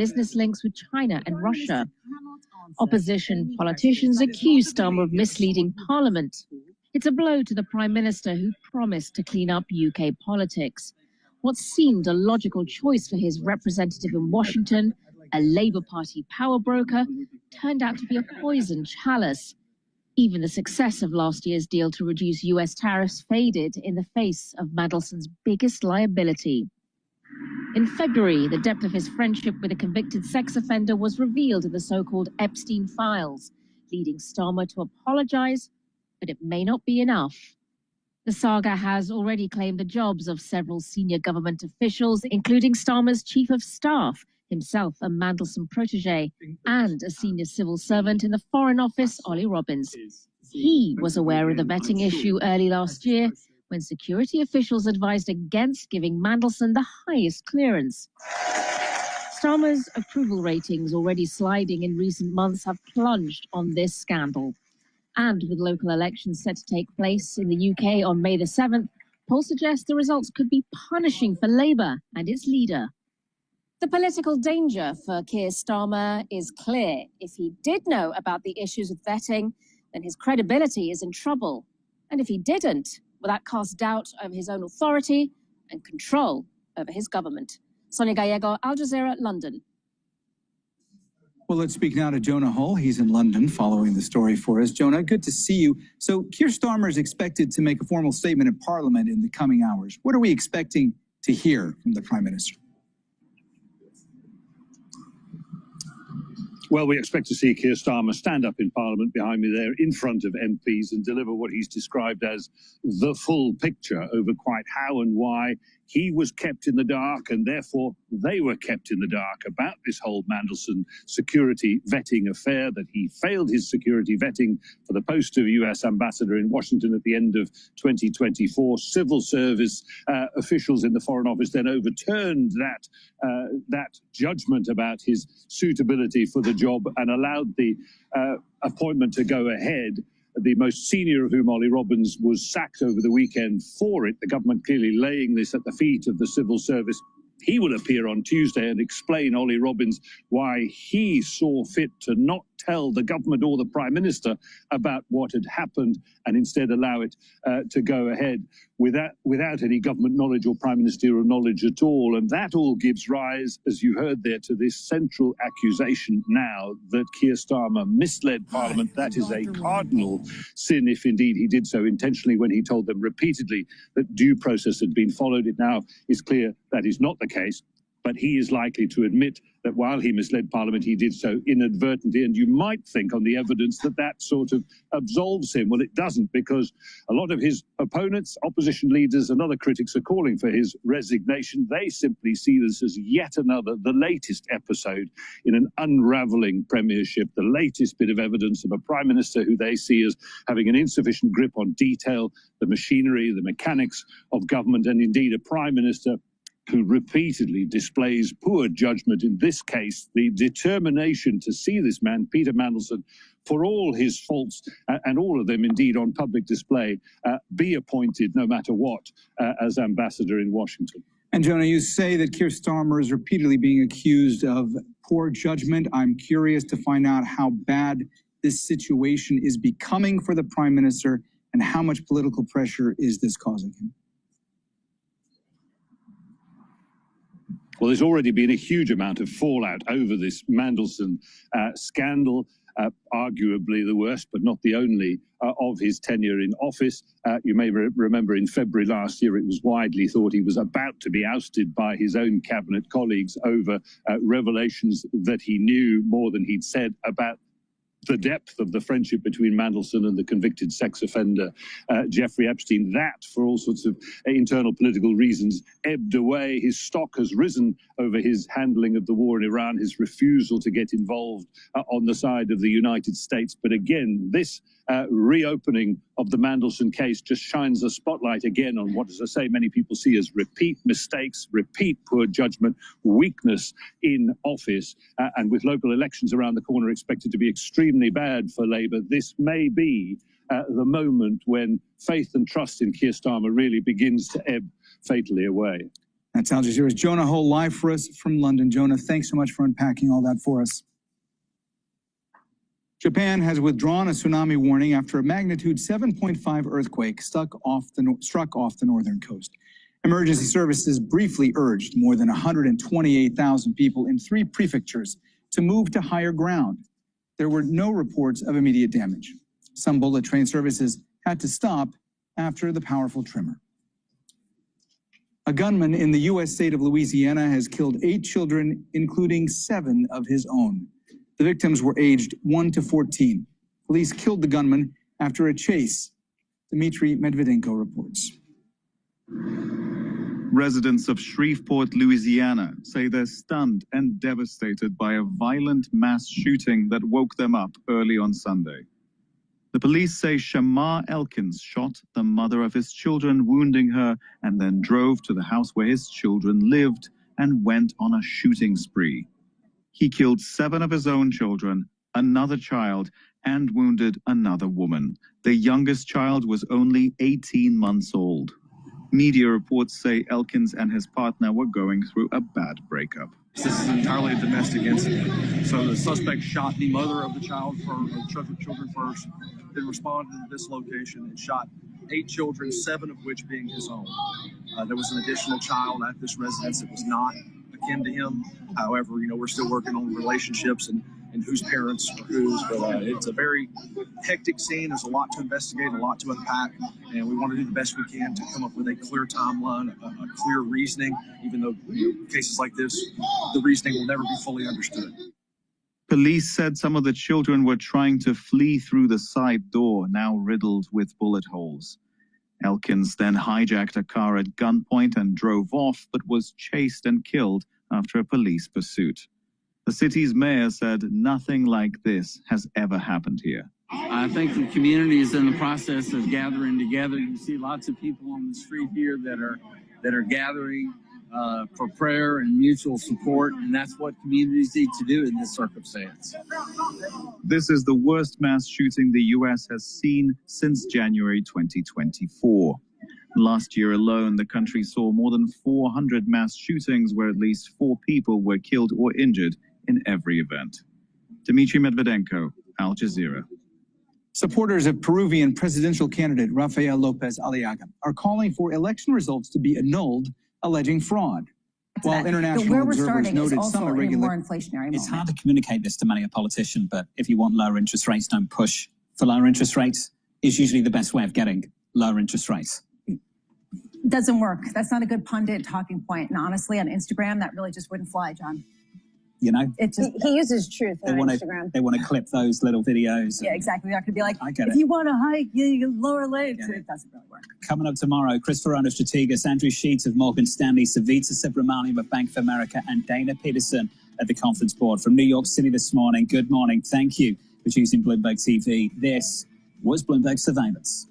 business links with China and Russia. Opposition politicians accuse Starmer of misleading Parliament. It's a blow to the Prime Minister who promised to clean up UK politics. What seemed a logical choice for his representative in Washington, a Labour Party power broker, turned out to be a poisoned chalice. Even the success of last year's deal to reduce US tariffs faded in the face of Mandelson's biggest liability. In February, the depth of his friendship with a convicted sex offender was revealed in the so-called Epstein files, leading Starmer to apologize, but it may not be enough. The saga has already claimed the jobs of several senior government officials, including Starmer's chief of staff, himself a Mandelson protege, and a senior civil servant in the Foreign Office, Ollie Robbins. He was aware of the vetting issue early last year, when security officials advised against giving Mandelson the highest clearance. Starmer's approval ratings, already sliding in recent months, have plunged on this scandal. And with local elections set to take place in the UK on May the 7th, polls suggest the results could be punishing for Labour and its leader. The political danger for Keir Starmer is clear. If he did know about the issues with vetting, then his credibility is in trouble. And if he didn't, well, that casts doubt over his own authority and control over his government. Sonia Gallego, Al Jazeera, London. Well, let's speak now to Jonah Hull. He's in London following the story for us. Jonah, good to see you. So Keir Starmer is expected to make a formal statement in Parliament in the coming hours. What are we expecting to hear from the Prime Minister? Well, we expect to see Keir Starmer stand up in Parliament behind me there in front of MPs and deliver what he's described as the full picture over quite how and why he was kept in the dark and therefore they were kept in the dark about this whole Mandelson security vetting affair, that he failed his security vetting for the post of US ambassador in Washington at the end of 2024. Civil service officials in the Foreign Office then overturned that judgment about his suitability for the job and allowed the appointment to go ahead. The most senior of whom, Ollie Robbins, was sacked over the weekend for it. The government clearly laying this at the feet of the civil service. He will appear on Tuesday and explain, Ollie Robbins, why he saw fit to not tell the government or the Prime Minister about what had happened and instead allow it to go ahead without any government knowledge or prime ministerial knowledge at all. And that all gives rise, as you heard there, to this central accusation now that Keir Starmer misled Parliament. That is a cardinal sin, if indeed he did so intentionally when he told them repeatedly that due process had been followed. It now is clear that is not the case. But he is likely to admit that while he misled Parliament, he did so inadvertently. And you might think on the evidence that that sort of absolves him. Well, it doesn't, because a lot of his opponents, opposition leaders and other critics are calling for his resignation. They simply see this as yet another, the latest episode in an unravelling premiership, the latest bit of evidence of a Prime Minister who they see as having an insufficient grip on detail, the machinery, the mechanics of government, and indeed a Prime Minister who repeatedly displays poor judgment, in this case, the determination to see this man, Peter Mandelson, for all his faults, and all of them indeed on public display, be appointed no matter what as ambassador in Washington. And Jonah, you say that Keir Starmer is repeatedly being accused of poor judgment. I'm curious to find out how bad this situation is becoming for the Prime Minister and how much political pressure is this causing him? Well, there's already been a huge amount of fallout over this Mandelson scandal, arguably the worst, but not the only, of his tenure in office. You may remember in February last year, it was widely thought he was about to be ousted by his own cabinet colleagues over revelations that he knew more than he'd said about the depth of the friendship between Mandelson and the convicted sex offender Jeffrey Epstein. That, for all sorts of internal political reasons, ebbed away. His stock has risen over his handling of the war in Iran, his refusal to get involved on the side of the United States. But again, this reopening of the Mandelson case just shines a spotlight again on what, as I say, many people see as repeat mistakes, repeat poor judgment, weakness in office. And with local elections around the corner expected to be extremely bad for Labour, this may be the moment when faith and trust in Keir Starmer really begins to ebb fatally away. That's Al Jazeera's Jonah Hull live for us from London. Jonah, thanks so much for unpacking all that for us. Japan has withdrawn a tsunami warning after a magnitude 7.5 earthquake struck off the northern coast. Emergency services briefly urged more than 128,000 people in 3 prefectures to move to higher ground. There were no reports of immediate damage. Some bullet train services had to stop after the powerful tremor. A gunman in the U.S. state of Louisiana has killed 8 children, including 7 of his own. The victims were aged 1 to 14. Police killed the gunman after a chase. Dmitry Medvedenko reports. Residents of Shreveport, Louisiana, say they're stunned and devastated by a violent mass shooting that woke them up early on Sunday. The police say Shamar Elkins shot the mother of his children, wounding her, and then drove to the house where his children lived and went on a shooting spree. He killed 7 of his own children, another child, and wounded another woman. The youngest child was only 18 months old. Media reports say Elkins and his partner were going through a bad breakup. This is entirely a domestic incident. So the suspect shot the mother of the child children first, then responded to this location and shot 8 children, 7 of which being his own. There was an additional child at this residence that was not akin to him. However, we're still working on relationships and whose parents are whose, but it's a very hectic scene. There's a lot to investigate, a lot to unpack, and we want to do the best we can to come up with a clear timeline, a clear reasoning, even though cases like this, the reasoning will never be fully understood. Police said some of the children were trying to flee through the side door, now riddled with bullet holes. Elkins then hijacked a car at gunpoint and drove off, but was chased and killed after a police pursuit. The city's mayor said nothing like this has ever happened here. I think the community is in the process of gathering together. You see lots of people on the street here that are gathering for prayer and mutual support, and that's what communities need to do in this circumstance. This is the worst mass shooting the U.S. has seen since January 2024. Last year alone, the country saw more than 400 mass shootings where at least 4 people were killed or injured in every event. Dmitry Medvedenko, Al Jazeera. Supporters of Peruvian presidential candidate Rafael Lopez Aliaga are calling for election results to be annulled, alleging fraud. While international observers noted some irregularities. It's hard to communicate this to many a politician, but if you want lower interest rates, don't push for lower interest rates is usually the best way of getting lower interest rates. Doesn't work. That's not a good pundit talking point. And honestly, on Instagram, that really just wouldn't fly, John. You know, he uses truth on Instagram. They want to clip those little videos. Yeah, exactly. They're going to be like, if you want to hike, you lower rates. It doesn't really work. Coming up tomorrow, Chris Ferrone of Strategas, Andrew Sheets of Morgan Stanley, Savita Subramaniam of Bank of America, and Dana Peterson at the Conference Board from New York City this morning. Good morning. Thank you for choosing Bloomberg TV. This was Bloomberg Surveillance.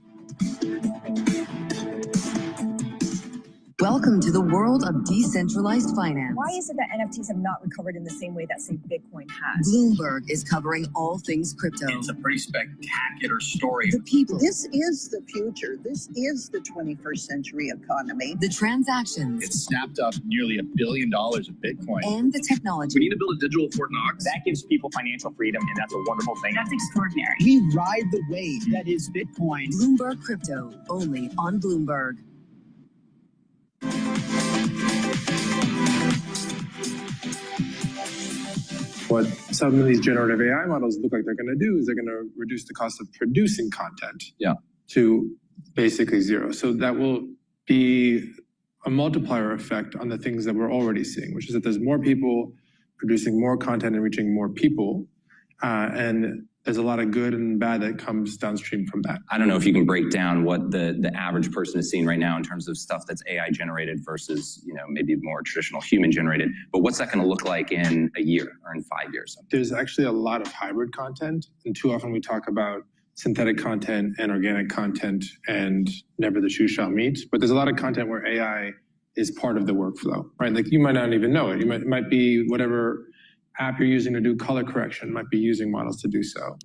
Welcome to the world of decentralized finance. Why is it that NFTs have not recovered in the same way that, say, Bitcoin has? Bloomberg is covering all things crypto. It's a pretty spectacular story. The people. This is the future. This is the 21st century economy. The transactions. It snapped up nearly $1 billion of Bitcoin. And the technology. We need to build a digital Fort Knox. That gives people financial freedom, and that's a wonderful thing. That's extraordinary. We ride the wave that is Bitcoin. Bloomberg Crypto, only on Bloomberg. What some of these generative AI models look like they're going to do is they're going to reduce the cost of producing content to basically zero. So that will be a multiplier effect on the things that we're already seeing, which is that there's more people producing more content and reaching more people. And there's a lot of good and bad that comes downstream from that. I don't know if you can break down what the average person is seeing right now in terms of stuff that's AI generated versus, maybe more traditional human generated, but what's that going to look like in a year or in 5 years? There's actually a lot of hybrid content, and too often we talk about synthetic content and organic content and never the shoe shall meet, but there's a lot of content where AI is part of the workflow, right? Like you might not even know it. It might be whatever app you're using to do color correction might be using models to do so.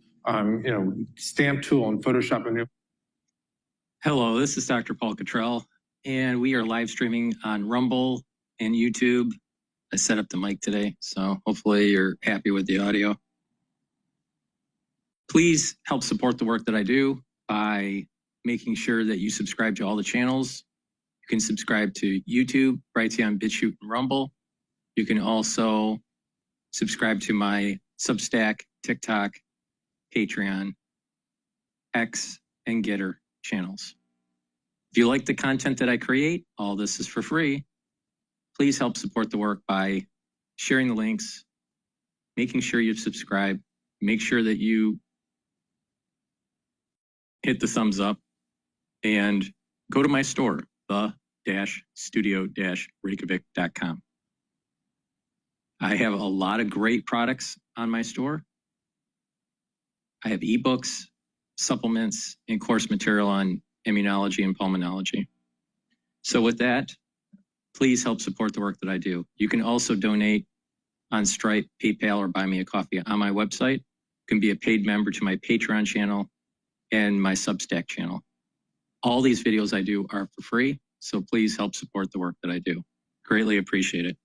Stamp tool and Photoshop. Hello, this is Dr. Paul Cottrell, and we are live streaming on Rumble, and YouTube. I set up the mic today, so hopefully you're happy with the audio. Please help support the work that I do by making sure that you subscribe to all the channels. You can subscribe to YouTube, Brighteon, Bitchute, and Rumble. You can also subscribe to my Substack, TikTok, Patreon, X, and GETTR channels. If you like the content that I create, all this is for free. Please help support the work by sharing the links, making sure you subscribe, make sure that you hit the thumbs up, and go to my store, the-studio-reykjavik.com. I have a lot of great products on my store. I have ebooks, supplements, and course material on immunology and pulmonology. So with that, please help support the work that I do. You can also donate on Stripe, PayPal, or buy me a coffee on my website. You can be a paid member to my Patreon channel and my Substack channel. All these videos I do are for free, so please help support the work that I do. Greatly appreciate it.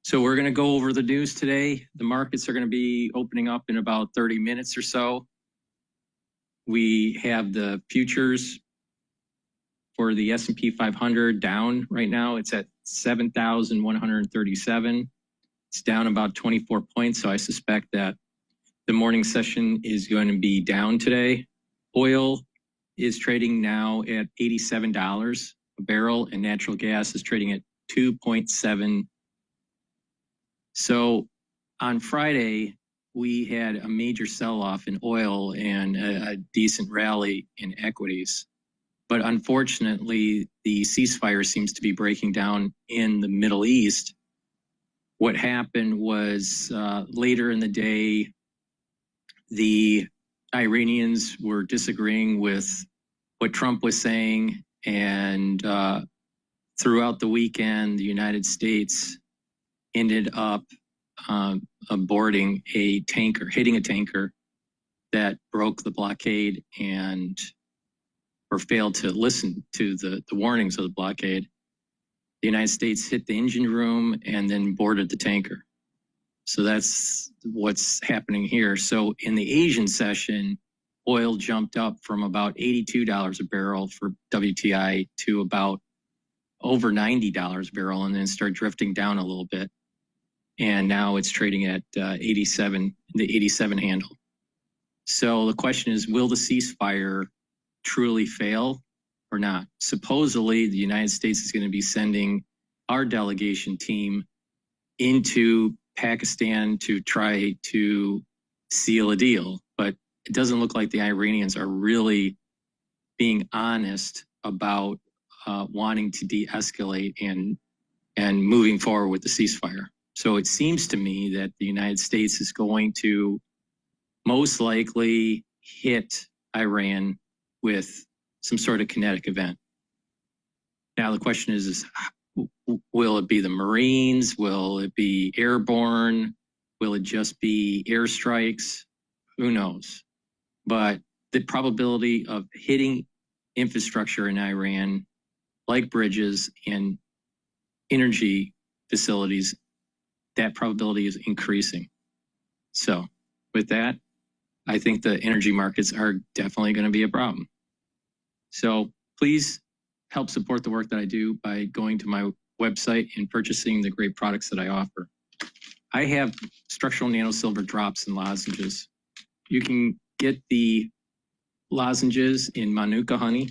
So we're going to go over the news today. The markets are going to be opening up in about 30 minutes or so. We have the futures for the S&P 500 down right now. It's at 7,137. It's down about 24 points, so I suspect that the morning session is going to be down today. Oil is trading now at $87 a barrel, and natural gas is trading at 2.7. So on Friday, we had a major sell-off in oil and a decent rally in equities. But unfortunately, the ceasefire seems to be breaking down in the Middle East. What happened was later in the day, the Iranians were disagreeing with what Trump was saying, and throughout the weekend, the United States ended up boarding a tanker, hitting a tanker that broke the blockade or failed to listen to the warnings of the blockade. The United States hit the engine room and then boarded the tanker. So that's what's happening here. So in the Asian session, oil jumped up from about $82 a barrel for WTI to about over $90 a barrel, and then started drifting down a little bit. And now it's trading at 87, the 87 handle. So the question is, will the ceasefire truly fail or not? Supposedly, the United States is going to be sending our delegation team into Pakistan to try to seal a deal. But it doesn't look like the Iranians are really being honest about wanting to de-escalate and moving forward with the ceasefire. So it seems to me that the United States is going to most likely hit Iran with some sort of kinetic event. Now the question is will it be the Marines? Will it be airborne? Will it just be airstrikes? Who knows? But the probability of hitting infrastructure in Iran, like bridges and energy facilities, that probability is increasing. So with that, I think the energy markets are definitely going to be a problem. So please help support the work that I do by going to my website and purchasing the great products that I offer. I have structural nanosilver drops and lozenges. You can get the lozenges in Manuka honey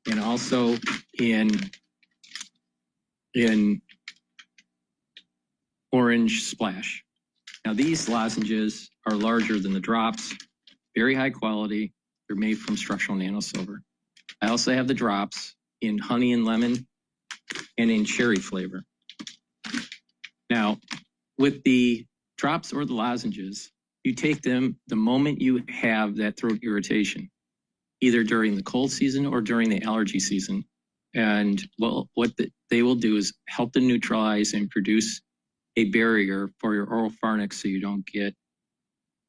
and also in orange splash. Now these lozenges are larger than the drops, very high quality. They're made from structural nanosilver. I also have the drops in honey and lemon and in cherry flavor. Now, with the drops or the lozenges, you take them the moment you have that throat irritation, either during the cold season or during the allergy season. And well, what they will do is help to neutralize and produce a barrier for your oral pharynx so you don't get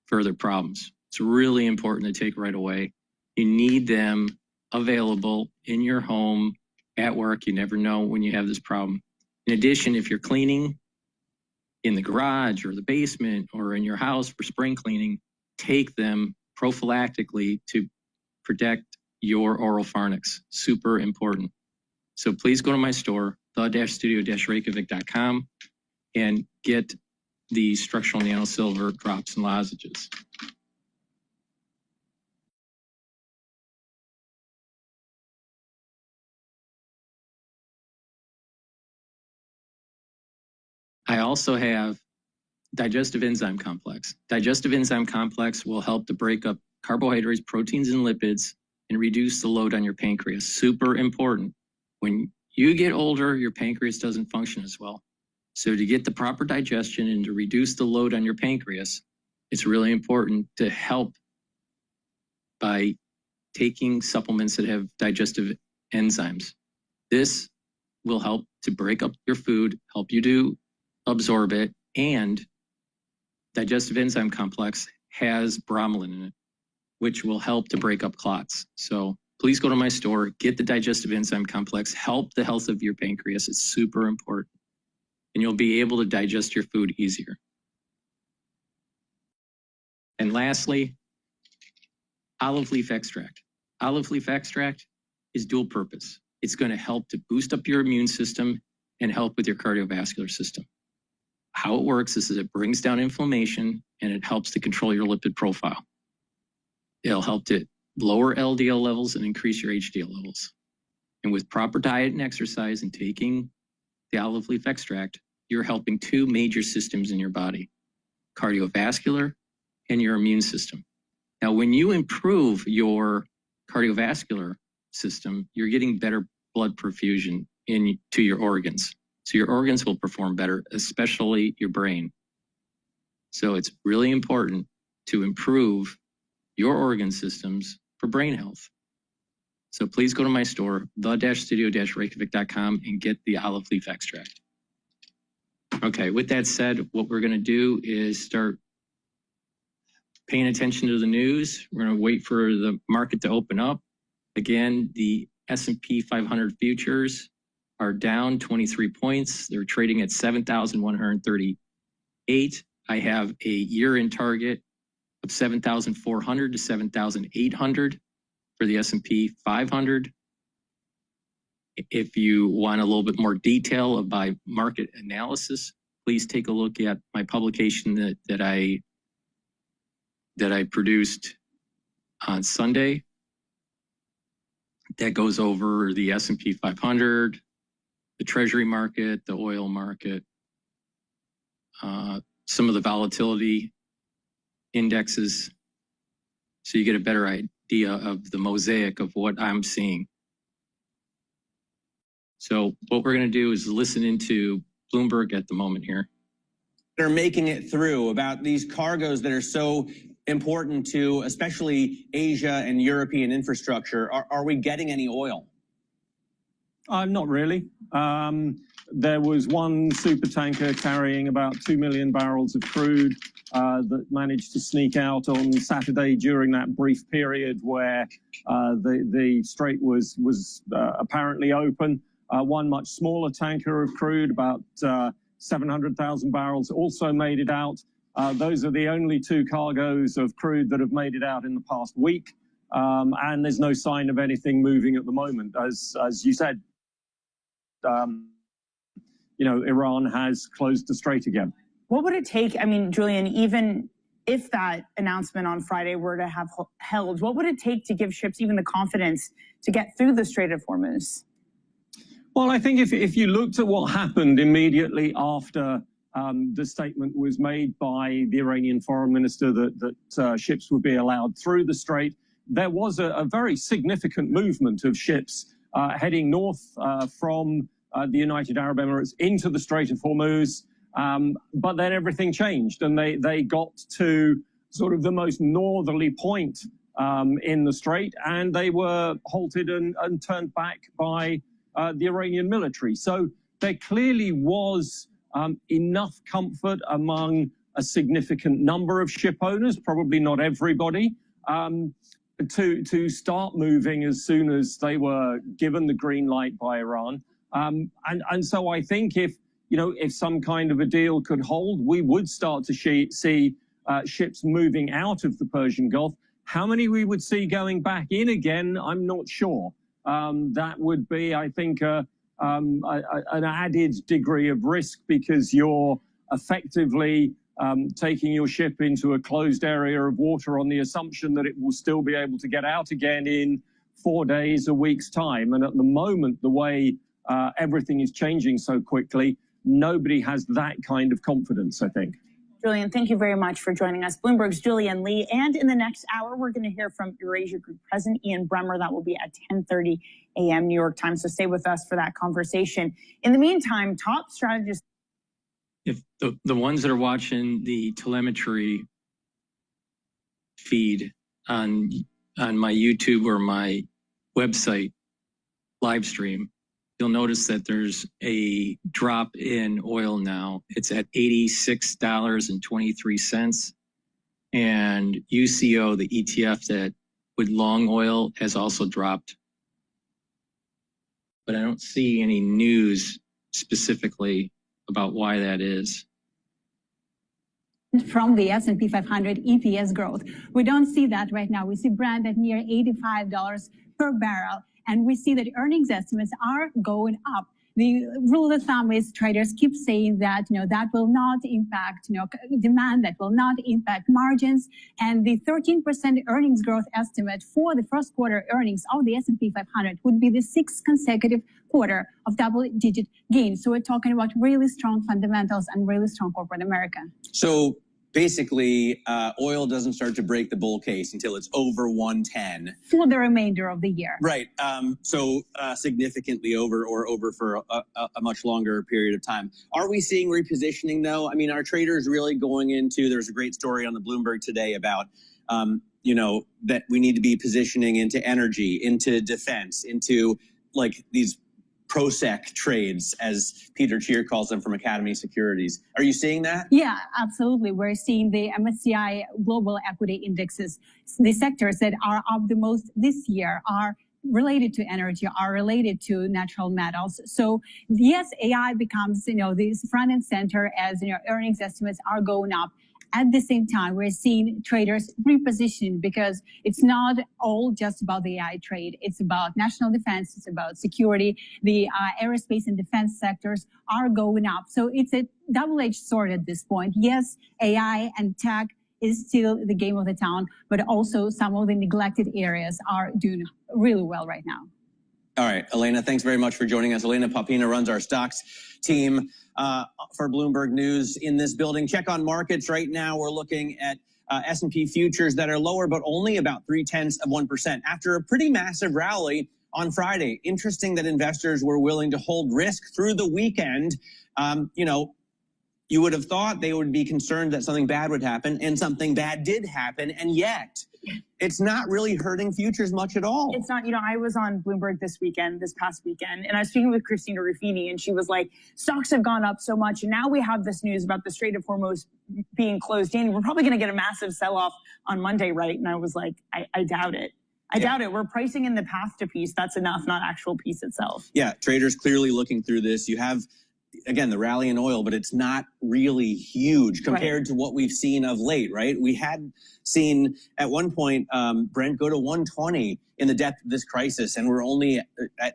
further problems. It's really important to take right away. You need them available in your home at work. You never know when you have this problem. In addition, if you're cleaning in the garage or the basement or in your house for spring cleaning, take them prophylactically to protect your oropharynx. Super important. So please go to my store, the-studio-reykjavik.com, and get the structural nanosilver drops and lozenges. I also have digestive enzyme complex. Digestive enzyme complex will help to break up carbohydrates, proteins, and lipids and reduce the load on your pancreas. Super important. When you get older, your pancreas doesn't function as well. So to get the proper digestion and to reduce the load on your pancreas, it's really important to help by taking supplements that have digestive enzymes. This will help to break up your food, help you to absorb it, and digestive enzyme complex has bromelain in it, which will help to break up clots. So please go to my store, get the digestive enzyme complex, help the health of your pancreas. It's super important. And you'll be able to digest your food easier. And lastly, olive leaf extract. Olive leaf extract is dual purpose. It's going to help to boost up your immune system and help with your cardiovascular system. How it works is that it brings down inflammation and it helps to control your lipid profile. It'll help to lower LDL levels and increase your HDL levels. And with proper diet and exercise and taking the olive leaf extract, you're helping two major systems in your body, cardiovascular and your immune system. Now, when you improve your cardiovascular system, you're getting better blood perfusion to your organs. So your organs will perform better, especially your brain. So it's really important to improve your organ systems for brain health. So please go to my store, the-studio-reykjavik.com, and get the olive leaf extract. Okay, with that said, what we're going to do is start paying attention to the news. We're going to wait for the market to open up. Again, the S&P 500 futures are down 23 points. They're trading at 7,138. I have a year-end target of 7,400 to 7,800 for the S&P 500. If you want a little bit more detail about market analysis, please take a look at my publication that I produced on Sunday. That goes over the S&P 500, the Treasury market, the oil market, some of the volatility indexes, so you get a better idea of the mosaic of what I'm seeing. So what we're going to do is listen into Bloomberg at the moment here. They're making it through about these cargoes that are so important to especially Asia and European infrastructure. Are we getting any oil? Not really. There was one super tanker carrying about 2 million barrels of crude that managed to sneak out on Saturday during that brief period where the strait was apparently open. One much smaller tanker of crude, about 700,000 barrels, also made it out. Those are the only two cargoes of crude that have made it out in the past week. And there's no sign of anything moving at the moment. As you said, Iran has closed the strait again. What would it take? I mean, Julian, even if that announcement on Friday were to have held, what would it take to give ships even the confidence to get through the Strait of Hormuz? Well, I think if you looked at what happened immediately after the statement was made by the Iranian foreign minister that ships would be allowed through the strait, there was a very significant movement of ships heading north from the United Arab Emirates into the Strait of Hormuz. But then everything changed and they got to sort of the most northerly point in the strait, and they were halted and turned back by the Iranian military. So there clearly was enough comfort among a significant number of ship owners, probably not everybody, to start moving as soon as they were given the green light by Iran. And so I think if some kind of a deal could hold, we would start to see ships moving out of the Persian Gulf. How many we would see going back in again, I'm not sure. That would be, I think, an added degree of risk, because you're effectively taking your ship into a closed area of water on the assumption that it will still be able to get out again in 4 days, a week's time. And at the moment, the way everything is changing so quickly, nobody has that kind of confidence, I think. Julian, thank you very much for joining us. Bloomberg's Julian Lee. And in the next hour, we're going to hear from Eurasia Group President Ian Bremmer. That will be at 10:30 a.m. New York time. So stay with us for that conversation. In the meantime, top strategists. If the ones that are watching the telemetry feed on my YouTube or my website live stream, you'll notice that there's a drop in oil now. It's at $86.23. And UCO, the ETF that with long oil, has also dropped. But I don't see any news specifically about why that is. From the S&P 500 EPS growth. We don't see that right now. We see Brent at near $85 per barrel. And we see that earnings estimates are going up. The rule of thumb is traders keep saying that, that will not impact, demand, that will not impact margins. And the 13% earnings growth estimate for the first quarter earnings of the S&P 500 would be the 6th consecutive quarter of double-digit gains. So we're talking about really strong fundamentals and really strong corporate America. So basically, oil doesn't start to break the bull case until it's over 110 for the remainder of the year. Right. So significantly over, or over for a much longer period of time. Are we seeing repositioning, though? I mean, are traders really going into? There's a great story on the Bloomberg today about that we need to be positioning into energy, into defense, into like these ProSec trades, as Peter Cheer calls them from Academy Securities. Are you seeing that? Yeah, absolutely. We're seeing the MSCI global equity indexes. The sectors that are up the most this year are related to energy, are related to natural metals. So yes, AI becomes, this front and center as, earnings estimates are going up. At the same time, we're seeing traders reposition, because it's not all just about the AI trade. It's about national defense. It's about security. The aerospace and defense sectors are going up. So it's a double-edged sword at this point. Yes, AI and tech is still the game of the town, but also some of the neglected areas are doing really well right now. All right, Elena, thanks very much for joining us. Elena Papina runs our stocks team for Bloomberg News in this building. Check on markets right now. We're looking at S&P futures that are lower, but only about 0.3% after a pretty massive rally on Friday. Interesting that investors were willing to hold risk through the weekend. You would have thought they would be concerned that something bad would happen, and something bad did happen, and yet it's not really hurting futures much at all. It's not, I was on Bloomberg this past weekend, and I was speaking with Christina Ruffini, and she was like, stocks have gone up so much, and now we have this news about the Strait of Hormuz being closed in. We're probably going to get a massive sell-off on Monday, right? And I was like, I doubt it. I doubt it. We're pricing in the path to peace. That's enough, not actual peace itself. Yeah, traders clearly looking through this. You have, again, the rally in oil, but it's not really huge compared to what we've seen of late, right? We had seen at one point Brent go to 120 in the depth of this crisis, and we're only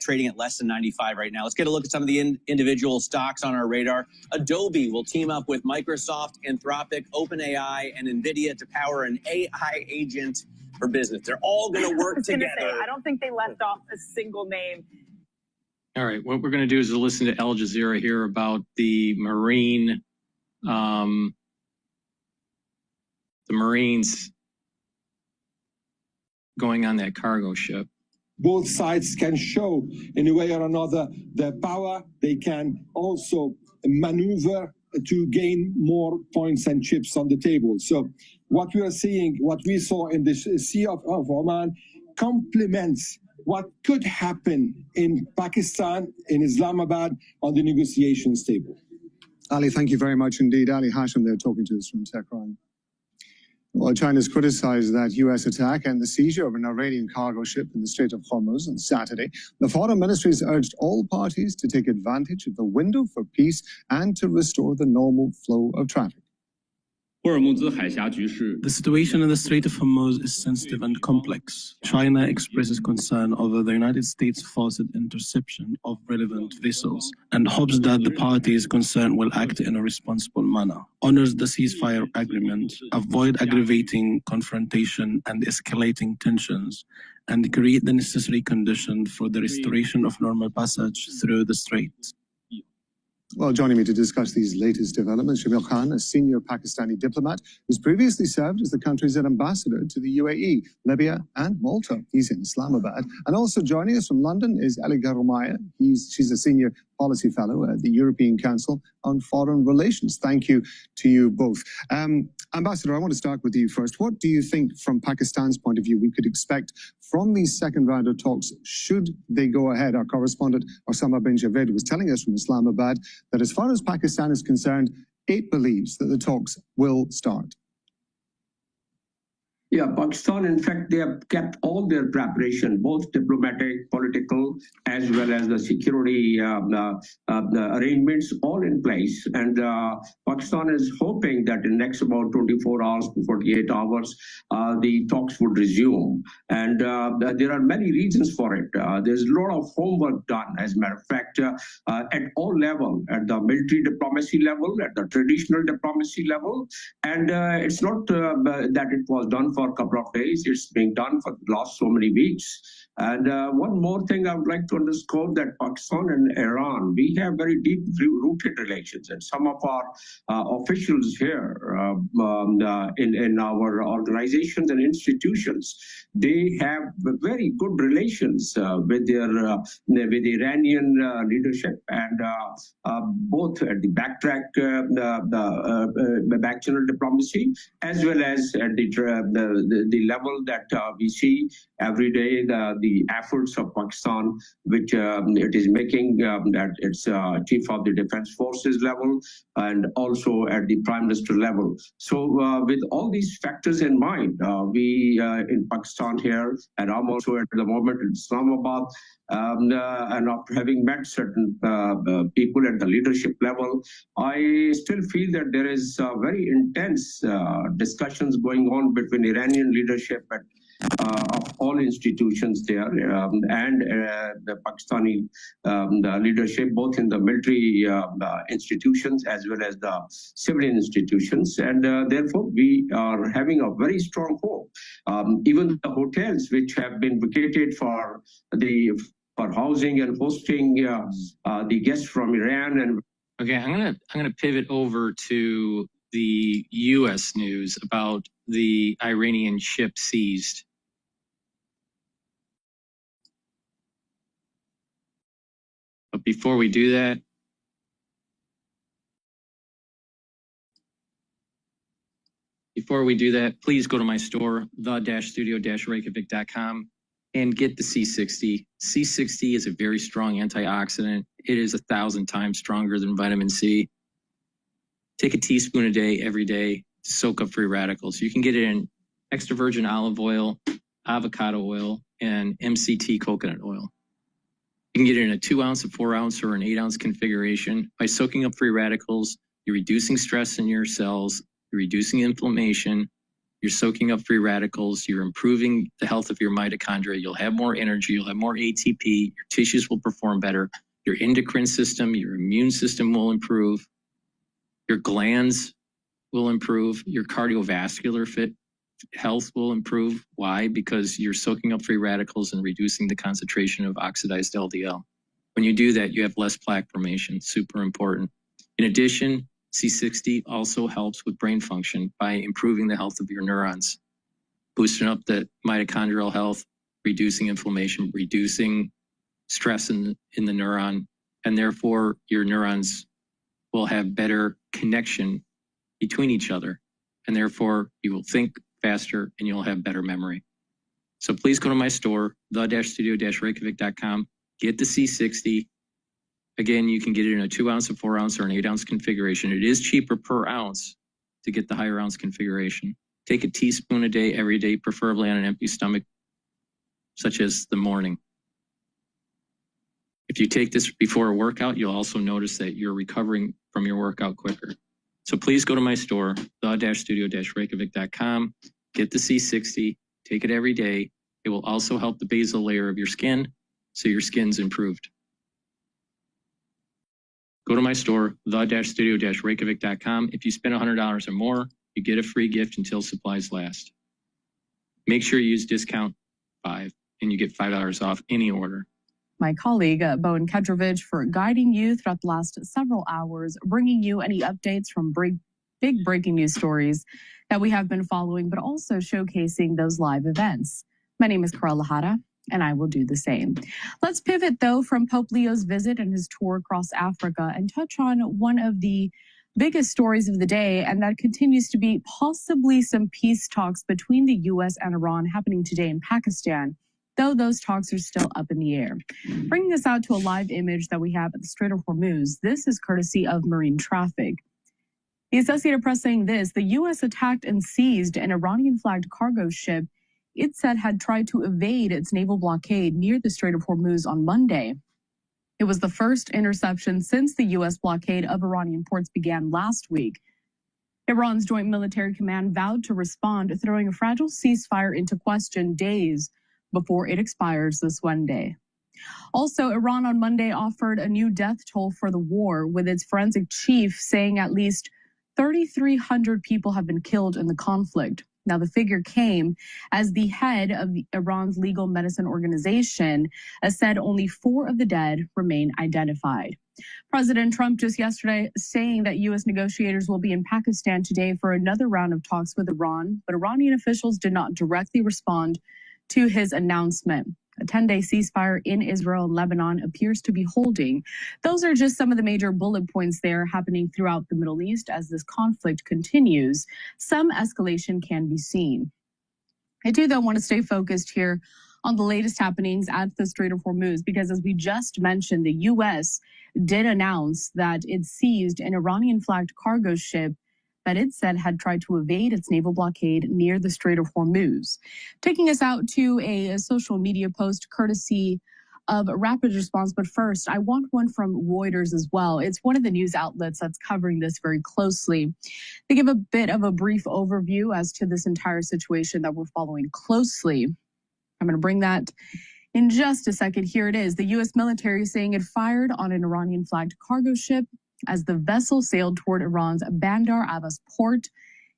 trading at less than 95 right now. Let's get a look at some of the individual stocks on our radar. Adobe will team up with Microsoft, Anthropic, OpenAI, and NVIDIA to power an AI agent for business. They're all going to work together. I don't think they left off a single name. All right, what we're going to do is listen to Al Jazeera here about the Marines going on that cargo ship. Both sides can show in a way or another their power. They can also maneuver to gain more points and chips on the table. So what we are seeing, what we saw in the Sea of Oman, complements what could happen in Pakistan, in Islamabad, on the negotiations table. Ali, thank you very much indeed. Ali Hashim there talking to us from Tehran. Well, China's criticized that U.S. attack and the seizure of an Iranian cargo ship in the Strait of Hormuz on Saturday. The foreign ministry has urged all parties to take advantage of the window for peace and to restore the normal flow of traffic. The situation in the Strait of Hormuz is sensitive and complex. China expresses concern over the United States' forced interception of relevant vessels and hopes that the parties concerned will act in a responsible manner, honors the ceasefire agreement, avoid aggravating confrontation and escalating tensions, and create the necessary conditions for the restoration of normal passage through the strait. Well, joining me to discuss these latest developments, Jamil Khan, a senior Pakistani diplomat who's previously served as the country's ambassador to the UAE, Libya, and Malta. He's in Islamabad. And also joining us from London is Ali Garumaya. She's a senior policy fellow at the European Council on Foreign Relations. Thank you to you both. Ambassador, I want to start with you first. What do you think, from Pakistan's point of view, we could expect from these second round of talks, should they go ahead? Our correspondent, Osama bin Javed, was telling us from Islamabad that as far as Pakistan is concerned, it believes that the talks will start. Yeah, Pakistan, in fact, they have kept all their preparation, both diplomatic, political, as well as the security the arrangements, all in place. And Pakistan is hoping that in the next about 24 hours to 48 hours, the talks would resume. And there are many reasons for it. There's a lot of homework done, as a matter of fact, at all levels, at the military diplomacy level, at the traditional diplomacy level. And it's not that it was done for a couple of days. It's being done for the last so many weeks. And one more thing I would like to underscore, that Pakistan and Iran, we have very deep-rooted relations. And some of our officials here in our organizations and institutions, they have very good relations with the Iranian leadership, and both at the backtrack, the back channel diplomacy, as well as at the level that we see every day, the efforts of Pakistan, which it is making at its Chief of the Defense Forces level, and also at the Prime Minister level. So with all these factors in mind, we in Pakistan here, and I'm also at the moment in Islamabad, and after having met certain people at the leadership level, I still feel that there is very intense discussions going on between Iranian leadership and of all institutions there, and the Pakistani the leadership, both in the military institutions as well as the civilian institutions. And therefore, we are having a very strong hope. Even the hotels which have been vacated for housing and hosting the guests from Iran. And okay, I'm gonna pivot over to the U.S. news about the Iranian ship seized. But before we do that, please go to my store, the-studio-reykjavik.com, and get the C60. C60 is a very strong antioxidant. It is 1,000 times stronger than vitamin C. Take a teaspoon a day, every day, to soak up free radicals. You can get it in extra virgin olive oil, avocado oil, and MCT coconut oil. You can get it in a 2-ounce, a 4-ounce, or an 8-ounce configuration. By soaking up free radicals, you're reducing stress in your cells, you're reducing inflammation, you're soaking up free radicals, you're improving the health of your mitochondria, you'll have more energy, you'll have more ATP, your tissues will perform better, your endocrine system, your immune system will improve, your glands will improve, your cardiovascular health will improve. Why? Because you're soaking up free radicals and reducing the concentration of oxidized LDL. When you do that, you have less plaque formation, super important. In addition, C60 also helps with brain function by improving the health of your neurons, boosting up the mitochondrial health, reducing inflammation, reducing stress in the neuron, and therefore your neurons will have better connection between each other, and therefore you will think faster and you'll have better memory. So please go to my store, the-studio-reykjavik.com, get the C60. Again, you can get it in a 2-ounce, a 4-ounce, or an 8-ounce configuration. It is cheaper per ounce to get the higher ounce configuration. Take a teaspoon a day, every day, preferably on an empty stomach, such as the morning. If you take this before a workout, you'll also notice that you're recovering from your workout quicker. So please go to my store, the-studio-reykjavik.com, get the C60, take it every day. It will also help the basal layer of your skin, so your skin's improved. Go to my store, the-studio-reykjavik.com. If you spend $100 or more, you get a free gift until supplies last. Make sure you use discount 5 and you get $5 off any order. My colleague, Bowen Kedrovich, for guiding you throughout the last several hours, bringing you any updates from big breaking news stories that we have been following, but also showcasing those live events. My name is Carla Lahara, and I will do the same. Let's pivot, though, from Pope Leo's visit and his tour across Africa and touch on one of the biggest stories of the day, and that continues to be possibly some peace talks between the U.S. and Iran happening today in Pakistan, though those talks are still up in the air. Bringing us out to a live image that we have at the Strait of Hormuz, this is courtesy of Marine Traffic. The Associated Press saying this: the U.S. attacked and seized an Iranian-flagged cargo ship it said had tried to evade its naval blockade near the Strait of Hormuz on Monday. It was the first interception since the U.S. blockade of Iranian ports began last week. Iran's Joint Military Command vowed to respond, throwing a fragile ceasefire into question days before it expires this Wednesday. Also, Iran on Monday offered a new death toll for the war, with its forensic chief saying at least 3,300 people have been killed in the conflict. Now, the figure came as the head of Iran's legal medicine organization said only 4 of the dead remain identified. President Trump just yesterday saying that U.S. negotiators will be in Pakistan today for another round of talks with Iran, but Iranian officials did not directly respond to his announcement. A 10-day ceasefire in Israel and Lebanon appears to be holding. Those are just some of the major bullet points there happening throughout the Middle East as this conflict continues. Some escalation can be seen. I do, though, want to stay focused here on the latest happenings at the Strait of Hormuz, because as we just mentioned, the U.S. did announce that it seized an Iranian-flagged cargo ship that it said had tried to evade its naval blockade near the Strait of Hormuz. Taking us out to a social media post courtesy of Rapid Response, but first, I want one from Reuters as well. It's one of the news outlets that's covering this very closely. They give a bit of a brief overview as to this entire situation that we're following closely. I'm going to bring that in just a second. Here it is. The U.S. military saying it fired on an Iranian-flagged cargo ship as the vessel sailed toward Iran's Bandar Abbas port.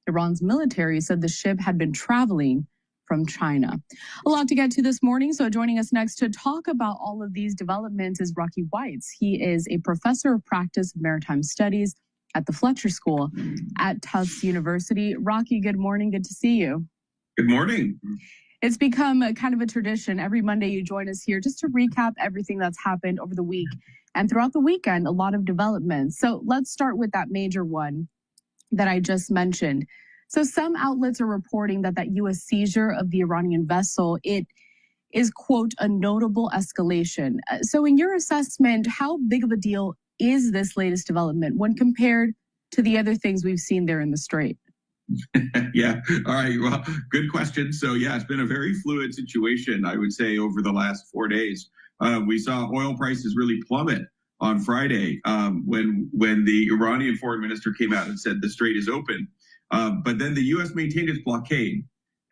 Iran's military said the ship had been traveling from China. A lot to get to this morning, so joining us next to talk about all of these developments is Rocky Weitz. He is a professor of practice of maritime studies at the Fletcher School at Tufts University. Rocky, good morning. Good to see you. Good morning. It's become a kind of a tradition. Every Monday you join us here just to recap everything that's happened over the week. And throughout the weekend, a lot of developments. So let's start with that major one that I just mentioned. So some outlets are reporting that U.S. seizure of the Iranian vessel, it is, quote, a notable escalation. So in your assessment, how big of a deal is this latest development when compared to the other things we've seen there in the Strait? Yeah. All right. Well, good question. So, yeah, it's been a very fluid situation, I would say, over the last 4 days. We saw oil prices really plummet on Friday when the Iranian foreign minister came out and said the Strait is open. But then the U.S. maintained its blockade.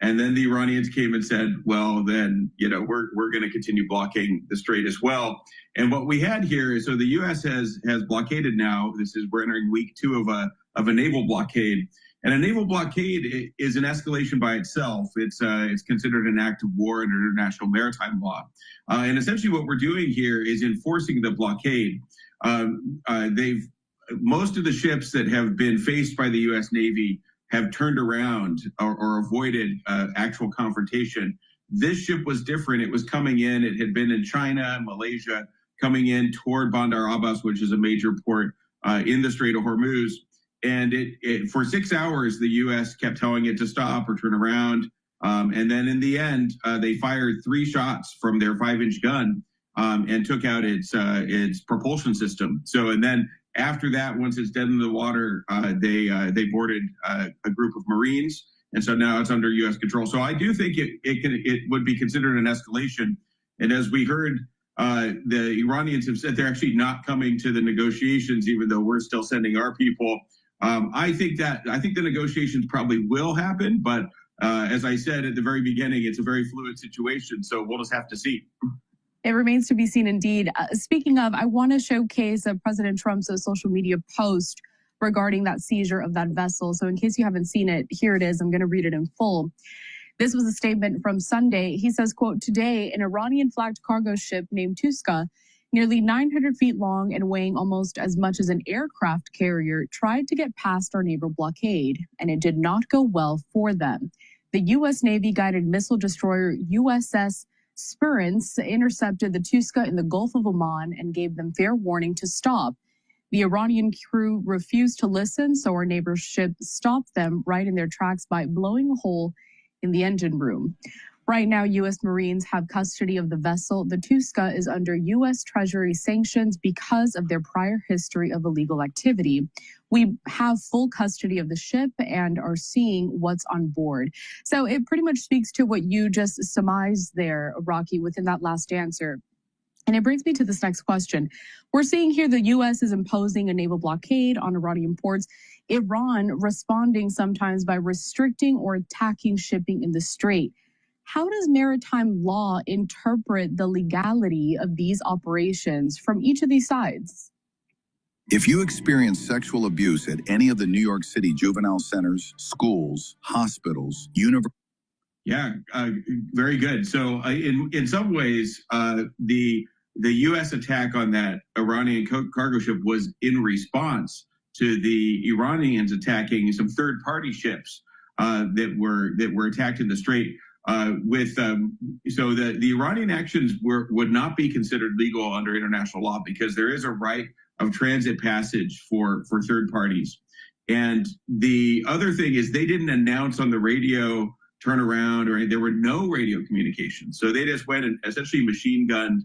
And then the Iranians came and said, well, then, we're going to continue blocking the Strait as well. And what we had here is, so the U.S. has blockaded now. We're entering week 2 of a naval blockade. And a naval blockade is an escalation by itself. It's considered an act of war under international maritime law. And essentially what we're doing here is enforcing the blockade. Most of the ships that have been faced by the U.S. Navy have turned around or avoided actual confrontation. This ship was different. It was coming in. It had been in China, Malaysia, coming in toward Bandar Abbas, which is a major port in the Strait of Hormuz. And for 6 hours, the U.S. kept telling it to stop or turn around. And then in the end, they fired 3 shots from their 5-inch gun and took out its propulsion system. So, and then after that, once it's dead in the water, they boarded a group of Marines And so now it's under U.S. control. So I do think it would be considered an escalation. And as we heard, the Iranians have said they're actually not coming to the negotiations, even though we're still sending our people. I think the negotiations probably will happen, but as I said at the very beginning, it's a very fluid situation. So we'll just have to see. It remains to be seen indeed. Speaking of, I want to showcase President Trump's social media post regarding that seizure of that vessel. So in case you haven't seen it, here it is. I'm going to read it in full. This was a statement from Sunday. He says, quote, "Today, an Iranian-flagged cargo ship named Tuska, nearly 900 feet long and weighing almost as much as an aircraft carrier, tried to get past our naval blockade, and it did not go well for them. The U.S. Navy guided missile destroyer USS Spurance intercepted the Tuska in the Gulf of Oman and gave them fair warning to stop. The Iranian crew refused to listen, so our neighbor's ship stopped them right in their tracks by blowing a hole in the engine room. Right now, U.S. Marines have custody of the vessel. The Tuska is under U.S. Treasury sanctions because of their prior history of illegal activity. We have full custody of the ship and are seeing what's on board." So it pretty much speaks to what you just surmised there, Rocky, within that last answer. And it brings me to this next question. We're seeing here the U.S. is imposing a naval blockade on Iranian ports, Iran responding sometimes by restricting or attacking shipping in the Strait. How does maritime law interpret the legality of these operations from each of these sides? If you experience sexual abuse at any of the New York City juvenile centers, schools, hospitals, universities. Yeah, very good. So in some ways, the U.S. attack on that Iranian cargo ship was in response to the Iranians attacking some third-party ships that were attacked in the Strait. So the Iranian actions would not be considered legal under international law because there is a right of transit passage for third parties. And the other thing is they didn't announce on the radio turnaround, or there were no radio communications. So they just went and essentially machine gunned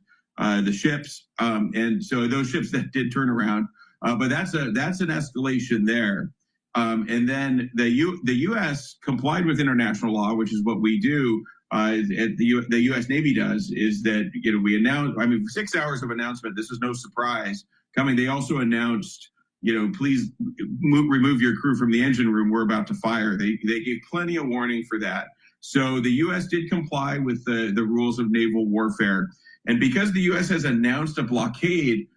the ships. And so those ships that did turn around, but that's an escalation there. And then the U.S. complied with international law, which is what we do. The U.S. Navy does is that we announced. 6 hours of announcement. This was no surprise coming. They also announced, please remove your crew from the engine room. We're about to fire. They gave plenty of warning for that. So the U.S. did comply with the rules of naval warfare, and because the U.S. has announced a blockade,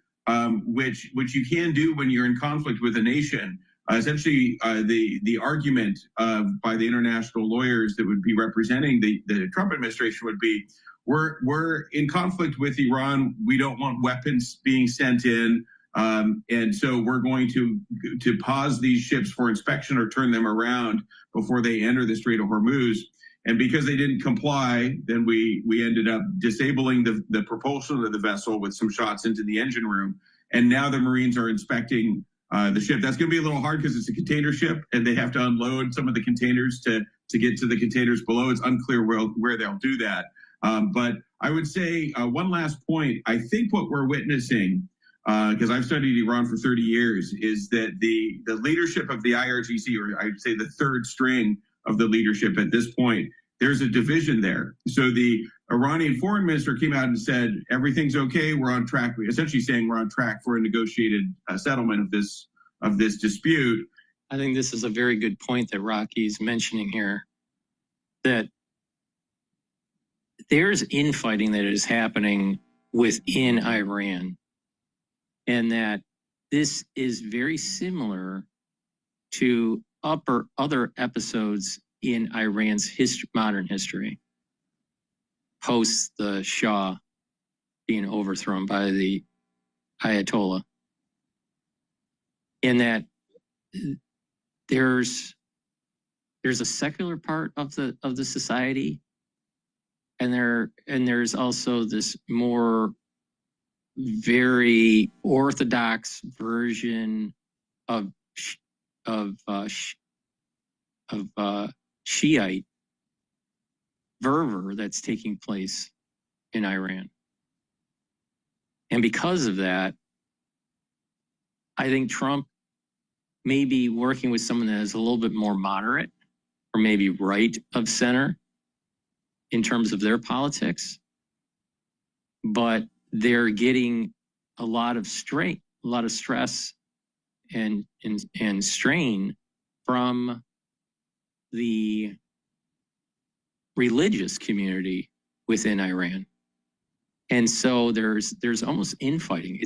which you can do when you're in conflict with a nation. Essentially, the argument by the international lawyers that would be representing the Trump administration would be, we're in conflict with Iran. We don't want weapons being sent in, and so we're going to pause these ships for inspection or turn them around before they enter the Strait of Hormuz. And because they didn't comply, then we ended up disabling the propulsion of the vessel with some shots into the engine room. And now the Marines are inspecting the ship. That's going to be a little hard because it's a container ship and they have to unload some of the containers to get to the containers below. It's unclear where they'll do that. But I would say one last point. I think what we're witnessing, because I've studied Iran for 30 years, is that the leadership of the IRGC, or I'd say the third string of the leadership at this point, there's a division there. So the Iranian foreign minister came out and said, everything's okay, we're on track, essentially saying we're on track for a negotiated settlement of this dispute. I think this is a very good point that Rocky's mentioning here, that there's infighting that is happening within Iran, and that this is very similar to other episodes in Iran's modern history, post the Shah being overthrown by the Ayatollah. In that there's a secular part of the society, and there's also this more very orthodox version of Shiite fervor that's taking place in Iran. And because of that, I think Trump may be working with someone that is a little bit more moderate or maybe right of center in terms of their politics, but they're getting a lot of strain, a lot of stress and strain from the religious community within Iran. And so there's almost infighting.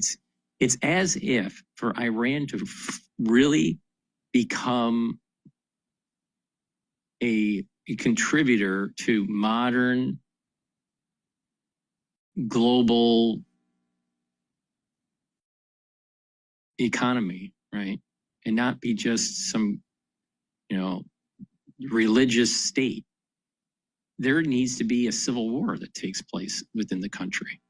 It's as if for Iran to really become a contributor to modern global economy, right? And not be just some, religious state. There needs to be a civil war that takes place within the country.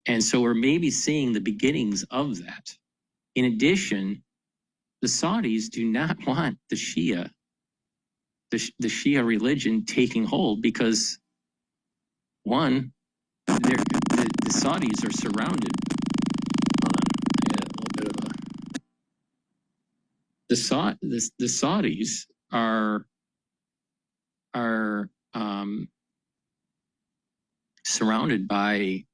And so we're maybe seeing the beginnings of that. In addition, the Saudis do not want the Shia religion taking hold because, one, the Saudis are surrounded. Hold on, I had a little bit of a. The Saudis are surrounded by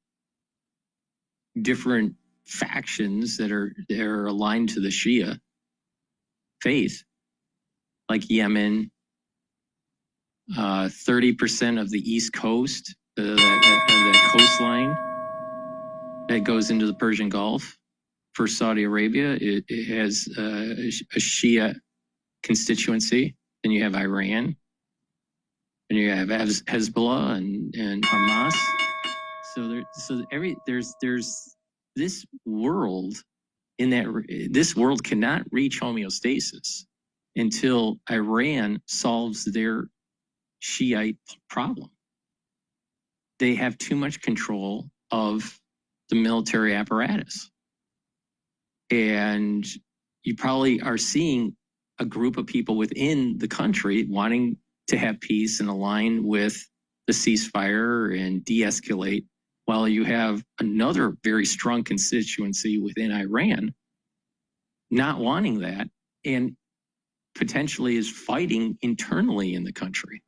different factions that are aligned to the Shia faith, like Yemen, 30% of the East Coast, the coastline that goes into the Persian Gulf. For Saudi Arabia, it has a Shia constituency. Then you have Iran, and you have Hezbollah and Hamas. There's this world this world cannot reach homeostasis until Iran solves their Shiite problem. They have too much control of the military apparatus. And you probably are seeing a group of people within the country wanting to have peace and align with the ceasefire and de-escalate, while you have another very strong constituency within Iran not wanting that and potentially is fighting internally in the country.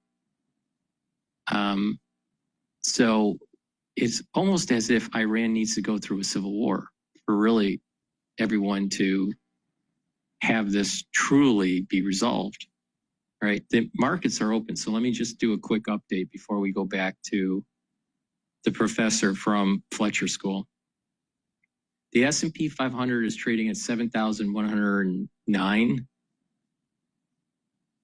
So it's almost as if Iran needs to go through a civil war for really everyone to have this truly be resolved, right? The markets are open. So let me just do a quick update before we go back to the professor from Fletcher School. The S&P 500 is trading at 7,109.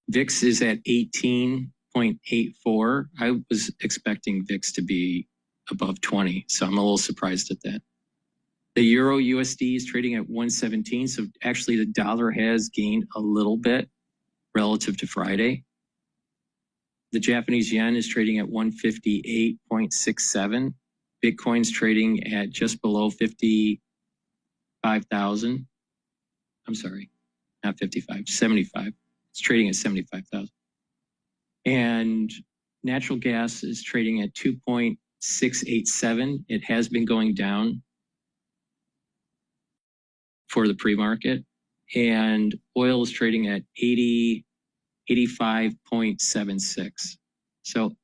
VIX is at 18.84. I was expecting VIX to be above 20, so I'm a little surprised at that. The Euro USD is trading at 117, so actually the dollar has gained a little bit relative to Friday. The Japanese yen is trading at 158.67. Bitcoin's trading at just below 55,000. I'm sorry, not 55, 75. It's trading at 75,000. And natural gas is trading at 2.687. It has been going down for the pre-market. And oil is trading at 85.76. So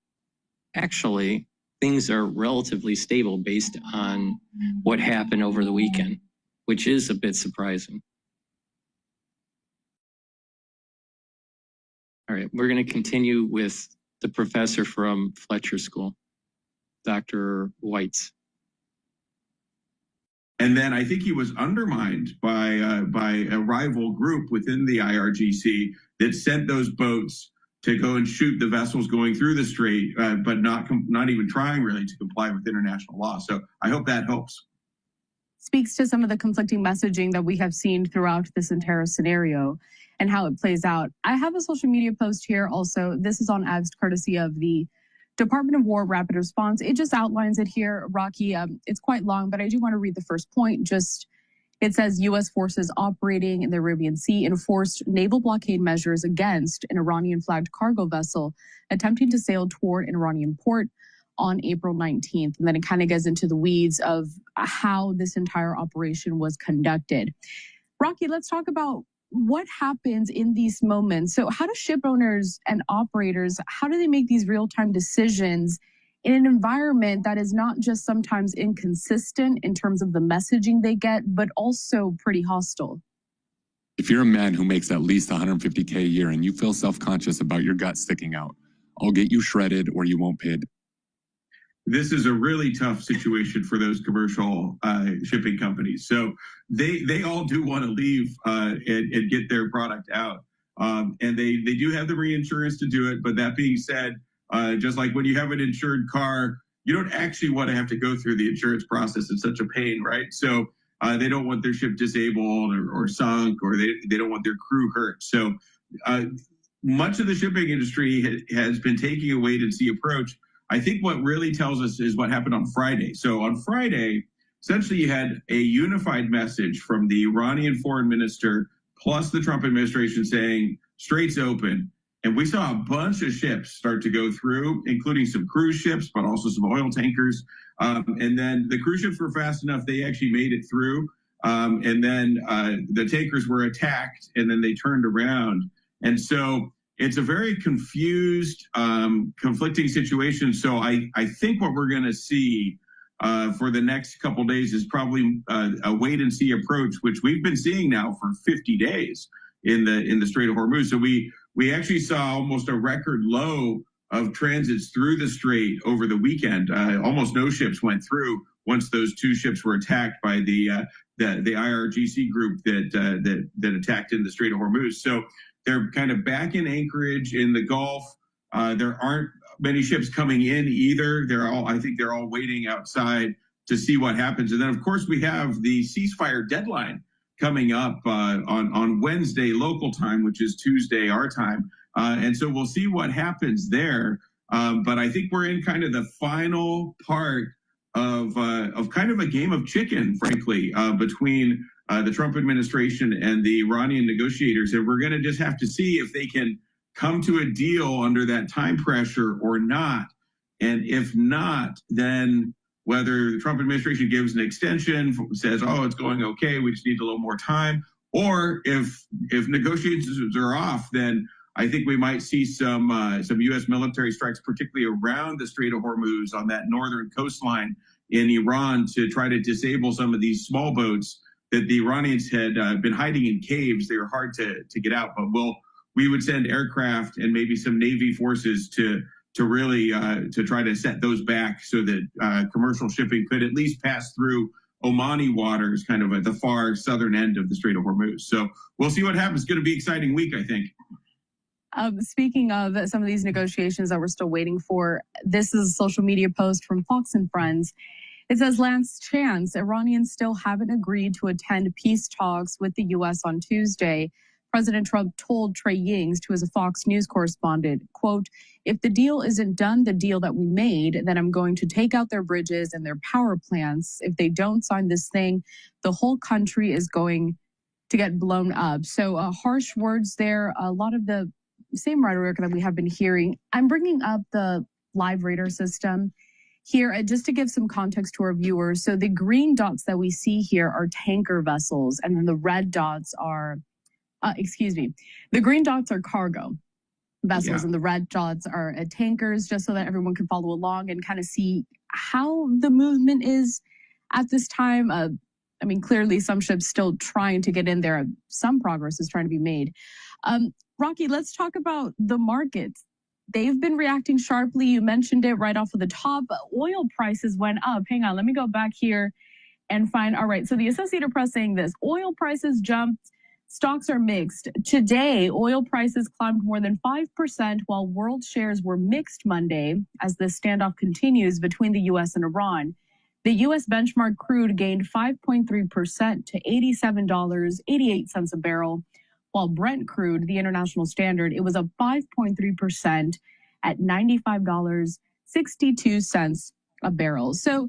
actually, things are relatively stable based on what happened over the weekend, which is a bit surprising. All right, we're going to continue with the professor from Fletcher School, Dr. Weitz. And then I think he was undermined by a rival group within the IRGC that sent those boats to go and shoot the vessels going through the strait, but not even trying really to comply with international law. So I hope that helps. Speaks to some of the conflicting messaging that we have seen throughout this entire scenario and how it plays out. I have a social media post here also. This is on X, courtesy of the Department of War Rapid Response. It just outlines it here, Rocky. It's quite long, but I do want to read the first point. It says U.S. forces operating in the Arabian Sea enforced naval blockade measures against an Iranian-flagged cargo vessel attempting to sail toward an Iranian port on April 19th. And then it kind of goes into the weeds of how this entire operation was conducted. Rocky, let's talk about what happens in these moments? So how do ship owners and operators, how do they make these real-time decisions in an environment that is not just sometimes inconsistent in terms of the messaging they get, but also pretty hostile? If you're a man who makes at least $150K a year and you feel self-conscious about your gut sticking out, I'll get you shredded or you won't pay it. This is a really tough situation for those commercial shipping companies. So they all do want to leave and get their product out. And they do have the reinsurance to do it. But that being said, just like when you have an insured car, you don't actually want to have to go through the insurance process. It's such a pain, right? So they don't want their ship disabled or sunk, or they don't want their crew hurt. So much of the shipping industry has been taking a wait-and-see approach. I think what really tells us is what happened on Friday. So on Friday, essentially you had a unified message from the Iranian foreign minister plus the Trump administration saying straits open. And we saw a bunch of ships start to go through, including some cruise ships, but also some oil tankers. And then the cruise ships were fast enough, they actually made it through. And then the tankers were attacked, and then they turned around. And so it's a very confused, conflicting situation. So I think what we're going to see for the next couple of days is probably a wait-and-see approach, which we've been seeing now for 50 days in the Strait of Hormuz. So we actually saw almost a record low of transits through the strait over the weekend. Almost no ships went through once those two ships were attacked by the IRGC group that attacked in the Strait of Hormuz. So they're kind of back in anchorage in the Gulf. There aren't many ships coming in either. I think they're all waiting outside to see what happens. And then, of course, we have the ceasefire deadline coming up on Wednesday local time, which is Tuesday our time. And so we'll see what happens there. But I think we're in kind of the final part of kind of a game of chicken, frankly, between the Trump administration and the Iranian negotiators. And we're going to just have to see if they can come to a deal under that time pressure or not. And if not, then whether the Trump administration gives an extension, says, oh, it's going okay, we just need a little more time. Or if negotiations are off, then I think we might see some U.S. military strikes, particularly around the Strait of Hormuz on that northern coastline in Iran, to try to disable some of these small boats that the Iranians had been hiding in caves. They were hard to get out, but we would send aircraft and maybe some Navy forces to really to try to set those back so that commercial shipping could at least pass through Omani waters, kind of at the far southern end of the Strait of Hormuz. So we'll see what happens. It's going to be an exciting week, I think. Speaking of some of these negotiations that we're still waiting for, this is a social media post from Fox and Friends. It says, last chance, Iranians still haven't agreed to attend peace talks with the U.S. on Tuesday. President Trump told Trey Yings, who is a Fox News correspondent, quote, if the deal isn't done, the deal that we made, then I'm going to take out their bridges and their power plants. If they don't sign this thing, the whole country is going to get blown up. So harsh words there, a lot of the same rhetoric that we have been hearing. I'm bringing up the live radar system here just to give some context to our viewers. So the green dots that we see here are tanker vessels, and then the red dots are, the green dots are cargo vessels, and the red dots are tankers, just so that everyone can follow along and kind of see how the movement is at this time. I mean, clearly some ships still trying to get in there. Some progress is trying to be made. Rocky, let's talk about the markets. They've been reacting sharply. You mentioned it right off of the top. Oil prices went up. Hang on, let me go back here and find. All right, so the Associated Press saying this. Oil prices jumped. Stocks are mixed. Today, oil prices climbed more than 5%, while world shares were mixed Monday as the standoff continues between the U.S. and Iran. The U.S. benchmark crude gained 5.3% to $87.88 a barrel, while Brent crude, the international standard, it was up 5.3% at $95.62 a barrel. So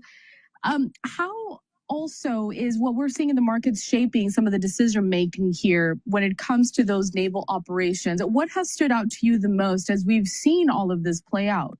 how also is what we're seeing in the markets shaping some of the decision making here when it comes to those naval operations? What has stood out to you the most as we've seen all of this play out?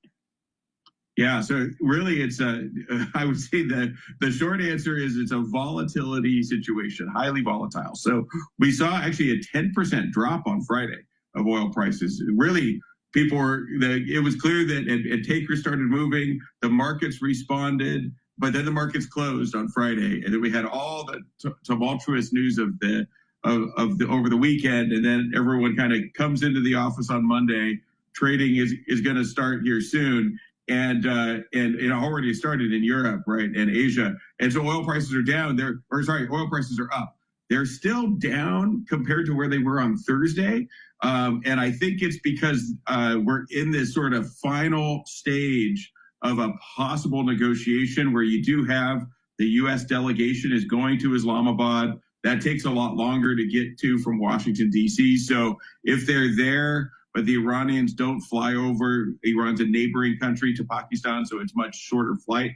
Yeah, so really it's I would say that the short answer is it's a volatility situation, highly volatile. So we saw actually a 10% drop on Friday of oil prices. Really, it was clear that and takers started moving, the markets responded, but then the markets closed on Friday, and then we had all the tumultuous news of the over the weekend, and then everyone kind of comes into the office on Monday. Trading is going to start here soon. And it already started in Europe, right, and Asia. And so oil prices are down. Oil prices are up. They're still down compared to where they were on Thursday. And I think it's because we're in this sort of final stage of a possible negotiation where you do have the U.S. delegation is going to Islamabad. That takes a lot longer to get to from Washington, D.C. So if they're there, but the Iranians don't fly over. Iran's a neighboring country to Pakistan, so it's much shorter flight.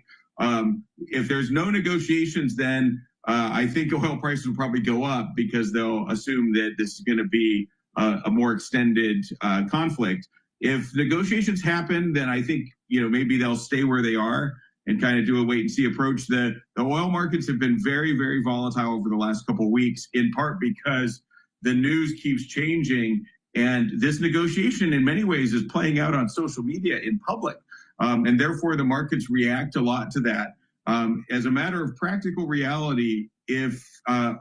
If there's no negotiations, then I think oil prices will probably go up because they'll assume that this is going to be a more extended conflict. If negotiations happen, then I think maybe they'll stay where they are and kind of do a wait and see approach. The oil markets have been very, very volatile over the last couple of weeks, in part because the news keeps changing. And this negotiation, in many ways, is playing out on social media in public. And therefore, the markets react a lot to that. As a matter of practical reality, if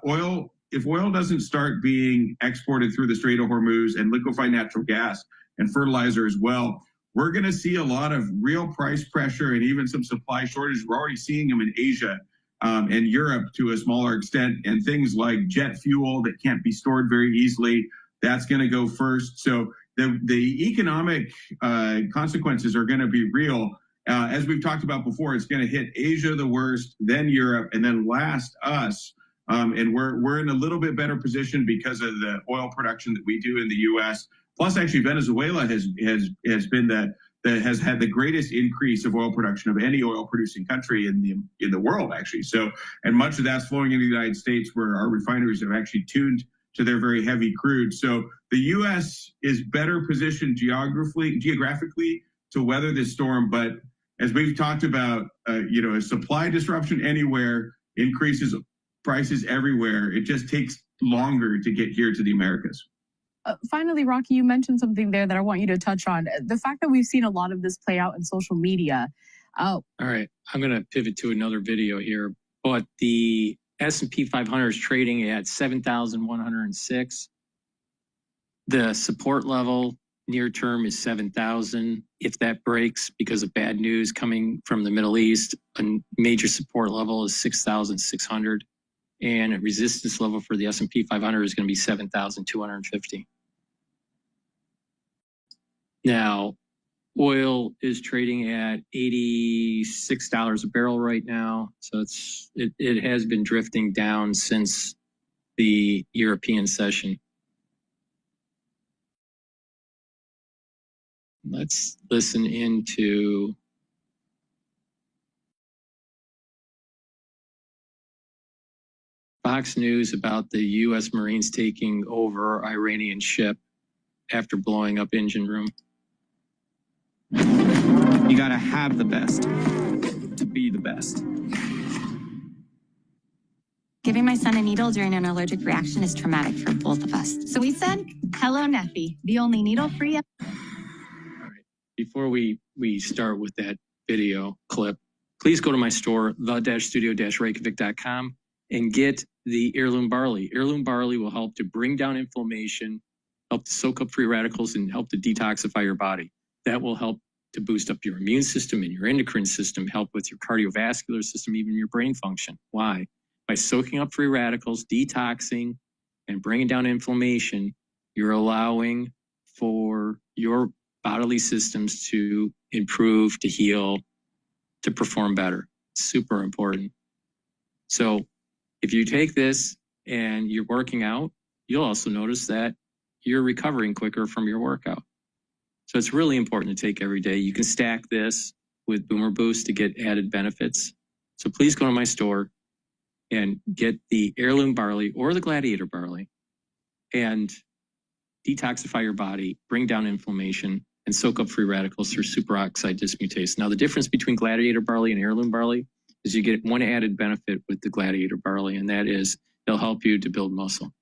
oil doesn't start being exported through the Strait of Hormuz and liquefied natural gas and fertilizer as well, we're going to see a lot of real price pressure and even some supply shortages. We're already seeing them in Asia and Europe to a smaller extent, and things like jet fuel that can't be stored very easily. That's going to go first. So the economic consequences are going to be real. As we've talked about before, it's going to hit Asia the worst, then Europe, and then last us. And we're in a little bit better position because of the oil production that we do in the U.S. Plus, actually, Venezuela has had the greatest increase of oil production of any oil producing country in the world, actually. So, and much of that's flowing into the United States, where our refineries have actually tuned to their very heavy crude. So the U.S. is better positioned geographically to weather this storm. But as we've talked about, a supply disruption anywhere increases prices everywhere. It just takes longer to get here to the Americas. Finally, Rocky, you mentioned something there that I want you to touch on. The fact that we've seen a lot of this play out in social media. All right, I'm going to pivot to another video here. But the S&P 500 is trading at 7,106. The support level near term is 7,000. If that breaks because of bad news coming from the Middle East, a major support level is 6,600. And a resistance level for the S&P 500 is going to be 7,250. Now, oil is trading at $86 a barrel right now. So it has been drifting down since the European session. Let's listen into Fox News about the U.S. Marines taking over Iranian ship after blowing up engine room. You gotta have the best to be the best. Giving my son a needle during an allergic reaction is traumatic for both of us. So we said, hello, Neffy, the only needle-free. All right. Before we start with that video clip, please go to my store, the-studio-reykjavik.com, and get the heirloom barley. Heirloom barley will help to bring down inflammation, help to soak up free radicals, and help to detoxify your body. That will help to boost up your immune system and your endocrine system, help with your cardiovascular system, even your brain function. Why? By soaking up free radicals, detoxing, and bringing down inflammation, you're allowing for your bodily systems to improve, to heal, to perform better. Super important. So if you take this and you're working out, you'll also notice that you're recovering quicker from your workout. So it's really important to take every day. You can stack this with Boomer Boost to get added benefits. So please go to my store and get the heirloom barley or the gladiator barley and detoxify your body, bring down inflammation, and soak up free radicals through superoxide dismutase. Now, the difference between gladiator barley and heirloom barley is you get one added benefit with the gladiator barley, and that is it'll help you to build muscle.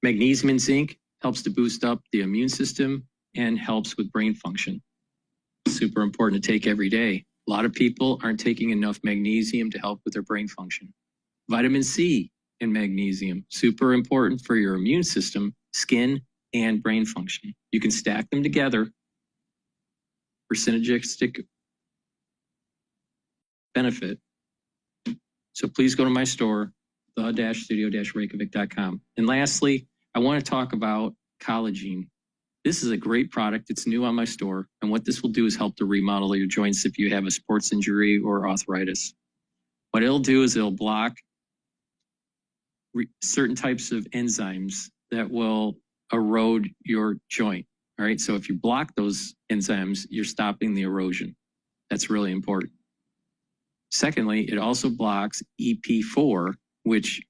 Magnesium and zinc helps to boost up the immune system and helps with brain function. Super important to take every day. A lot of people aren't taking enough magnesium to help with their brain function. Vitamin C and magnesium, super important for your immune system, skin, and brain function. You can stack them together for synergistic benefit. So please go to my store, the-studio-reykjavik.com. And lastly, I want to talk about collagen. This is a great product. It's new on my store. And what this will do is help to remodel your joints if you have a sports injury or arthritis. What it'll do is it'll block certain types of enzymes that will erode your joint. All right. So if you block those enzymes, you're stopping the erosion. That's really important. Secondly, it also blocks Ep4, which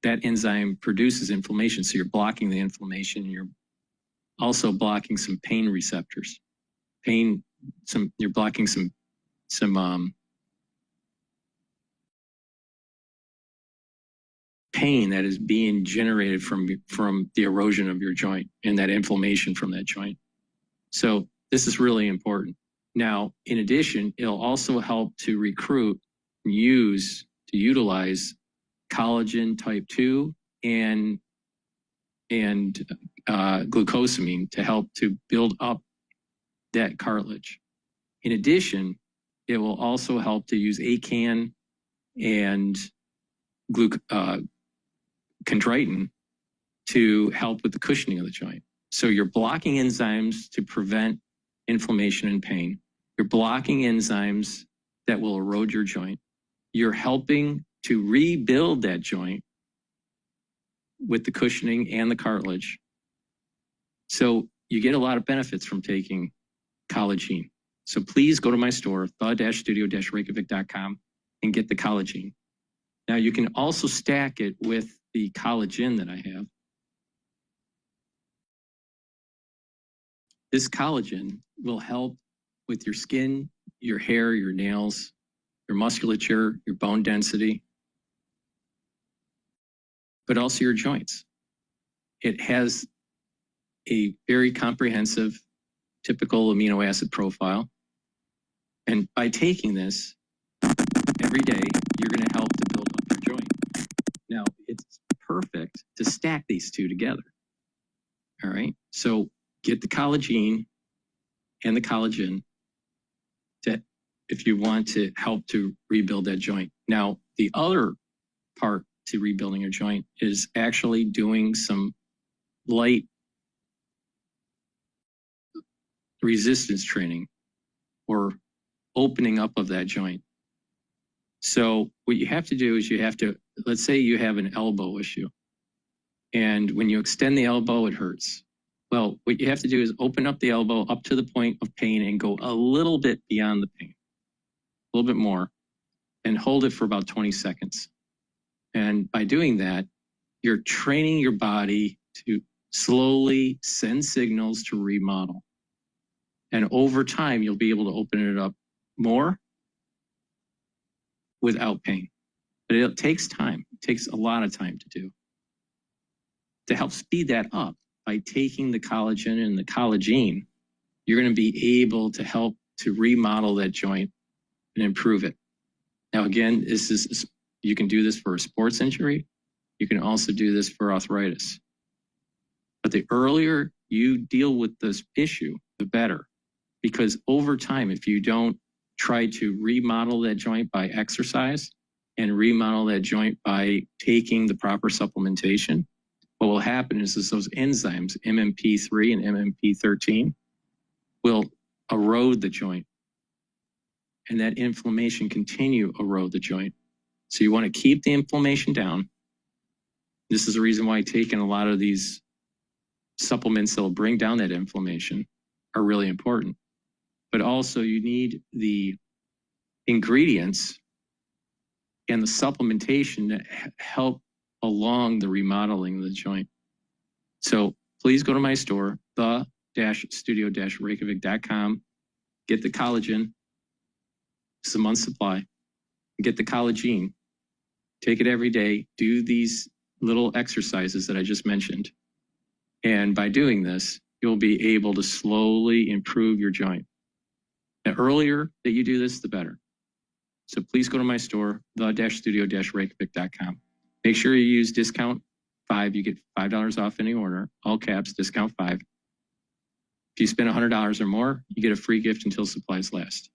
that enzyme produces inflammation. So you're blocking the inflammation. You're also blocking some pain receptors. You're blocking some pain that is being generated from the erosion of your joint and that inflammation from that joint. So this is really important. Now, in addition, it'll also help to recruit and utilize collagen type 2 and glucosamine to help to build up that cartilage. In addition, it will also help to use ACAN and chondroitin to help with the cushioning of the joint. So you're blocking enzymes to prevent inflammation and pain. You're blocking enzymes that will erode your joint. You're helping to rebuild that joint with the cushioning and the cartilage. So you get a lot of benefits from taking collagen. So please go to my store, the-studio-reykjavik.com, and get the collagen. Now you can also stack it with the collagen that I have. This collagen will help with your skin, your hair, your nails, your musculature, your bone density, but also your joints. It has a very comprehensive, typical amino acid profile. And by taking this every day, you're going to help to build up your joint. Now, it's perfect to stack these two together. All right. So get the collagen and the collagen if you want to help to rebuild that joint. Now, the other part to rebuilding your joint is actually doing some light resistance training or opening up of that joint. So what you have to do is let's say you have an elbow issue, and when you extend the elbow, it hurts. Well, what you have to do is open up the elbow up to the point of pain and go a little bit beyond the pain, a little bit more, and hold it for about 20 seconds. And by doing that, you're training your body to slowly send signals to remodel. And over time, you'll be able to open it up more without pain. But it takes time. It takes a lot of time to do. To help speed that up, by taking the collagen and the collagen, you're going to be able to help to remodel that joint and improve it. Now, again, you can do this for a sports injury. You can also do this for arthritis. But the earlier you deal with this issue, the better. Because over time, if you don't try to remodel that joint by exercise and remodel that joint by taking the proper supplementation, what will happen is those enzymes, MMP3 and MMP13, will erode the joint. And that inflammation continue to erode the joint. So you want to keep the inflammation down. This is the reason why taking a lot of these supplements that will bring down that inflammation are really important. But also you need the ingredients and the supplementation that help along the remodeling of the joint. So please go to my store, the-studio-reykjavik.com, get the collagen, it's a month's supply, get the collagen, take it every day, do these little exercises that I just mentioned. And by doing this, you'll be able to slowly improve your joint. The earlier that you do this, the better. So please go to my store, the-studio-reykjavik.com. Make sure you use discount 5. You get $5 off any order, all caps, discount 5. If you spend $100 or more, you get a free gift until supplies last.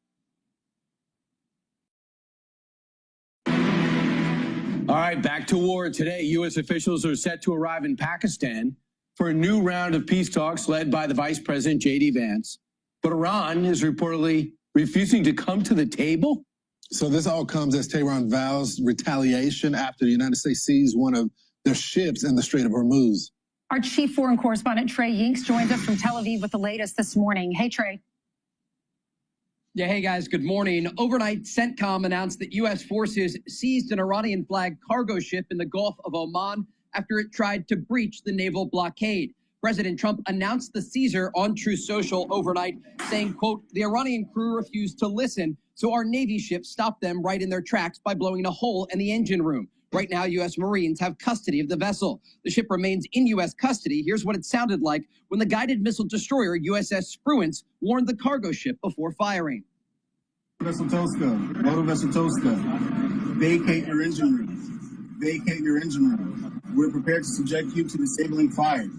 All right, back to war. Today, U.S. officials are set to arrive in Pakistan for a new round of peace talks led by the Vice President, J.D. Vance. But Iran is reportedly refusing to come to the table. So this all comes as Tehran vows retaliation after the United States seized one of their ships in the Strait of Hormuz. Our chief foreign correspondent, Trey Yinks, joins us from Tel Aviv with the latest this morning. Hey, Trey. Yeah, hey guys, good morning. Overnight, CENTCOM announced that U.S. forces seized an Iranian-flagged cargo ship in the Gulf of Oman after it tried to breach the naval blockade. President Trump announced the seizure on Truth Social overnight, saying, quote, the Iranian crew refused to listen, so our Navy ship stopped them right in their tracks by blowing a hole in the engine room. Right now, U.S. Marines have custody of the vessel. The ship remains in U.S. custody. Here's what it sounded like when the guided missile destroyer USS Spruance warned the cargo ship before firing. Vessel Tosca, motor vessel Tosca, vacate your engine room. Vacate your engine room. We're prepared to subject you to disabling fire.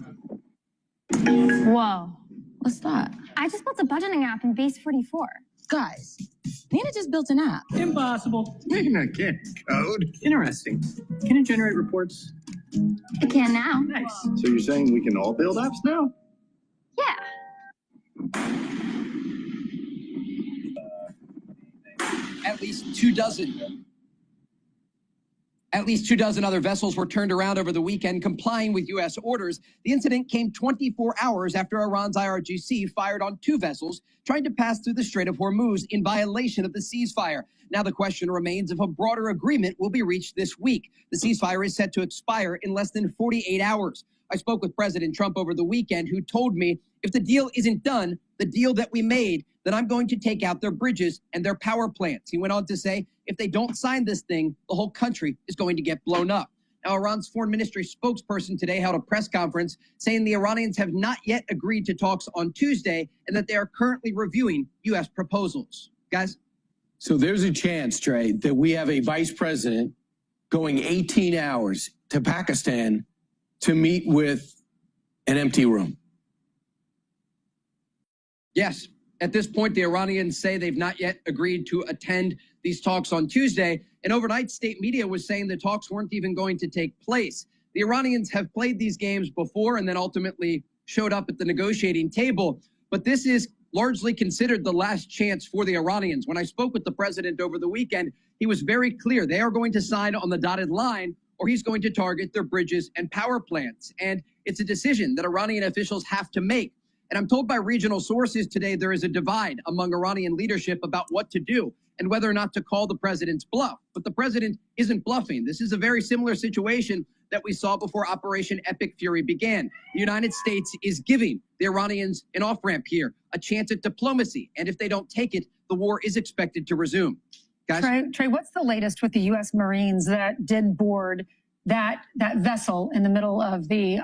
Whoa, what's that? I just built a budgeting app in Base 44. Guys, Nina just built an app. Impossible. Nina can't code. Interesting. Can it generate reports? It can now. Nice. So you're saying we can all build apps now? Yeah. At least 24 other vessels were turned around over the weekend, complying with U.S. orders. The incident came 24 hours after Iran's IRGC fired on 2 vessels trying to pass through the Strait of Hormuz in violation of the ceasefire. Now the question remains if a broader agreement will be reached this week. The ceasefire is set to expire in less than 48 hours. I spoke with President Trump over the weekend, who told me if the deal isn't done, the deal that we made, then I'm going to take out their bridges and their power plants. He went on to say, if they don't sign this thing, the whole country is going to get blown up. Now, Iran's foreign ministry spokesperson today held a press conference saying the Iranians have not yet agreed to talks on Tuesday and that they are currently reviewing U.S. proposals. Guys? So there's a chance, Trey, that we have a vice president going 18 hours to Pakistan to meet with an empty room. Yes. At this point, the Iranians say they've not yet agreed to attend these talks on Tuesday. And overnight, state media was saying the talks weren't even going to take place. The Iranians have played these games before and then ultimately showed up at the negotiating table. But this is largely considered the last chance for the Iranians. When I spoke with the president over the weekend, he was very clear. They are going to sign on the dotted line, or he's going to target their bridges and power plants. And it's a decision that Iranian officials have to make. And I'm told by regional sources today there is a divide among Iranian leadership about what to do and whether or not to call the president's bluff. But the president isn't bluffing. This is a very similar situation that we saw before Operation Epic Fury began. The United States is giving the Iranians an off-ramp here, a chance at diplomacy. And if they don't take it, the war is expected to resume. Guys? Trey, what's the latest with the U.S. Marines that did board that vessel in the middle of the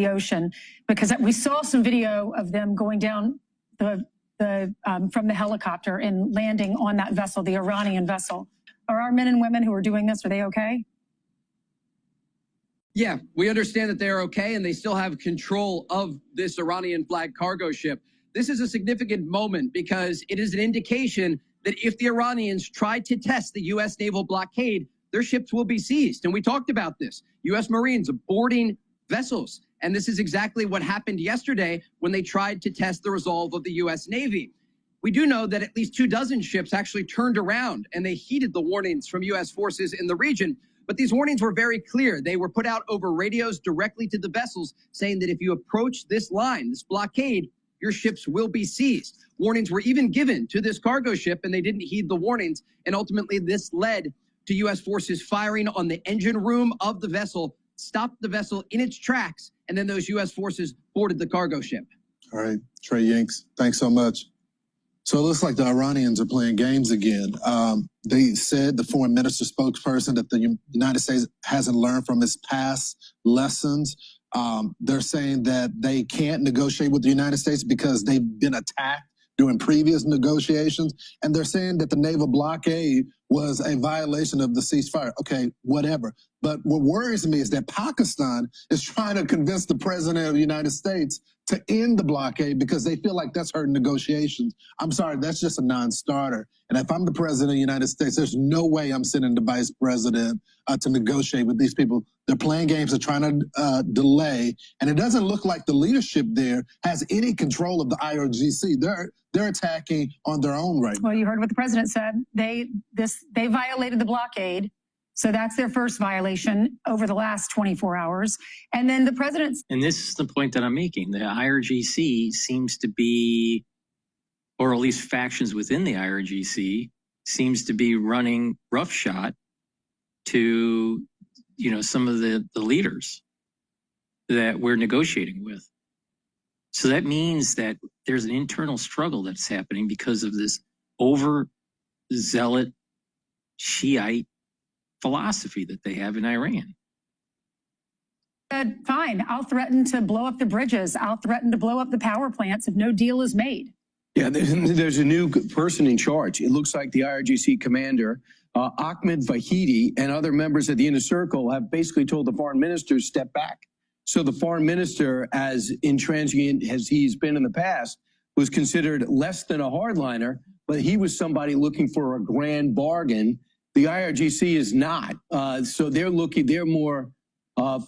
ocean? Because we saw some video of them going down from the helicopter and landing on that vessel, the Iranian vessel. Are our men and women who are doing this, are they okay? Yeah, we understand that they're okay and they still have control of this Iranian flag cargo ship. This is a significant moment because it is an indication that if the Iranians try to test the U.S. naval blockade, their ships will be seized. And we talked about this. U.S. Marines boarding vessels. And this is exactly what happened yesterday when they tried to test the resolve of the U.S. Navy. We do know that at least 24 ships actually turned around and they heeded the warnings from U.S. forces in the region. But these warnings were very clear. They were put out over radios directly to the vessels saying that if you approach this line, this blockade, your ships will be seized. Warnings were even given to this cargo ship and they didn't heed the warnings. And ultimately this led to U.S. forces firing on the engine room of the vessel, stopped the vessel in its tracks, and then those U.S. forces boarded the cargo ship. All right, Trey Yanks, thanks so much. So it looks like the Iranians are playing games again. They said, the foreign minister spokesperson, that the United States hasn't learned from its past lessons. They're saying that they can't negotiate with the United States because they've been attacked during previous negotiations. And they're saying that the naval blockade was a violation of the ceasefire. Okay, whatever. But what worries me is that Pakistan is trying to convince the president of the United States to end the blockade because they feel like that's hurting negotiations. I'm sorry, that's just a non-starter. And if I'm the president of the United States, there's no way I'm sending the vice president to negotiate with these people. They're playing games, they're trying to delay, and it doesn't look like the leadership there has any control of the IRGC. They're attacking on their own right now. Well, you heard what the president said. They violated the blockade. So that's their first violation over the last 24 hours. And then the president's. And this is the point that I'm making. The IRGC seems to be, or at least factions within the IRGC, seems to be running roughshod to, some of the leaders that we're negotiating with. So that means that there's an internal struggle that's happening because of this overzealot Shiite philosophy that they have in Iran. Said, fine, I'll threaten to blow up the bridges. I'll threaten to blow up the power plants if no deal is made. Yeah, there's a new person in charge. It looks like the IRGC commander, Ahmed Vahidi, and other members of the inner circle have basically told the foreign minister to step back. So the foreign minister, as intransigent as he's been in the past, was considered less than a hardliner, but he was somebody looking for a grand bargain. The IRGC is not. So they're more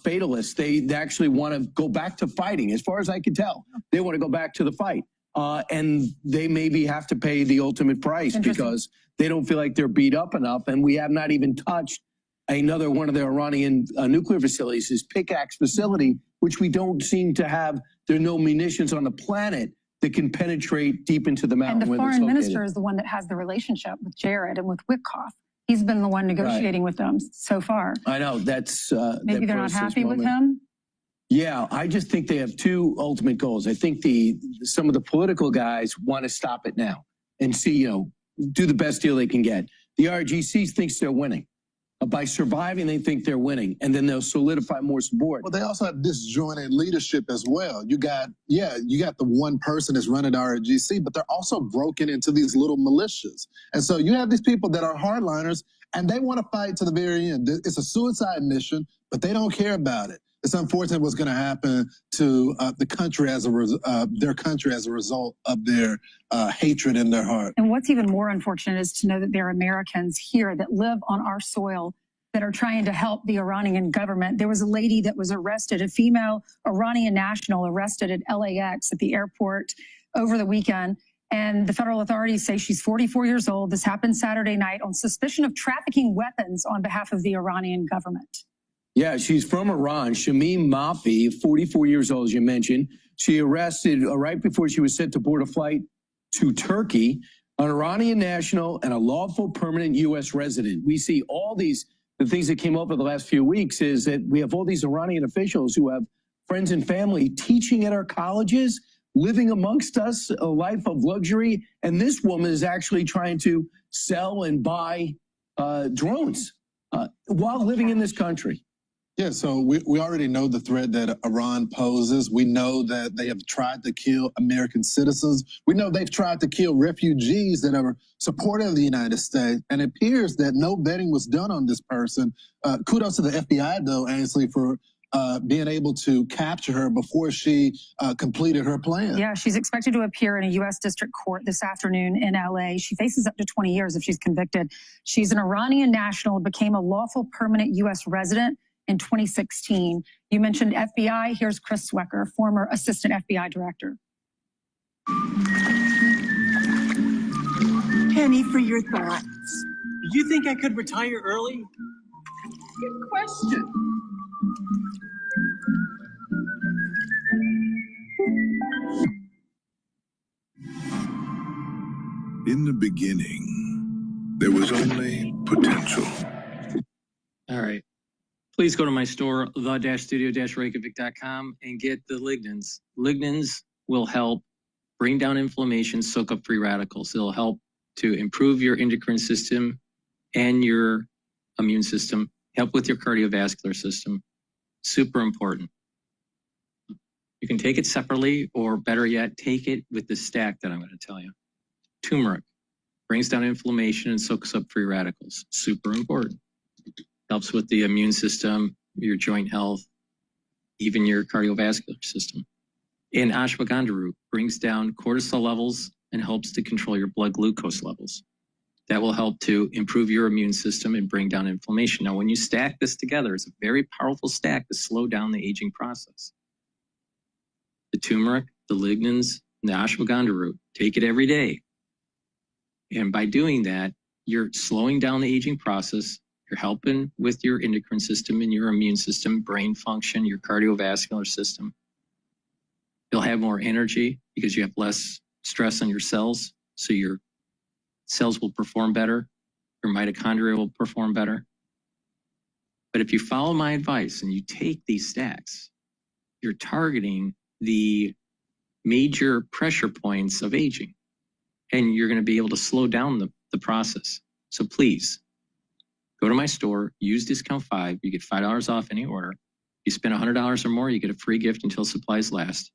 fatalist. They actually want to go back to fighting. As far as I can tell, they want to go back to the fight. And they maybe have to pay the ultimate price because they don't feel like they're beat up enough. And we have not even touched another one of the Iranian nuclear facilities, is Pickaxe facility, which we don't seem to have. There are no munitions on the planet that can penetrate deep into the mountain. And the foreign minister is the one that has the relationship with Jared and with Witkoff. He's been the one negotiating with them so far. I know that's maybe they're not happy with him. Yeah, I just think they have two ultimate goals. I think some of the political guys want to stop it now and see, do the best deal they can get. The RGC thinks they're winning. By surviving, they think they're winning, and then they'll solidify more support. Well, they also have disjointed leadership as well. You got the one person that's running the RGC, but they're also broken into these little militias. And so you have these people that are hardliners, and they want to fight to the very end. It's a suicide mission, but they don't care about it. It's unfortunate what's going to happen to the country their country as a result of their hatred in their heart. And what's even more unfortunate is to know that there are Americans here that live on our soil that are trying to help the Iranian government. There was a lady that was arrested, a female Iranian national arrested at LAX at the airport over the weekend. And the federal authorities say she's 44 years old. This happened Saturday night on suspicion of trafficking weapons on behalf of the Iranian government. Yeah, she's from Iran. Shamim Mafi, 44 years old, as you mentioned. She arrested right before she was set to board a flight to Turkey, an Iranian national and a lawful permanent U.S. resident. We see all the things that came up in the last few weeks is that we have all these Iranian officials who have friends and family teaching at our colleges, living amongst us, a life of luxury. And this woman is actually trying to sell and buy drones while living in this country. Yeah, so we already know the threat that Iran poses. We know that they have tried to kill American citizens. We know they've tried to kill refugees that are supportive of the United States. And it appears that no vetting was done on this person. Kudos to the FBI, though, Ainsley, for being able to capture her before she completed her plan. Yeah, she's expected to appear in a U.S. district court this afternoon in L.A. She faces up to 20 years if she's convicted. She's an Iranian national, became a lawful permanent U.S. resident in 2016. You mentioned FBI. Here's Chris Swecker, former assistant FBI director. Penny, for your thoughts. Do you think I could retire early? Good question. In the beginning, there was only potential. All right. Please go to my store, the-studio-reykjavik.com, and get the lignans. Lignans will help bring down inflammation, soak up free radicals. It'll help to improve your endocrine system and your immune system, help with your cardiovascular system. Super important. You can take it separately, or better yet, take it with the stack that I'm going to tell you. Turmeric brings down inflammation and soaks up free radicals. Super important. Helps with the immune system, your joint health, even your cardiovascular system. And ashwagandha root brings down cortisol levels and helps to control your blood glucose levels. That will help to improve your immune system and bring down inflammation. Now, when you stack this together, it's a very powerful stack to slow down the aging process. The turmeric, the lignans, and the ashwagandha root, take it every day. And by doing that, you're slowing down the aging process. You're helping with your endocrine system and your immune system, brain function, your cardiovascular system. You'll have more energy because you have less stress on your cells. So your cells will perform better. Your mitochondria will perform better. But if you follow my advice and you take these stacks, you're targeting the major pressure points of aging, and you're going to be able to slow down the process. So please, go to my store, use discount 5, you get $5 off any order. You spend $100 or more, you get a free gift until supplies last.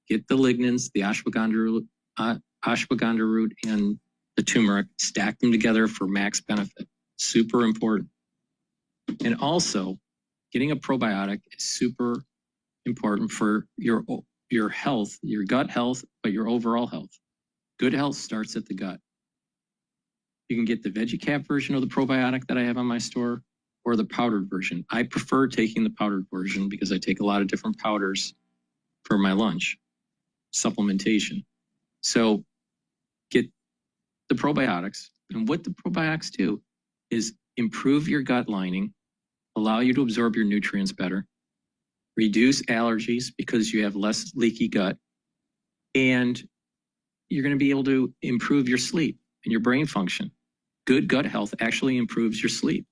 Get the lignans, the ashwagandha root, and the turmeric, stack them together for max benefit. Super important. And also, getting a probiotic is super important for your health, your gut health, but your overall health. Good health starts at the gut. You can get the VeggieCap version of the probiotic that I have on my store, or the powdered version. I prefer taking the powdered version because I take a lot of different powders for my lunch, supplementation. So get the probiotics. And what the probiotics do is improve your gut lining, allow you to absorb your nutrients better, reduce allergies because you have less leaky gut, and you're going to be able to improve your sleep and your brain function. Good gut health actually improves your sleep,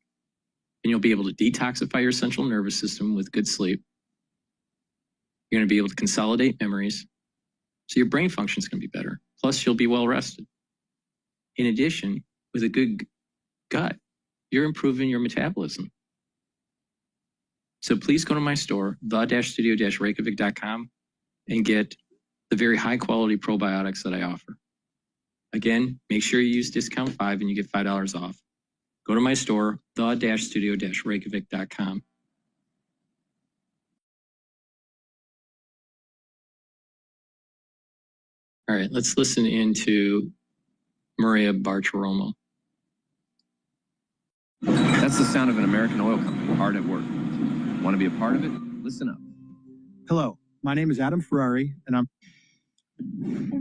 and you'll be able to detoxify your central nervous system with good sleep. You're going to be able to consolidate memories, so your brain function is going to be better. Plus, you'll be well rested. In addition, with a good gut, you're improving your metabolism. So please go to my store, the-studio-reykjavik.com, and get the very high quality probiotics that I offer. Again, make sure you use discount 5 and you get $5 off. Go to my store, the-studio-reykjavik.com. All right, let's listen into Maria Bartiromo. That's the sound of an American oil company hard at work. Want to be a part of it? Listen up. Hello, my name is Adam Ferrari, and I'm...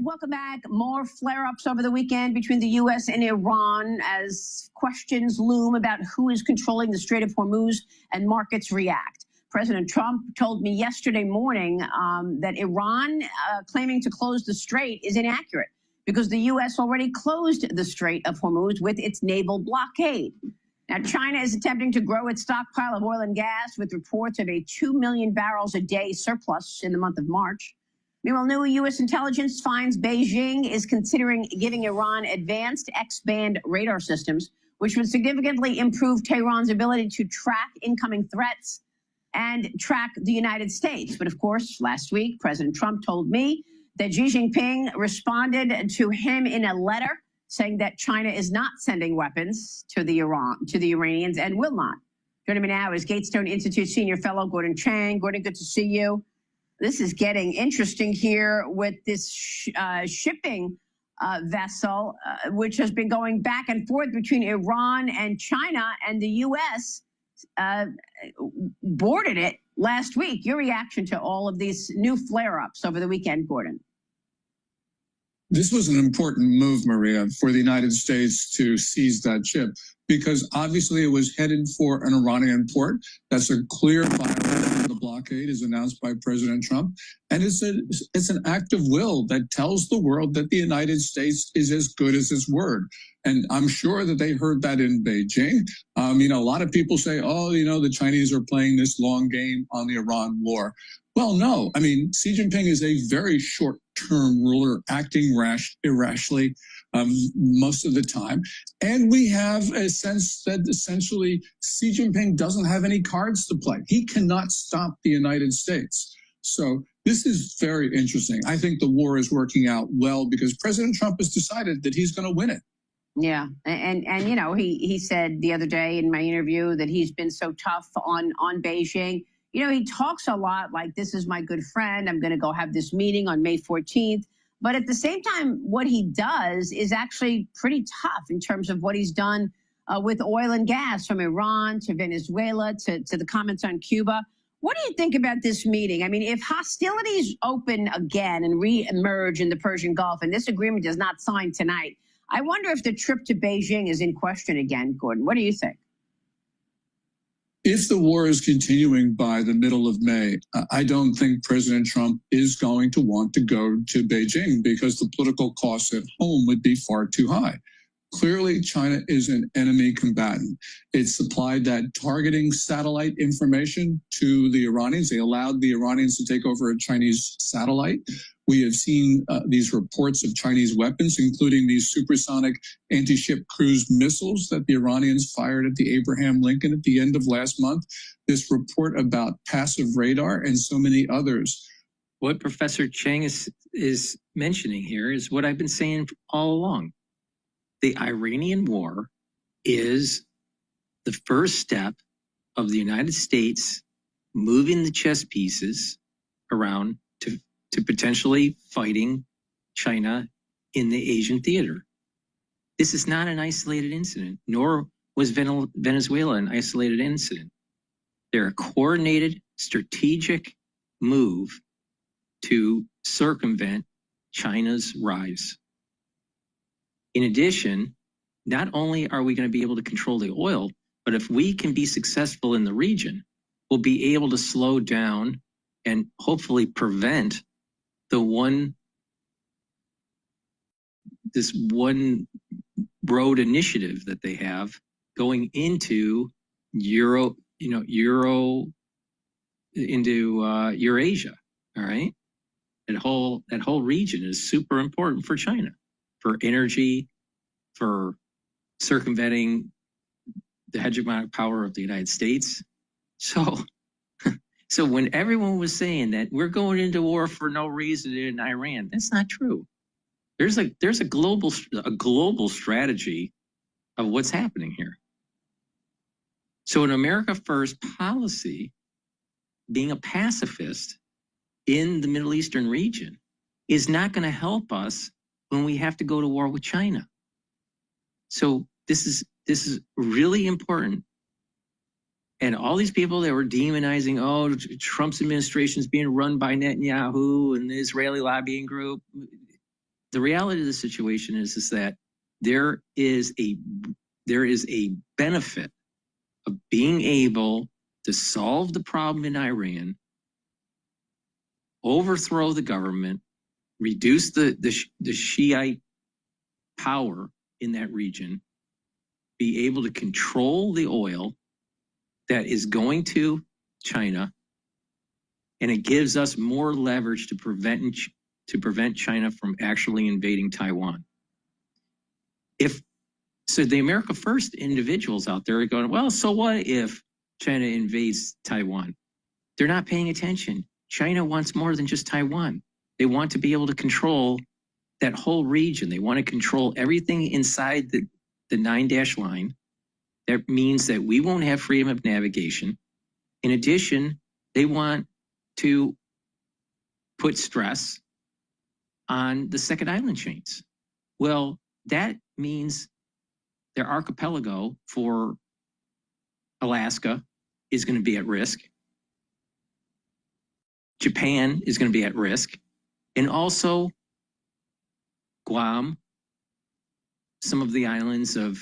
Welcome back. More flare-ups over the weekend between the U.S. and Iran as questions loom about who is controlling the Strait of Hormuz and markets react. President Trump told me yesterday morning that Iran claiming to close the strait is inaccurate because the U.S. already closed the Strait of Hormuz with its naval blockade. Now, China is attempting to grow its stockpile of oil and gas with reports of a 2 million barrels a day surplus in the month of March. Meanwhile, new U.S. intelligence finds Beijing is considering giving Iran advanced X-band radar systems, which would significantly improve Tehran's ability to track incoming threats and track the United States. But of course, last week, President Trump told me that Xi Jinping responded to him in a letter saying that China is not sending weapons to the Iranians and will not. Joining me now is Gatestone Institute Senior Fellow Gordon Chang. Gordon, good to see you. This is getting interesting here with this shipping vessel, which has been going back and forth between Iran and China, and the U.S. Boarded it last week. Your reaction to all of these new flare-ups over the weekend, Gordon? This was an important move, Maria, for the United States to seize that ship, because obviously it was headed for an Iranian port. That's a clear violation of the blockade as announced by President Trump. And it's an act of will that tells the world that the United States is as good as its word. And I'm sure that they heard that in Beijing. A lot of people say, the Chinese are playing this long game on the Iran war. Well, no. Xi Jinping is a very short-term ruler, acting irrationally most of the time. And we have a sense that essentially Xi Jinping doesn't have any cards to play. He cannot stop the United States. So this is very interesting. I think the war is working out well because President Trump has decided that he's going to win it. Yeah. And he said the other day in my interview that he's been so tough on Beijing. He talks a lot like, this is my good friend. I'm going to go have this meeting on May 14th. But at the same time, what he does is actually pretty tough in terms of what he's done with oil and gas from Iran to Venezuela to the comments on Cuba. What do you think about this meeting? If hostilities open again and re-emerge in the Persian Gulf and this agreement is not signed tonight, I wonder if the trip to Beijing is in question again, Gordon. What do you think? If the war is continuing by the middle of May, I don't think President Trump is going to want to go to Beijing because the political costs at home would be far too high. Clearly, China is an enemy combatant. It supplied that targeting satellite information to the Iranians. They allowed the Iranians to take over a Chinese satellite. We have seen these reports of Chinese weapons, including these supersonic anti-ship cruise missiles that the Iranians fired at the Abraham Lincoln at the end of last month. This report about passive radar and so many others. What Professor Chang is mentioning here is what I've been saying all along. The Iranian war is the first step of the United States moving the chess pieces around to potentially fighting China in the Asian theater. This is not an isolated incident, nor was Venezuela an isolated incident. They're a coordinated, strategic move to circumvent China's rise. In addition, not only are we going to be able to control the oil, but if we can be successful in the region, we'll be able to slow down and hopefully prevent this one road initiative that they have going into Eurasia. All right. That whole region is super important for China, for energy, for circumventing the hegemonic power of the United States. So when everyone was saying that we're going into war for no reason in Iran, that's not true. There's a global strategy of what's happening here. So an America First policy, being a pacifist in the Middle Eastern region, is not going to help us when we have to go to war with China. So this is really important. And all these people that were demonizing, Trump's administration is being run by Netanyahu and the Israeli lobbying group. The reality of the situation is that there is a benefit of being able to solve the problem in Iran, overthrow the government, reduce the Shiite power in that region, be able to control the oil that is going to China, and it gives us more leverage to prevent China from actually invading Taiwan. So the America First individuals out there are going, well, so what if China invades Taiwan? They're not paying attention. China wants more than just Taiwan. They want to be able to control that whole region. They want to control everything inside the 9-dash line. That means that we won't have freedom of navigation. In addition, they want to put stress on the second island chains. Well, that means their archipelago for Alaska is going to be at risk. Japan is going to be at risk. And also Guam, some of the islands of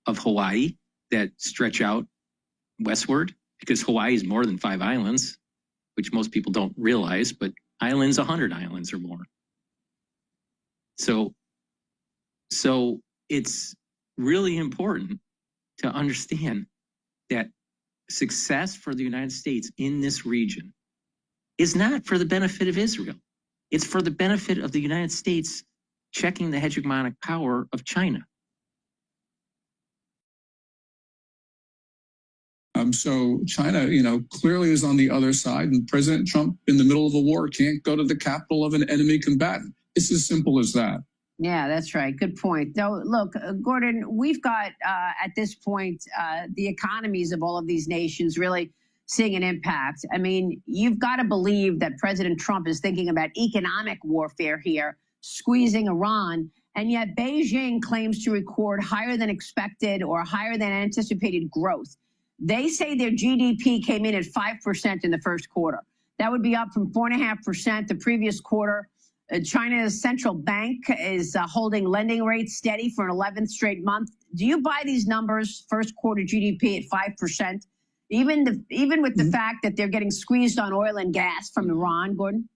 Hawaii that stretch out westward, because Hawaii is more than 5 islands, which most people don't realize, but islands, 100 islands or more. So it's really important to understand that success for the United States in this region is not for the benefit of Israel. It's for the benefit of the United States checking the hegemonic power of China. So China, clearly is on the other side, and President Trump, in the middle of a war, can't go to the capital of an enemy combatant. It's as simple as that. Yeah, that's right. Good point. Though, look, Gordon, we've got at this point the economies of all of these nations really seeing an impact. I mean, you've got to believe that President Trump is thinking about economic warfare here, squeezing Iran, and yet Beijing claims to record higher than expected or higher than anticipated growth. They say their GDP came in at 5% in the first quarter. That would be up from 4.5% the previous quarter. China's central bank is holding lending rates steady for an 11th straight month. Do you buy these numbers, first quarter GDP at 5%, even with the fact that they're getting squeezed on oil and gas from Iran, Gordon?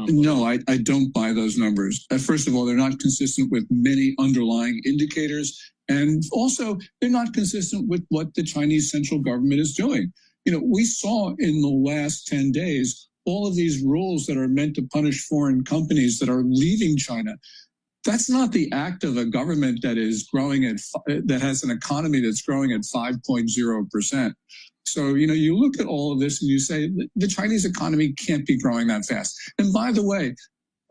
No, I don't buy those numbers. First of all, they're not consistent with many underlying indicators. And also, they're not consistent with what the Chinese central government is doing. We saw in the last 10 days all of these rules that are meant to punish foreign companies that are leaving China. That's not the act of a government that is growing that has an economy that's growing at 5.0%. So, you look at all of this and you say the Chinese economy can't be growing that fast. And by the way,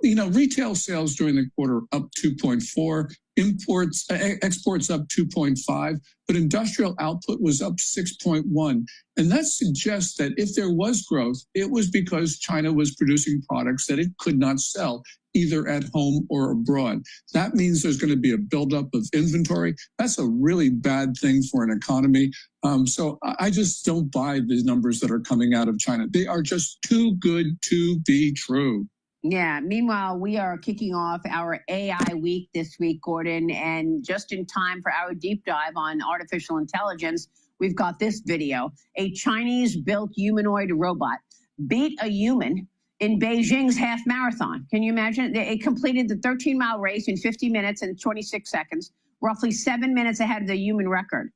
retail sales during the quarter up 2.4, exports up 2.5, but industrial output was up 6.1. And that suggests that if there was growth, it was because China was producing products that it could not sell either at home or abroad. That means there's going to be a buildup of inventory. That's a really bad thing for an economy. So I just don't buy the numbers that are coming out of China. They are just too good to be true. Yeah. Meanwhile, we are kicking off our AI week this week, Gordon, and just in time for our deep dive on artificial intelligence, we've got this video. A Chinese-built humanoid robot beat a human in Beijing's half marathon. Can you imagine? It completed the 13-mile race in 50 minutes and 26 seconds, roughly 7 minutes ahead of the human record.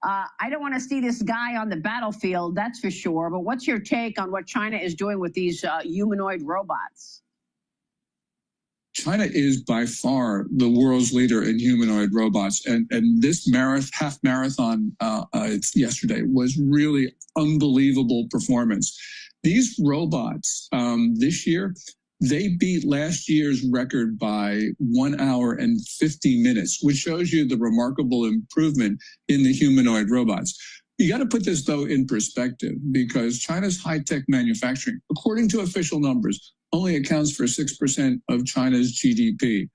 I don't want to see this guy on the battlefield, that's for sure. But what's your take on what China is doing with these humanoid robots? China is by far the world's leader in humanoid robots. And this half marathon yesterday was really unbelievable performance. These robots this year, they beat last year's record by 1 hour and 50 minutes, which shows you the remarkable improvement in the humanoid robots. You got to put this, though, in perspective, because China's high-tech manufacturing, according to official numbers, only accounts for 6% of China's GDP.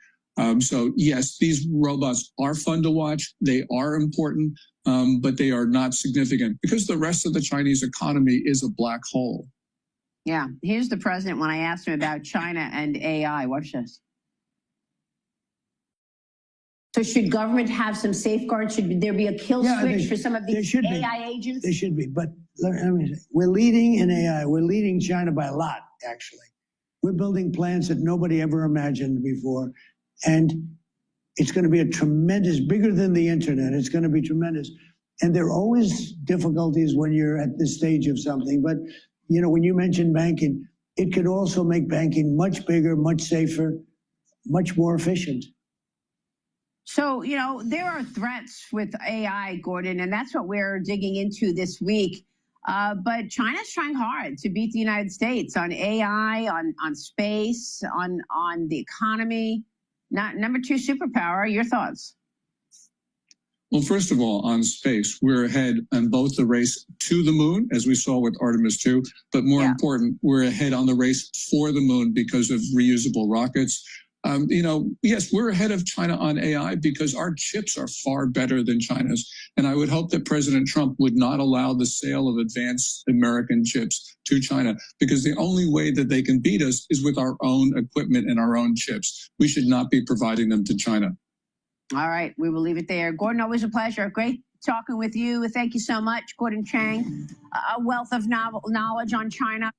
So, yes, these robots are fun to watch. They are important, but they are not significant because the rest of the Chinese economy is a black hole. Yeah. Here's the president when I asked him about China and AI. Watch this. So should government have some safeguards? Should there be a kill switch for some of these AI agents? There should be. But let me say, we're leading in AI. We're leading China by a lot, actually. We're building plants that nobody ever imagined before. And it's going to be a tremendous, bigger than the internet. It's going to be tremendous. And there are always difficulties when you're at this stage of something. But, when you mentioned banking, it could also make banking much bigger, much safer, much more efficient. So, there are threats with AI, Gordon, and that's what we're digging into this week. But China's trying hard to beat the United States on AI, on space, on the economy. Not number 2 superpower. Your thoughts? Well, first of all, on space, we're ahead on both the race to the moon, as we saw with Artemis 2, but more important, we're ahead on the race for the moon because of reusable rockets. Yes, we're ahead of China on AI because our chips are far better than China's. And I would hope that President Trump would not allow the sale of advanced American chips to China, because the only way that they can beat us is with our own equipment and our own chips. We should not be providing them to China. All right, we will leave it there. Gordon, always a pleasure. Great talking with you. Thank you so much, Gordon Chang, a wealth of knowledge on China.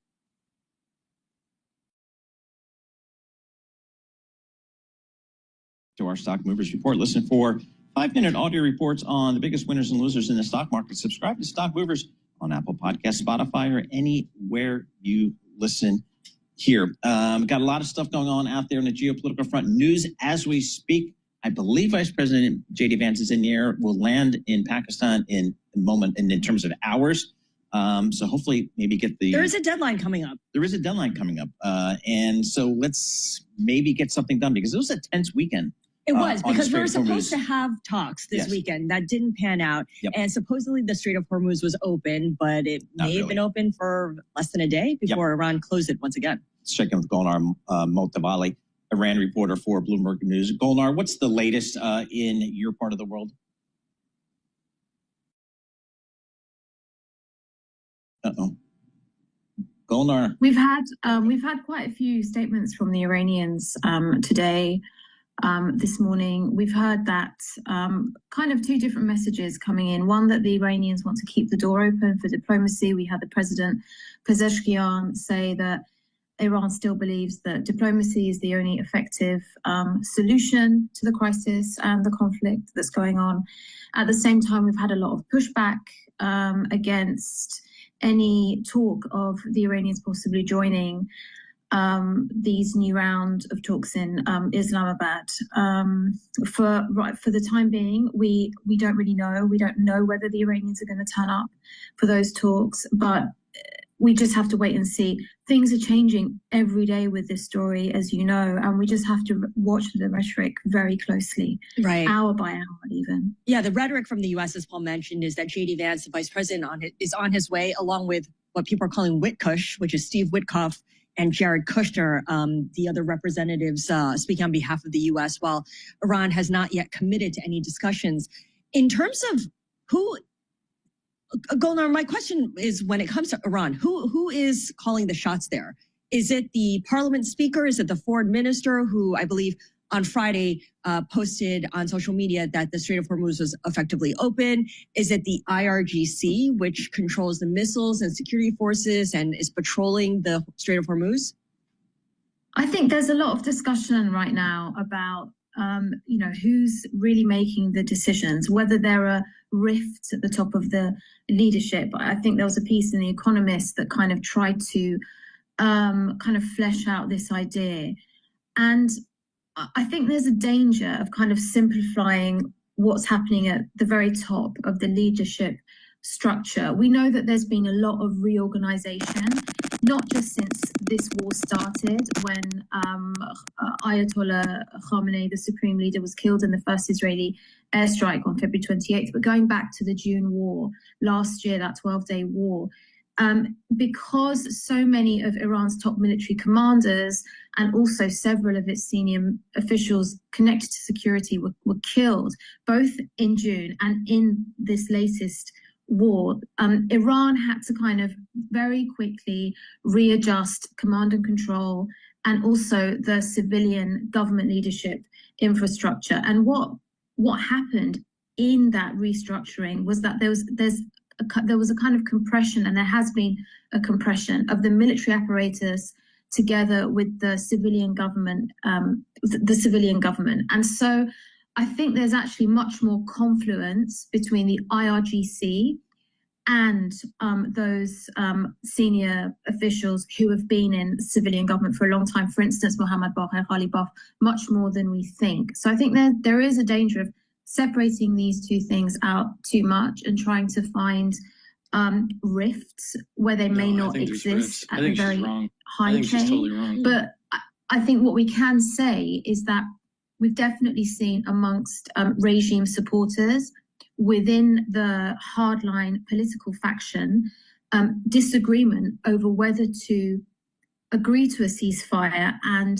To our Stock Movers Report. Listen for 5-minute audio reports on the biggest winners and losers in the stock market. Subscribe to Stock Movers on Apple Podcasts, Spotify, or anywhere you listen here. Got a lot of stuff going on out there on the geopolitical front. News as we speak. I believe Vice President J.D. Vance is in the air, will land in Pakistan in a moment, and in terms of hours. So hopefully maybe get the... There is a deadline coming up. There is a deadline coming up. And so let's maybe get something done, because it was a tense weekend. It was, because we were supposed to have talks this weekend. That didn't pan out. Yep. And supposedly the Strait of Hormuz was open, but it may have been open for less than a day before Iran closed it once again. Let's check in with Golnar Mohtavali, Iran reporter for Bloomberg News. Golnar, what's the latest in your part of the world? Uh-oh. Golnar. We've had quite a few statements from the Iranians today. This morning, we've heard that kind of two different messages coming in. One, that the Iranians want to keep the door open for diplomacy. We had the President Pezeshkian say that Iran still believes that diplomacy is the only effective solution to the crisis and the conflict that's going on. At the same time, we've had a lot of pushback against any talk of the Iranians possibly joining these new round of talks in Islamabad. For the time being, we don't really know. We don't know whether the Iranians are going to turn up for those talks, but we just have to wait and see. Things are changing every day with this story, as you know, and we just have to watch the rhetoric very closely, right, hour by hour even. Yeah, the rhetoric from the U.S., as Paul mentioned, is that J.D. Vance, the vice president, is on his way, along with what people are calling Witkush, which is Steve Witkoff and Jared Kushner, the other representatives speaking on behalf of the U.S., while Iran has not yet committed to any discussions. In terms of who, Golnar, my question is, when it comes to Iran, who is calling the shots there? Is it the parliament speaker? Is it the foreign minister, who I believe on Friday posted on social media that the Strait of Hormuz was effectively open? Is it the IRGC, which controls the missiles and security forces and is patrolling the Strait of Hormuz? I think there's a lot of discussion right now about who's really making the decisions, whether there are rifts at the top of the leadership. I think there was a piece in The Economist that kind of tried to kind of flesh out this idea. And I think there's a danger of kind of simplifying what's happening at the very top of the leadership structure. We know that there's been a lot of reorganization, not just since this war started, when Ayatollah Khamenei, the supreme leader, was killed in the first Israeli airstrike on February 28th, but going back to the June war last year, that 12-day war. Because so many of Iran's top military commanders and also several of its senior officials connected to security were killed, both in June and in this latest war, Iran had to kind of very quickly readjust command and control and also the civilian government leadership infrastructure. And what happened in that restructuring was that there was a kind of compression, and there has been a compression of the military apparatus together with the civilian government, And so I think there's actually much more confluence between the IRGC and those senior officials who have been in civilian government for a long time. For instance, Mohammad Bagher Ghalibaf, much more than we think. So I think there is a danger of separating these two things out too much and trying to find rifts where they may not exist at the very high chain. Totally wrong. But I think what we can say is that we've definitely seen amongst regime supporters within the hardline political faction disagreement over whether to agree to a ceasefire and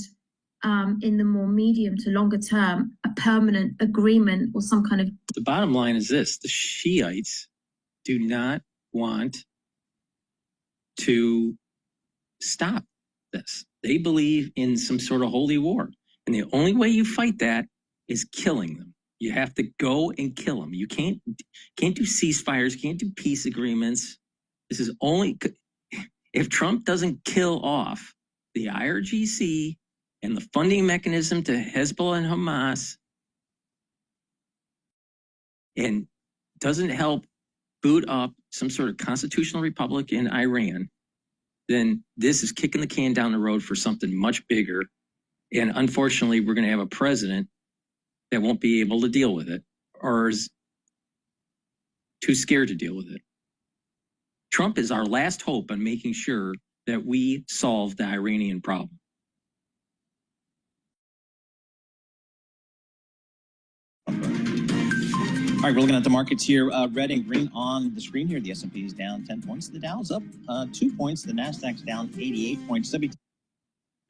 in the more medium to longer term, a permanent agreement or some kind of. The bottom line is this: the Shiites do not want to stop this. They believe in some sort of holy war. And the only way you fight that is killing them. You have to go and kill them. You can't do ceasefires, can't do peace agreements. This is only if Trump doesn't kill off the IRGC and the funding mechanism to Hezbollah and Hamas and doesn't help boot up some sort of constitutional republic in Iran, then this is kicking the can down the road for something much bigger. And unfortunately, we're going to have a president that won't be able to deal with it or is too scared to deal with it. Trump is our last hope on making sure that we solve the Iranian problem. All right, we're looking at the markets here. Red and green on the screen here. The S&P is down 10 points. The Dow's up 2 points. The Nasdaq's down 88 points. All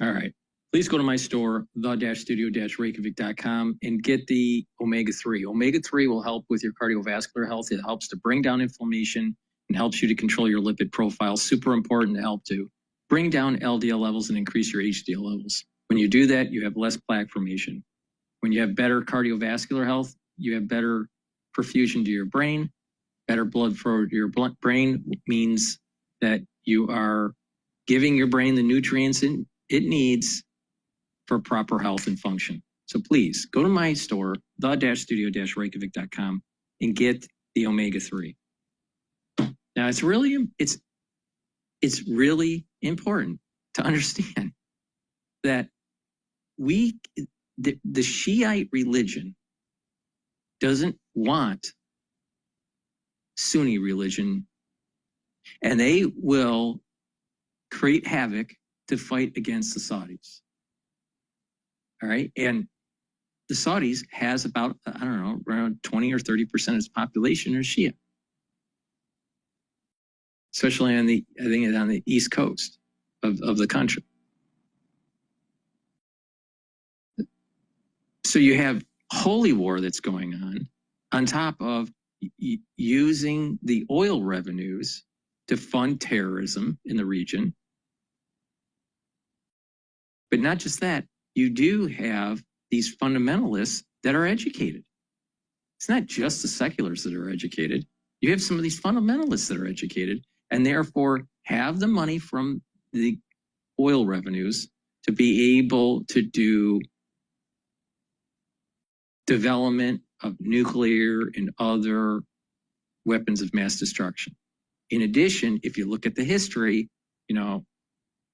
right. Please go to my store, the-studio-reykjavik.com, and get the omega-3. Omega-3 will help with your cardiovascular health. It helps to bring down inflammation and helps you to control your lipid profile. Super important to help to bring down LDL levels and increase your HDL levels. When you do that, you have less plaque formation. When you have better cardiovascular health, you have better perfusion to your brain. Better blood flow to your brain means that you are giving your brain the nutrients it needs for proper health and function. So please go to my store, the-studio-reykjavik.com, and get the omega-3. Now it's really important to understand that the Shiite religion doesn't want Sunni religion, and they will create havoc to fight against the Saudis. All right. And the Saudis has about, around 20 or 30% of its population are Shia, especially on the East Coast of the country. So you have holy war that's going on top of using the oil revenues to fund terrorism in the region. But not just that, you do have these fundamentalists that are educated. It's not just the seculars that are educated. You have some of these fundamentalists that are educated and therefore have the money from the oil revenues to be able to do development of nuclear and other weapons of mass destruction. In addition, if you look at the history, the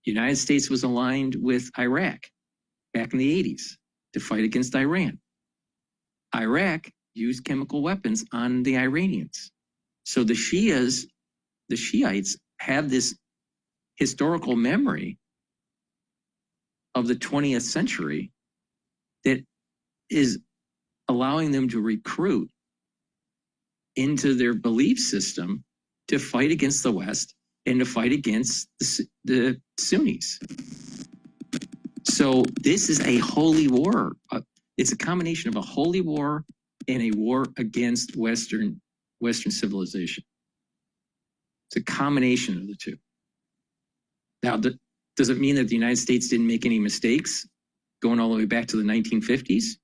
United States was aligned with Iraq back in the 80s to fight against Iran. Iraq used chemical weapons on the Iranians. So the Shiites have this historical memory of the 20th century that is allowing them to recruit into their belief system to fight against the West and to fight against the Sunnis. So this is a holy war. It's a combination of a holy war and a war against Western civilization. It's a combination of the two. Now, does it mean that the United States didn't make any mistakes going all the way back to the 1950s?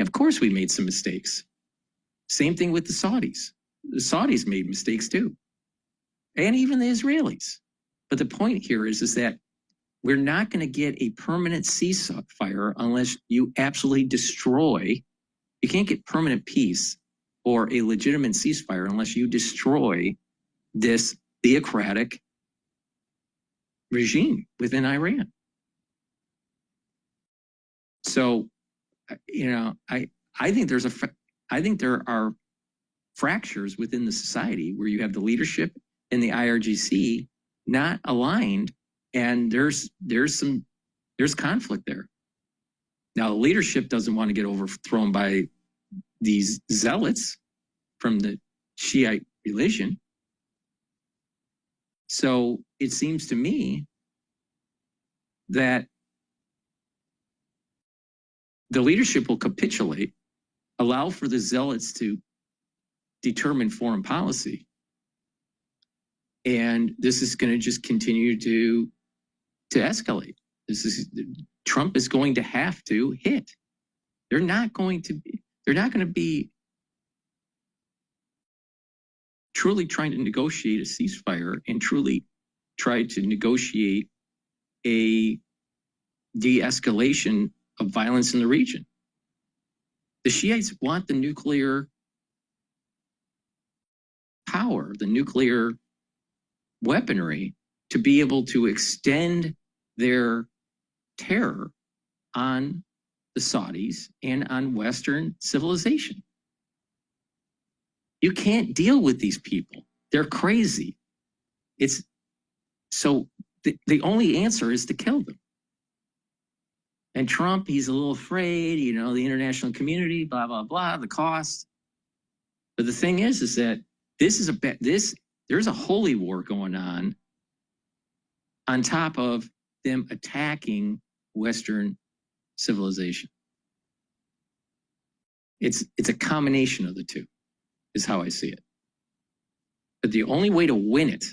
Of course we made some mistakes. Same thing with the Saudis. The Saudis made mistakes too. And even the Israelis. But the point here is that we're not going to get a permanent ceasefire unless you absolutely destroy. You can't get permanent peace or a legitimate ceasefire unless you destroy this theocratic regime within Iran. So, I think there are fractures within the society where you have the leadership and the IRGC not aligned, and there's conflict there. Now, the leadership doesn't want to get overthrown by these zealots from the Shiite religion. So it seems to me that the leadership will capitulate, allow for the zealots to determine foreign policy. And this is going to just continue to escalate. Trump is going to have to hit. They're not going to be truly trying to negotiate a ceasefire and truly try to negotiate a de-escalation of violence in the region. The Shiites want the nuclear power, the nuclear weaponry, to be able to extend their terror on the Saudis and on Western civilization. You can't deal with these people. They're crazy. The only answer is to kill them. And Trump, he's a little afraid, the international community, blah, blah, blah, the cost. But the thing is that there's a holy war going on top of them attacking Western civilization. It's a combination of the two, is how I see it. But the only way to win it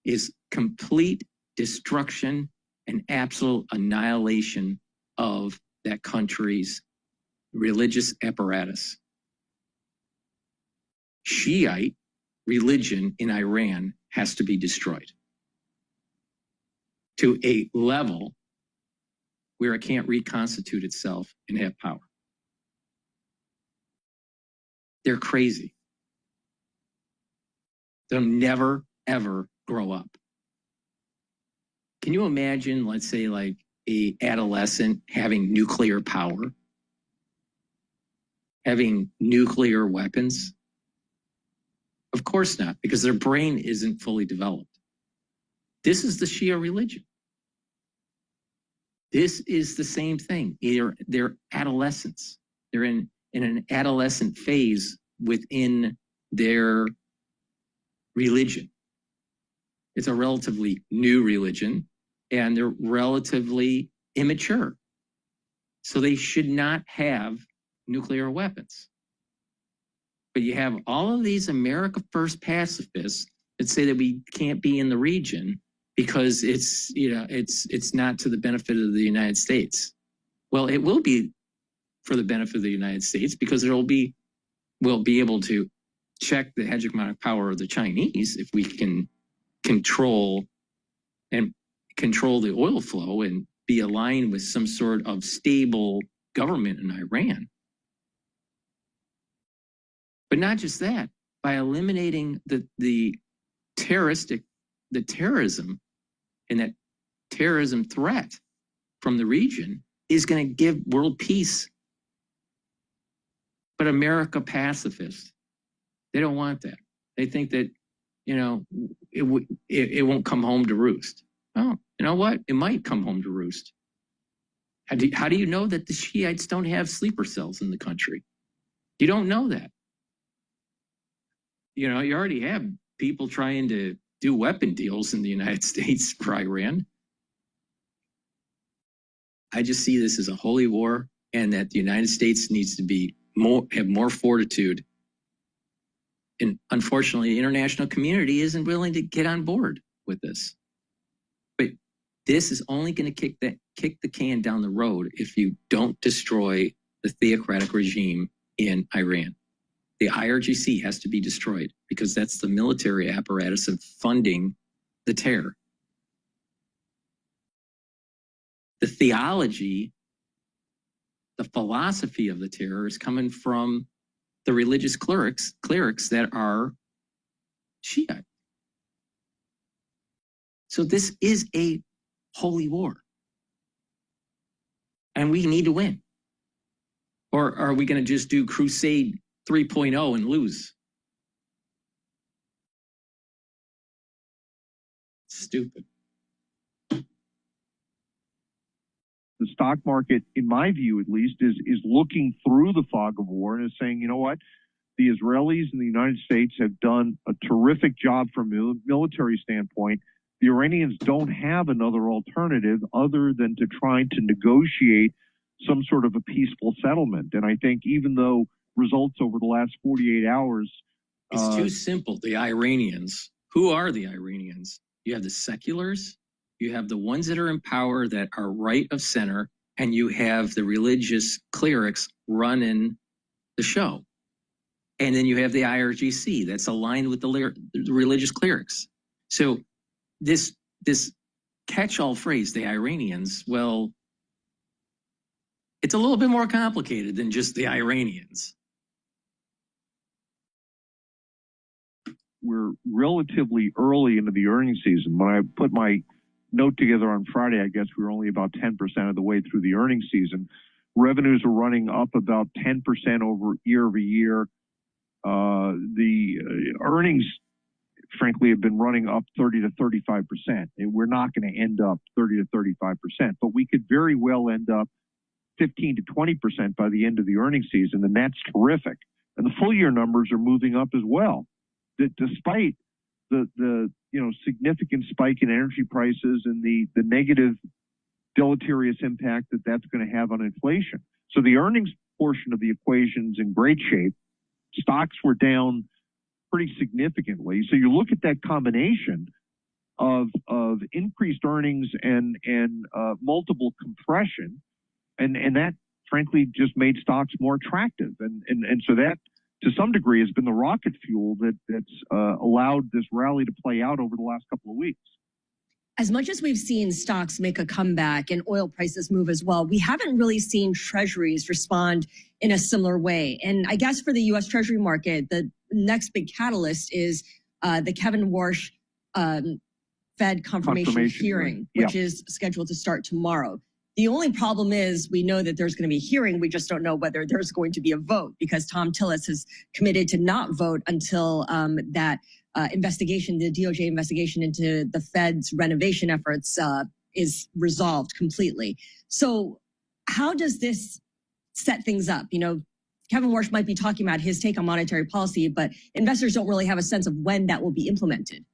is complete destruction and absolute annihilation of that country's religious apparatus. Shiite religion in Iran has to be destroyed to a level where it can't reconstitute itself and have power. They're crazy. They'll never, ever grow up. Can you imagine, let's say, like a adolescent having nuclear power, having nuclear weapons? Of course not, because their brain isn't fully developed. This is the Shia religion. This is the same thing. They're adolescents. They're in an adolescent phase within their religion. It's a relatively new religion, and they're relatively immature. So they should not have nuclear weapons. But you have all of these America First pacifists that say that we can't be in the region because it's not to the benefit of the United States. Well, it will be for the benefit of the United States, because we'll be able to check the hegemonic power of the Chinese if we can control the oil flow and be aligned with some sort of stable government in Iran. But not just that, by eliminating the terrorism and that terrorism threat from the region is going to give world peace. But America pacifists, they don't want that. They think that, it won't come home to roost. Oh, you know what? It might come home to roost. How do you know that the Shiites don't have sleeper cells in the country? You don't know that. You already have people trying to do weapon deals in the United States for Iran. I just see this as a holy war, and that the United States needs to have more fortitude. And unfortunately, the international community isn't willing to get on board with this. But this is only going to kick the can down the road if you don't destroy the theocratic regime in Iran. The IRGC has to be destroyed, because that's the military apparatus of funding the terror. The theology, the philosophy of the terror is coming from the religious clerics that are Shiite. So this is a holy war. And we need to win. Or are we going to just do Crusade 3.0 and lose? Stupid. The stock market, in my view at least, is looking through the fog of war and is saying, you know what? The Israelis and the United States have done a terrific job from a military standpoint. The Iranians don't have another alternative other than to try to negotiate some sort of a peaceful settlement. And I think even though results over the last 48 hours, It's too simple. The Iranians. Who are the Iranians? You have the seculars, you have the ones that are in power that are right of center, and you have the religious clerics running the show. And then you have the IRGC that's aligned with the religious clerics. So this catch-all phrase, the Iranians, well, it's a little bit more complicated than just the Iranians. We're relatively early into the earnings season. When I put my note together on Friday, I guess we were only about 10% of the way through the earnings season. Revenues are running up about 10% over year. The earnings, frankly, have been running up 30 to 35%. And we're not going to end up 30 to 35%, but we could very well end up 15 to 20% by the end of the earnings season, and that's terrific. And the full year numbers are moving up as well. Despite the significant spike in energy prices and the negative deleterious impact that that's going to have on inflation. So the earnings portion of the equation's in great shape. Stocks were down pretty significantly. So you look at that combination of increased earnings and multiple compression, and that frankly just made stocks more attractive. And so that, to some degree, has been the rocket fuel that's allowed this rally to play out over the last couple of weeks. As much as we've seen stocks make a comeback and oil prices move as well, we haven't really seen treasuries respond in a similar way. And I guess for the U.S. Treasury market, the next big catalyst is the Kevin Warsh Fed confirmation hearing, which is scheduled to start tomorrow. The only problem is we know that there's going to be a hearing. We just don't know whether there's going to be a vote because Tom Tillis has committed to not vote until that investigation, the DOJ investigation into the Fed's renovation efforts is resolved completely. So how does this set things up? You know, Kevin Warsh might be talking about his take on monetary policy, but investors don't really have a sense of when that will be implemented.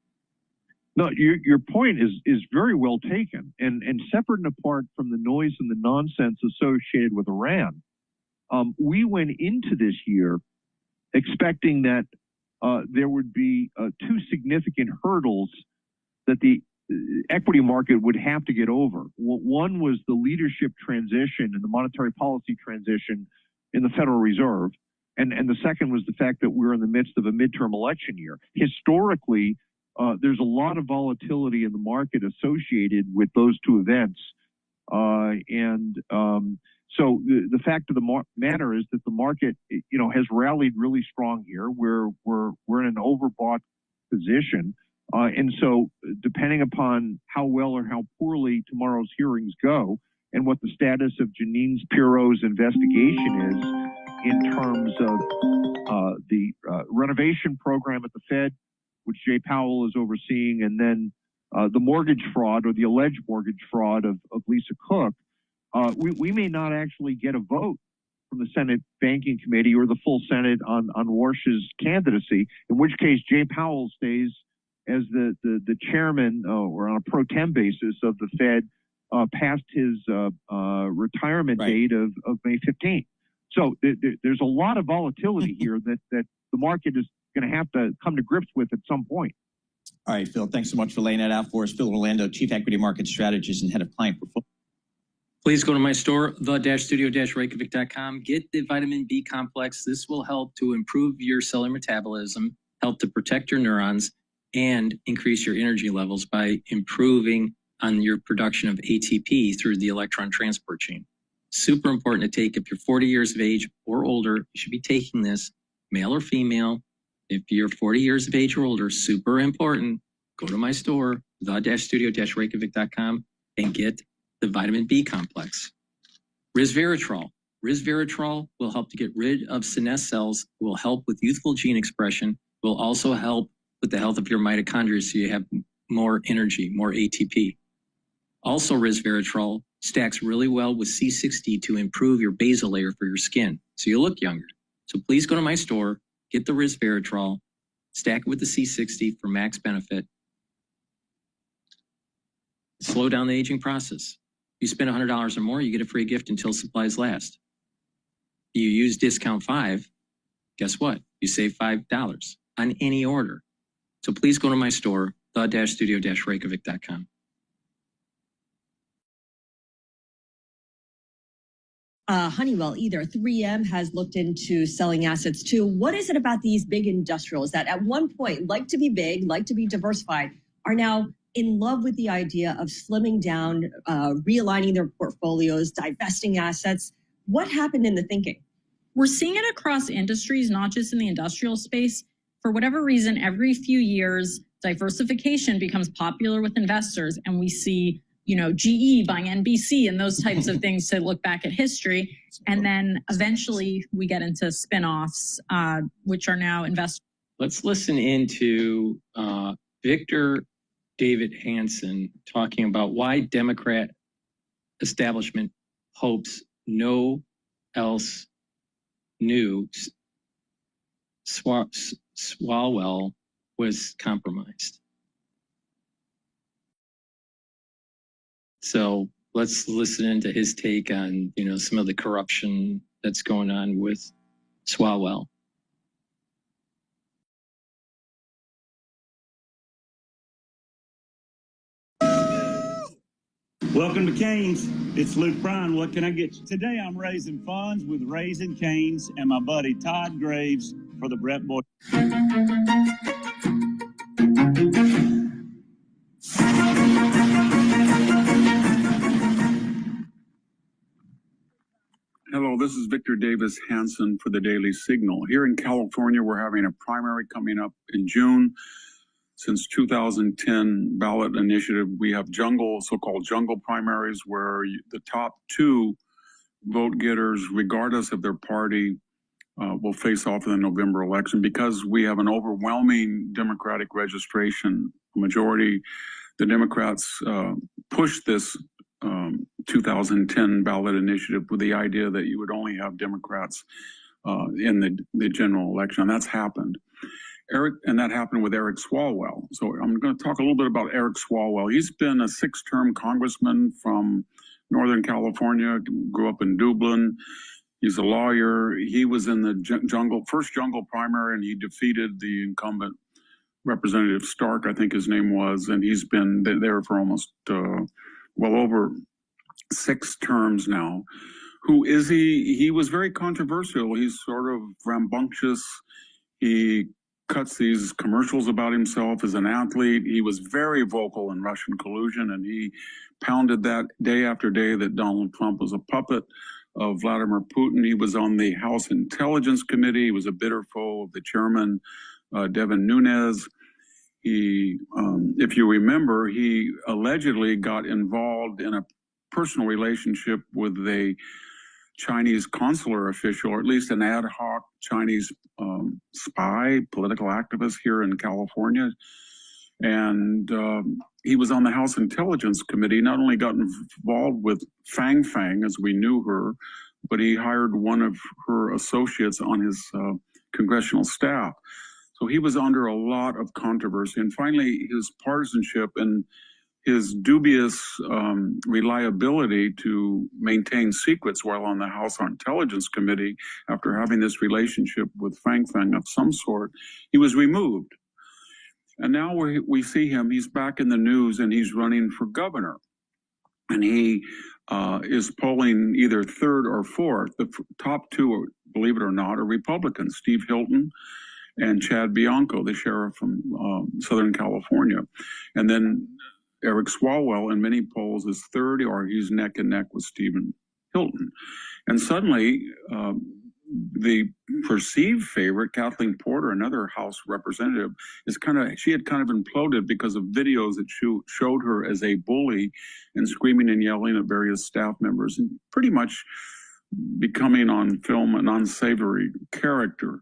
No, your point is very well taken, and separate and apart from the noise and the nonsense associated with Iran, we went into this year expecting that there would be two significant hurdles that the equity market would have to get over. One was the leadership transition and the monetary policy transition in the Federal Reserve, and the second was the fact that we're in the midst of a midterm election year. Historically, there's a lot of volatility in the market associated with those two events. So the fact of the matter is that the market, has rallied really strong here. We're in an overbought position. And so depending upon how well or how poorly tomorrow's hearings go and what the status of Jeanine Pirro's investigation is in terms of the renovation program at the Fed, which Jay Powell is overseeing, and then the mortgage fraud or the alleged mortgage fraud of Lisa Cook, we may not actually get a vote from the Senate Banking Committee or the full Senate on Warsh's candidacy, in which case Jay Powell stays as the chairman or on a pro tem basis of the Fed past his retirement date of May 15th. So there's a lot of volatility here that the market is going to have to come to grips with at some point. All right, Phil, thanks so much for laying that out for us. Phil Orlando, Chief Equity Market Strategist and Head of Client Portfolio. Please go to my store, the-studio-reykjavik.com. Get the vitamin B complex. This will help to improve your cellular metabolism, help to protect your neurons, and increase your energy levels by improving on your production of ATP through the electron transport chain. Super important to take. If you're 40 years of age or older, you should be taking this, male or female. If you're 40 years of age or older, super important, go to my store, the-studio-reykjavik.com, and get the vitamin B complex. Resveratrol. Resveratrol will help to get rid of senescent cells, will help with youthful gene expression, will also help with the health of your mitochondria so you have more energy, more ATP. Also, resveratrol stacks really well with C60 to improve your basal layer for your skin, so you look younger. So please go to my store, get the resveratrol, stack it with the C60 for max benefit. Slow down the aging process. You spend $100 or more, you get a free gift until supplies last. You use discount 5, guess what? You save $5 on any order. So please go to my store, the-studio-reykjavik.com. Honeywell, either 3M has looked into selling assets too. What is it about these big industrials that at one point like to be big, like to be diversified, are now in love with the idea of slimming down, realigning their portfolios, divesting assets? What happened in the thinking? We're seeing it across industries, not just in the industrial space. For whatever reason, every few years, diversification becomes popular with investors, and we see GE buying NBC and those types of things to look back at history. And then eventually we get into spinoffs, which are now investors. Let's listen into Victor David Hansen talking about why Democrat establishment hopes no else knew Swalwell was compromised. So let's listen into his take on, some of the corruption that's going on with Swalwell. Welcome to Canes. It's Luke Bryan. What can I get you? Today I'm raising funds with Raising Canes and my buddy Todd Graves for the Brett Boy. Hello, this is Victor Davis Hansen for the Daily Signal. Here in California, we're having a primary coming up in June. Since 2010 ballot initiative, we have so-called jungle primaries, where the top 2 vote getters, regardless of their party, will face off in the November election. Because we have an overwhelming Democratic registration majority, the Democrats pushed this 2010 ballot initiative with the idea that you would only have Democrats in the general election. And that's happened. And that happened with Eric Swalwell. So I'm going to talk a little bit about Eric Swalwell. He's been a 6-term congressman from Northern California, grew up in Dublin. He's a lawyer. He was in the first jungle primary, and he defeated the incumbent Representative Stark, I think his name was, and he's been there for almost well over 6 terms now. Who is he? He was very controversial. He's sort of rambunctious. He cuts these commercials about himself as an athlete. He was very vocal in Russian collusion, and he pounded that day after day that Donald Trump was a puppet of Vladimir Putin. He was on the House Intelligence Committee. He was a bitter foe of the chairman, Devin Nunes. He, if you remember, he allegedly got involved in a personal relationship with a Chinese consular official, or at least an ad hoc Chinese spy, political activist here in California. And he was on the House Intelligence Committee. Not only got involved with Fang Fang, as we knew her, but he hired one of her associates on his congressional staff. So he was under a lot of controversy. And finally, his partisanship and his dubious reliability to maintain secrets while on the House Intelligence Committee, after having this relationship with Fang Fang of some sort, he was removed. And now we see him, he's back in the news, and he's running for governor. And he is polling either 3rd or 4th. The top 2, believe it or not, are Republicans, Steve Hilton and Chad Bianco, the sheriff from Southern California. And then Eric Swalwell in many polls is 3rd, or he's neck and neck with Stephen Hilton. And suddenly, the perceived favorite, Kathleen Porter, another House representative, she had kind of imploded because of videos that showed her as a bully and screaming and yelling at various staff members, and pretty much becoming on film an unsavory character.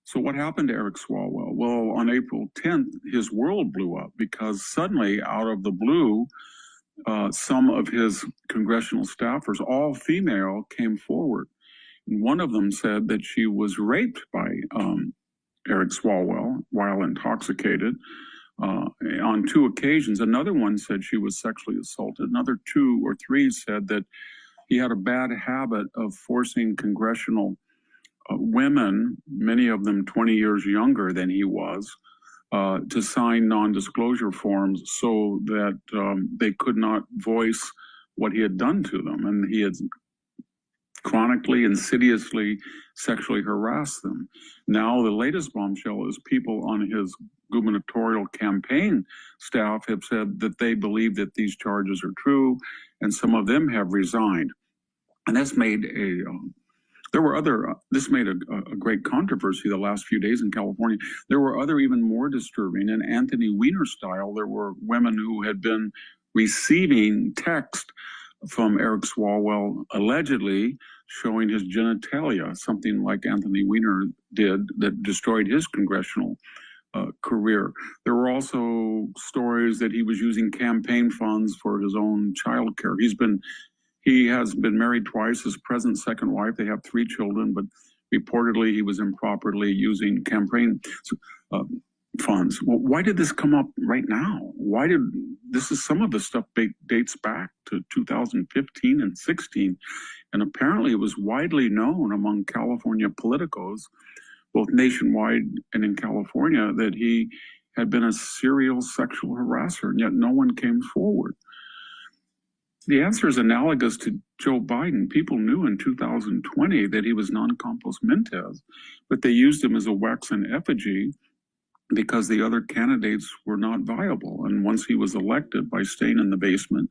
So what happened to Eric Swalwell? Well, on April 10th, his world blew up because suddenly, out of the blue, some of his congressional staffers, all female, came forward. And one of them said that she was raped by Eric Swalwell while intoxicated on 2 occasions. Another one said she was sexually assaulted. Another 2 or 3 said that he had a bad habit of forcing congressional women, many of them 20 years younger than he was, to sign non-disclosure forms so that they could not voice what he had done to them. And he had chronically, insidiously sexually harassed them. Now, the latest bombshell is people on his gubernatorial campaign staff have said that they believe that these charges are true, and some of them have resigned. And that's made this made a great controversy the last few days in California. There were other even more disturbing. In Anthony Weiner style, there were women who had been receiving text from Eric Swalwell, allegedly showing his genitalia, something like Anthony Weiner did that destroyed his congressional career. There were also stories that he was using campaign funds for his own child care. He has been married twice, his present second wife. They have 3 children, but reportedly he was improperly using campaign funds. Well, why did this come up right now? Some of the stuff dates back to 2015 and 16, and apparently it was widely known among California politicos, both nationwide and in California, that he had been a serial sexual harasser, and yet no one came forward. The answer is analogous to Joe Biden. People knew in 2020 that he was non compos mentis, but they used him as a wax and effigy because the other candidates were not viable. And once he was elected, by staying in the basement,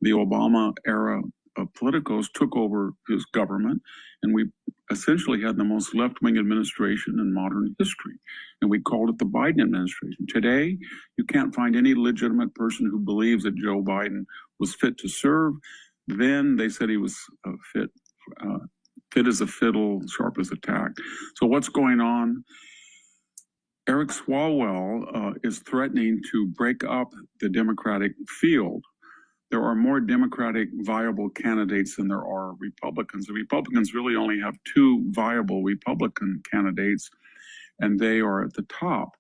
the Obama era of politicos took over his government, and we essentially had the most left-wing administration in modern history. And we called it the Biden administration. Today, you can't find any legitimate person who believes that Joe Biden was fit to serve. Then they said he was fit as a fiddle, sharp as a tack. So what's going on? Eric Swalwell is threatening to break up the Democratic field. There are more Democratic viable candidates than there are Republicans. The Republicans really only have 2 viable Republican candidates, and they are at the top.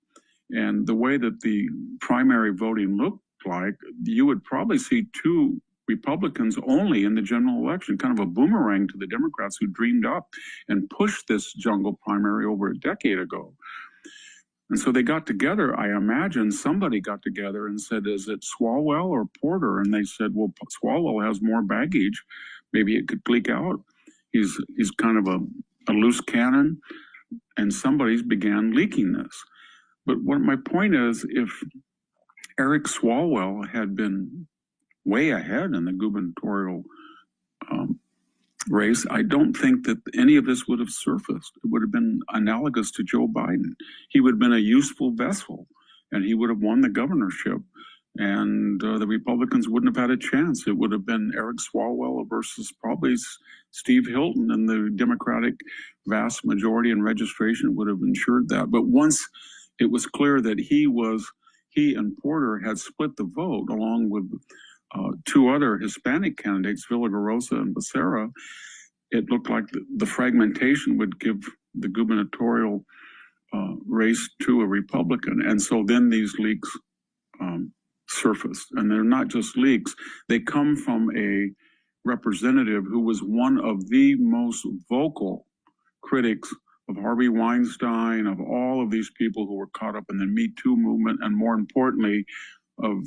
And the way that the primary voting looked like, you would probably see 2 Republicans only in the general election, kind of a boomerang to the Democrats who dreamed up and pushed this jungle primary over a decade ago. And so they got together. I imagine somebody got together and said, is it Swalwell or Porter? And they said, well, Swalwell has more baggage. Maybe it could leak out. He's kind of a loose cannon. And somebody's began leaking this. But what my point is, if Eric Swalwell had been way ahead in the gubernatorial race, I don't think that any of this would have surfaced. It would have been analogous to Joe Biden. He would have been a useful vessel, and he would have won the governorship, and the Republicans wouldn't have had a chance. It would have been Eric Swalwell versus probably Steve Hilton, and the Democratic vast majority in registration would have ensured that. But once it was clear that he and Porter had split the vote along with 2 other Hispanic candidates, Villagrosa and Becerra, it looked like the fragmentation would give the gubernatorial race to a Republican. And so then these leaks surfaced. And they're not just leaks. They come from a representative who was one of the most vocal critics of Harvey Weinstein, of all of these people who were caught up in the Me Too movement, and more importantly, of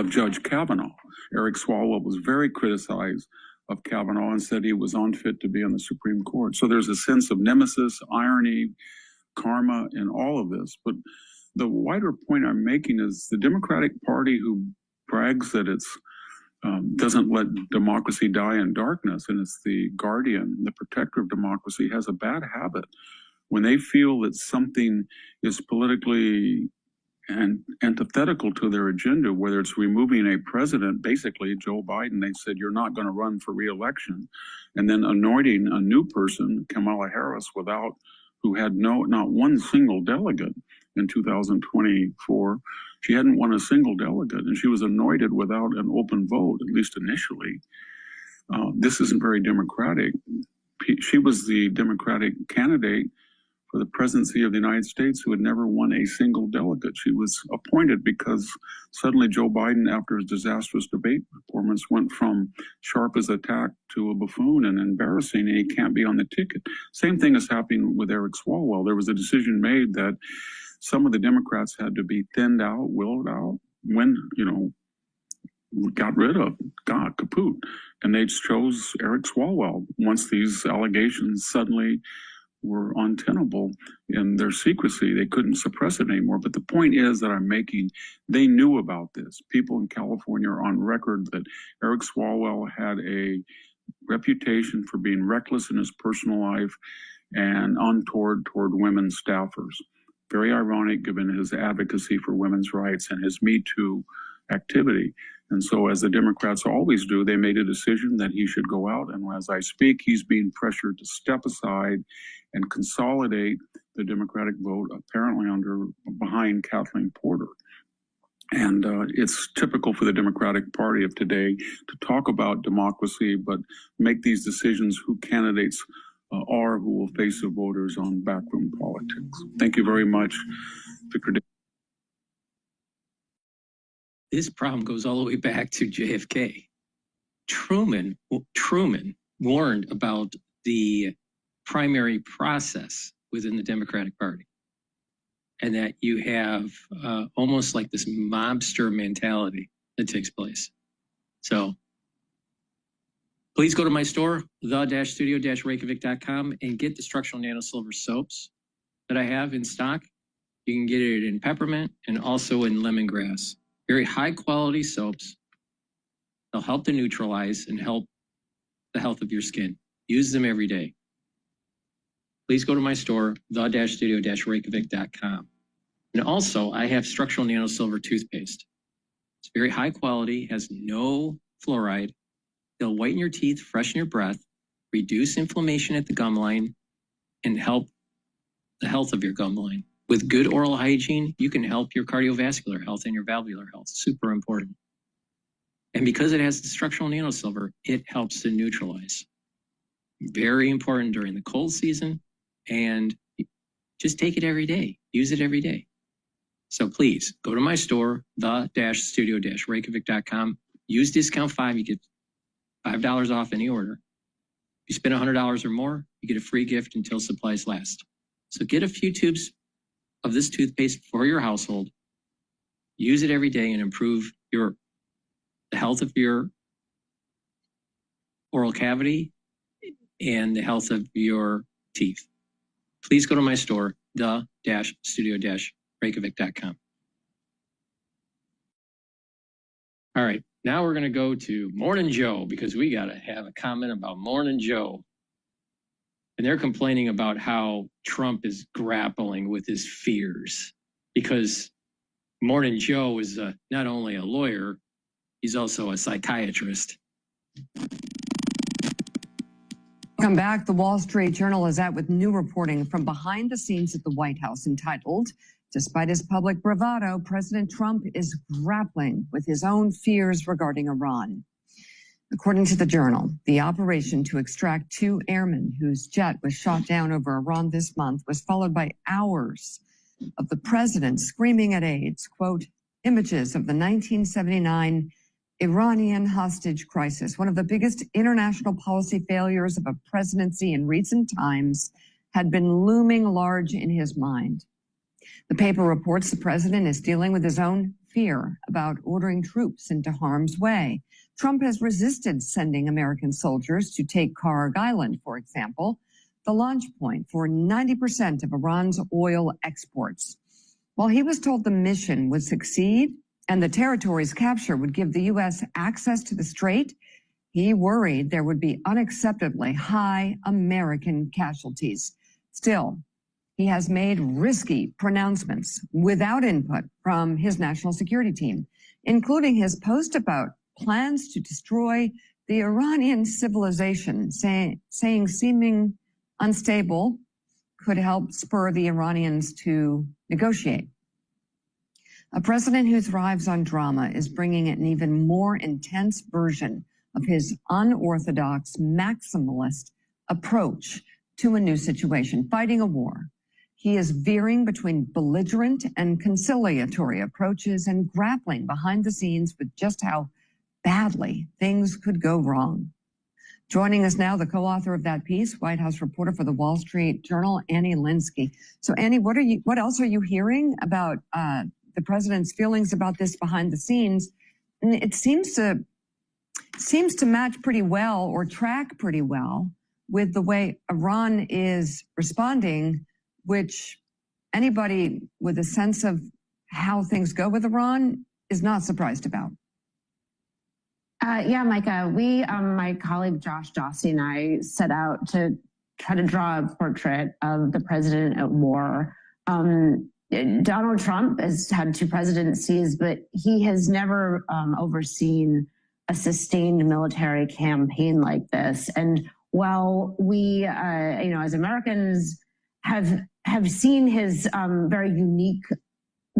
Judge Kavanaugh. Eric Swalwell was very criticized of Kavanaugh and said he was unfit to be on the Supreme Court. So there's a sense of nemesis, irony, karma in all of this. But the wider point I'm making is the Democratic Party, who brags that it's doesn't let democracy die in darkness, and it's the guardian, the protector of democracy, has a bad habit. When they feel that something is politically and antithetical to their agenda, whether it's removing a president, basically Joe Biden, they said, you're not going to run for re-election, and then anointing a new person, Kamala Harris, who had not one single delegate in 2024. She hadn't won a single delegate, and she was anointed without an open vote, at least initially. This isn't very democratic. She was the Democratic candidate for the presidency of the United States who had never won a single delegate. She was appointed because suddenly Joe Biden, after his disastrous debate performance, went from sharp as a tack to a buffoon and embarrassing, and he can't be on the ticket. Same thing is happening with Eric Swalwell. There was a decision made that some of the Democrats had to be thinned out, willed out, when, got rid of, kaput. And they chose Eric Swalwell once these allegations suddenly were untenable in their secrecy. They couldn't suppress it anymore. But the point is that I'm making, they knew about this. People in California are on record that Eric Swalwell had a reputation for being reckless in his personal life and untoward toward women staffers. Very ironic given his advocacy for women's rights and his Me Too activity. And so, as the Democrats always do, they made a decision that he should go out. And as I speak, he's being pressured to step aside and consolidate the Democratic vote, apparently behind Kathleen Porter. And it's typical for the Democratic Party of today to talk about democracy, but make these decisions who candidates are who will face the voters on backroom politics. Thank you very much, Victor. This problem goes all the way back to JFK. Truman warned about the primary process within the Democratic Party, and that you have almost like this mobster mentality that takes place. So please go to my store, the-studio-reykjavik.com, and get the structural nano silver soaps that I have in stock. You can get it in peppermint and also in lemongrass. Very high quality soaps. They'll help to neutralize and help the health of your skin. Use them every day. Please go to my store, the-studio-reykjavik.com. And also, I have structural nano silver toothpaste. It's very high quality, has no fluoride. It'll whiten your teeth, freshen your breath, reduce inflammation at the gum line, and help the health of your gum line. With good oral hygiene, you can help your cardiovascular health and your valvular health. Super important. And because it has the structural nanosilver, it helps to neutralize. Very important during the cold season, and just take it every day. Use it every day. So please go to my store, the-studio-reykjavik.com. Use discount 5. You get $5 off any order. If you spend $100 or more, you get a free gift until supplies last. So get a few tubes of this toothpaste for your household. Use it every day and improve the health of your oral cavity and the health of your teeth. Please go to my store, the-studio-reykjavik.com. All right, now we're going to go to Morning Joe, because we got to have a comment about Morning Joe. And they're complaining about how Trump is grappling with his fears, because Morning Joe is not only a lawyer, he's also a psychiatrist. Welcome back. The Wall Street Journal is out with new reporting from behind the scenes at the White House entitled, "Despite his public bravado, President Trump is grappling with his own fears regarding Iran." According to the Journal, the operation to extract 2 airmen whose jet was shot down over Iran this month was followed by hours of the president screaming at aides, quote, "Images of the 1979 Iranian hostage crisis, one of the biggest international policy failures of a presidency in recent times, had been looming large in his mind." The paper reports the president is dealing with his own fear about ordering troops into harm's way. Trump has resisted sending American soldiers to take Harangue Island, for example, the launch point for 90% of Iran's oil exports. While he was told the mission would succeed and the territory's capture would give the U.S. access to the strait, he worried there would be unacceptably high American casualties. Still, he has made risky pronouncements without input from his national security team, including his post about plans to destroy the Iranian civilization, saying seeming unstable could help spur the Iranians to negotiate. A president who thrives on drama is bringing an even more intense version of his unorthodox maximalist approach to a new situation, fighting a war. He is veering between belligerent and conciliatory approaches and grappling behind the scenes with just how badly things could go wrong. Joining us now, the co-author of that piece, White House reporter for the Wall Street Journal, Annie Linsky. So, Annie, what else are you hearing about the president's feelings about this behind the scenes? And it seems to match pretty well or track pretty well with the way Iran is responding, which anybody with a sense of how things go with Iran is not surprised about. Yeah, Micah, my colleague Josh Dossie and I set out to try to draw a portrait of the president at war. Donald Trump has had 2 presidencies, but he has never overseen a sustained military campaign like this. And while we, as Americans have seen his very unique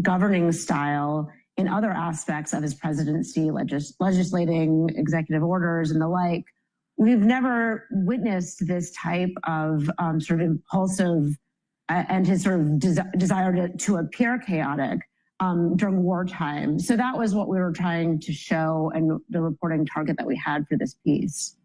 governing style in other aspects of his presidency, legislating executive orders and the like, we've never witnessed this type of sort of impulsive and his sort of desire to appear chaotic during wartime. So that was what we were trying to show and the reporting target that we had for this piece.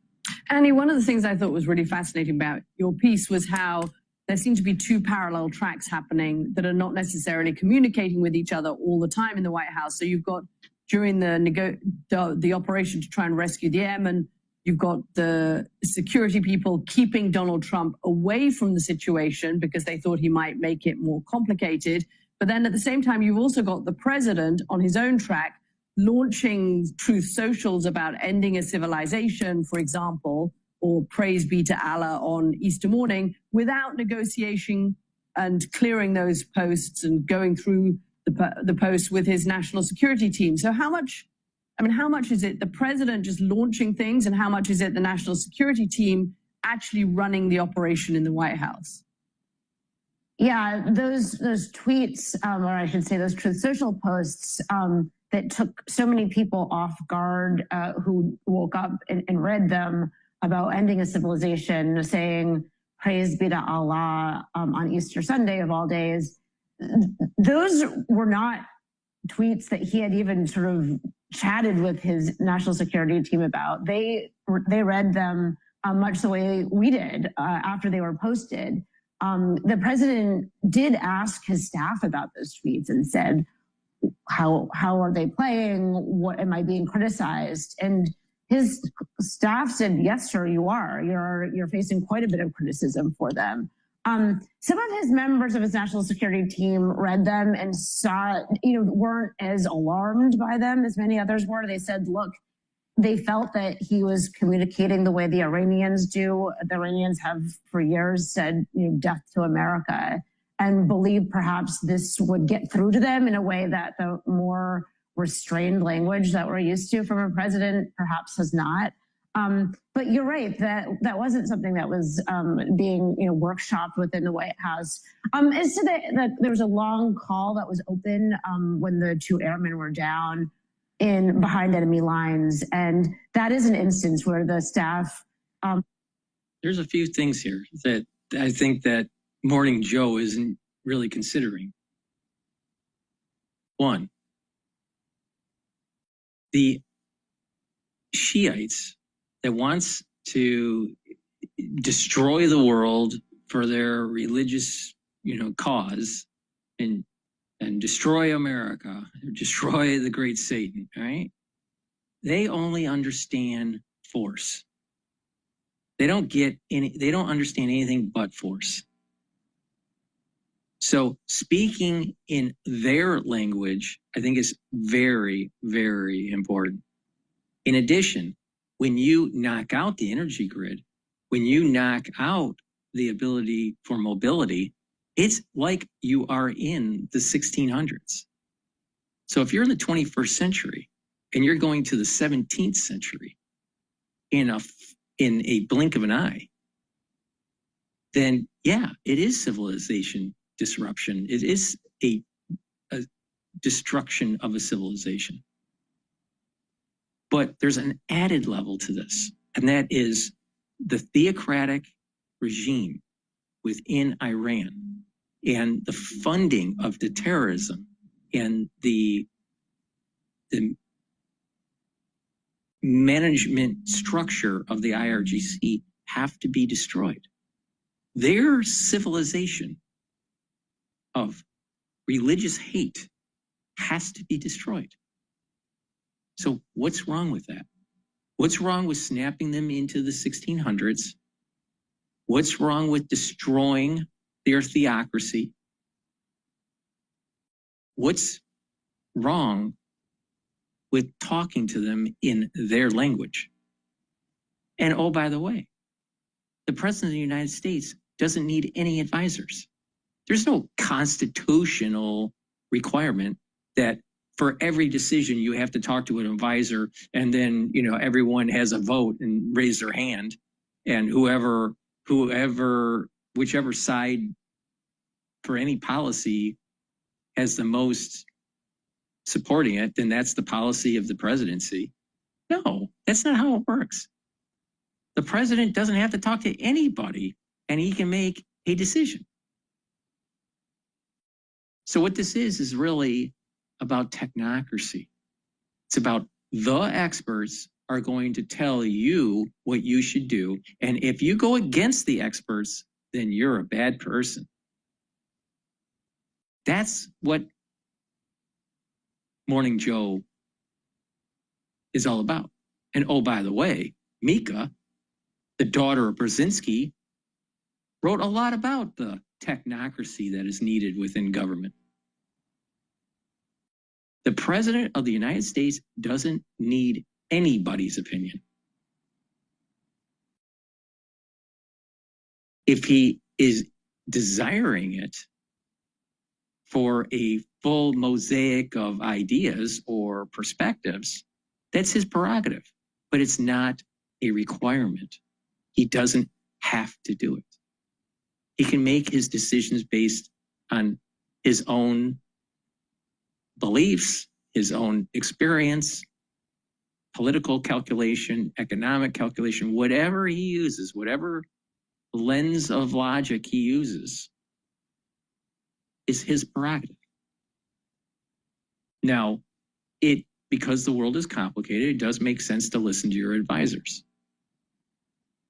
Annie, one of the things I thought was really fascinating about your piece was how there seem to be 2 parallel tracks happening that are not necessarily communicating with each other all the time in the White House. So you've got during the operation to try and rescue the airmen, you've got the security people keeping Donald Trump away from the situation because they thought he might make it more complicated. But then at the same time, you've also got the president on his own track launching truth socials about ending a civilization, for example, or praise be to Allah on Easter morning without negotiation and clearing those posts and going through the posts with his national security team. So how much is it the president just launching things and how much is it the national security team actually running the operation in the White House? Yeah, those tweets, or I should say those Truth Social posts that took so many people off guard who woke up and read them about ending a civilization, saying, praise be to Allah on Easter Sunday of all days. Those were not tweets that he had even sort of chatted with his national security team about. They read them much the way we did after they were posted. The president did ask his staff about those tweets and said, how are they playing? What am I being criticized? And his staff said, yes, sir, you are. You're facing quite a bit of criticism for them. Some of his members of his national security team read them and weren't as alarmed by them as many others were. They said, look, they felt that he was communicating the way the Iranians do. The Iranians have for years said, death to America, and believed perhaps this would get through to them in a way that the more restrained language that we're used to from a president perhaps has not. But you're right, that wasn't something that was being workshopped within the White House. As to that there was a long call that was open when the 2 airmen were down behind enemy lines, and that is an instance where the staff. There's a few things here that I think that Morning Joe isn't really considering. One, the Shiites that wants to destroy the world for their religious, cause and destroy America, destroy the great Satan, right? They only understand force. They don't understand anything but force. So speaking in their language, I think is very, very important. In addition, when you knock out the energy grid, when you knock out the ability for mobility, it's like you are in the 1600s. So if you're in the 21st century and you're going to the 17th century in a blink of an eye, then yeah, it is civilization disruption. It is a destruction of a civilization. But there's an added level to this, and that is the theocratic regime within Iran and the funding of the terrorism and the management structure of the IRGC have to be destroyed. Their civilization of religious hate has to be destroyed. So what's wrong with that? What's wrong with snapping them into the 1600s? What's wrong with destroying their theocracy? What's wrong with talking to them in their language? And oh, by the way, the President of the United States doesn't need any advisors. There's no constitutional requirement that for every decision you have to talk to an advisor, and then, you know, everyone has a vote and raise their hand, and whichever side for any policy has the most supporting it, then that's the policy of the presidency. No, that's not how it works. The president doesn't have to talk to anybody, and he can make a decision. So what this is really about technocracy. It's about the experts are going to tell you what you should do. And if you go against the experts, then you're a bad person. That's what Morning Joe is all about. And oh, by the way, Mika, the daughter of Brzezinski, wrote a lot about the technocracy that is needed within government. The President of the United States doesn't need anybody's opinion. If he is desiring it for a full mosaic of ideas or perspectives, that's his prerogative, but it's not a requirement. He doesn't have to do it. He can make his decisions based on his own beliefs, his own experience, political calculation, economic calculation, whatever he uses, whatever lens of logic he uses is his prerogative. Now, because the world is complicated, it does make sense to listen to your advisors.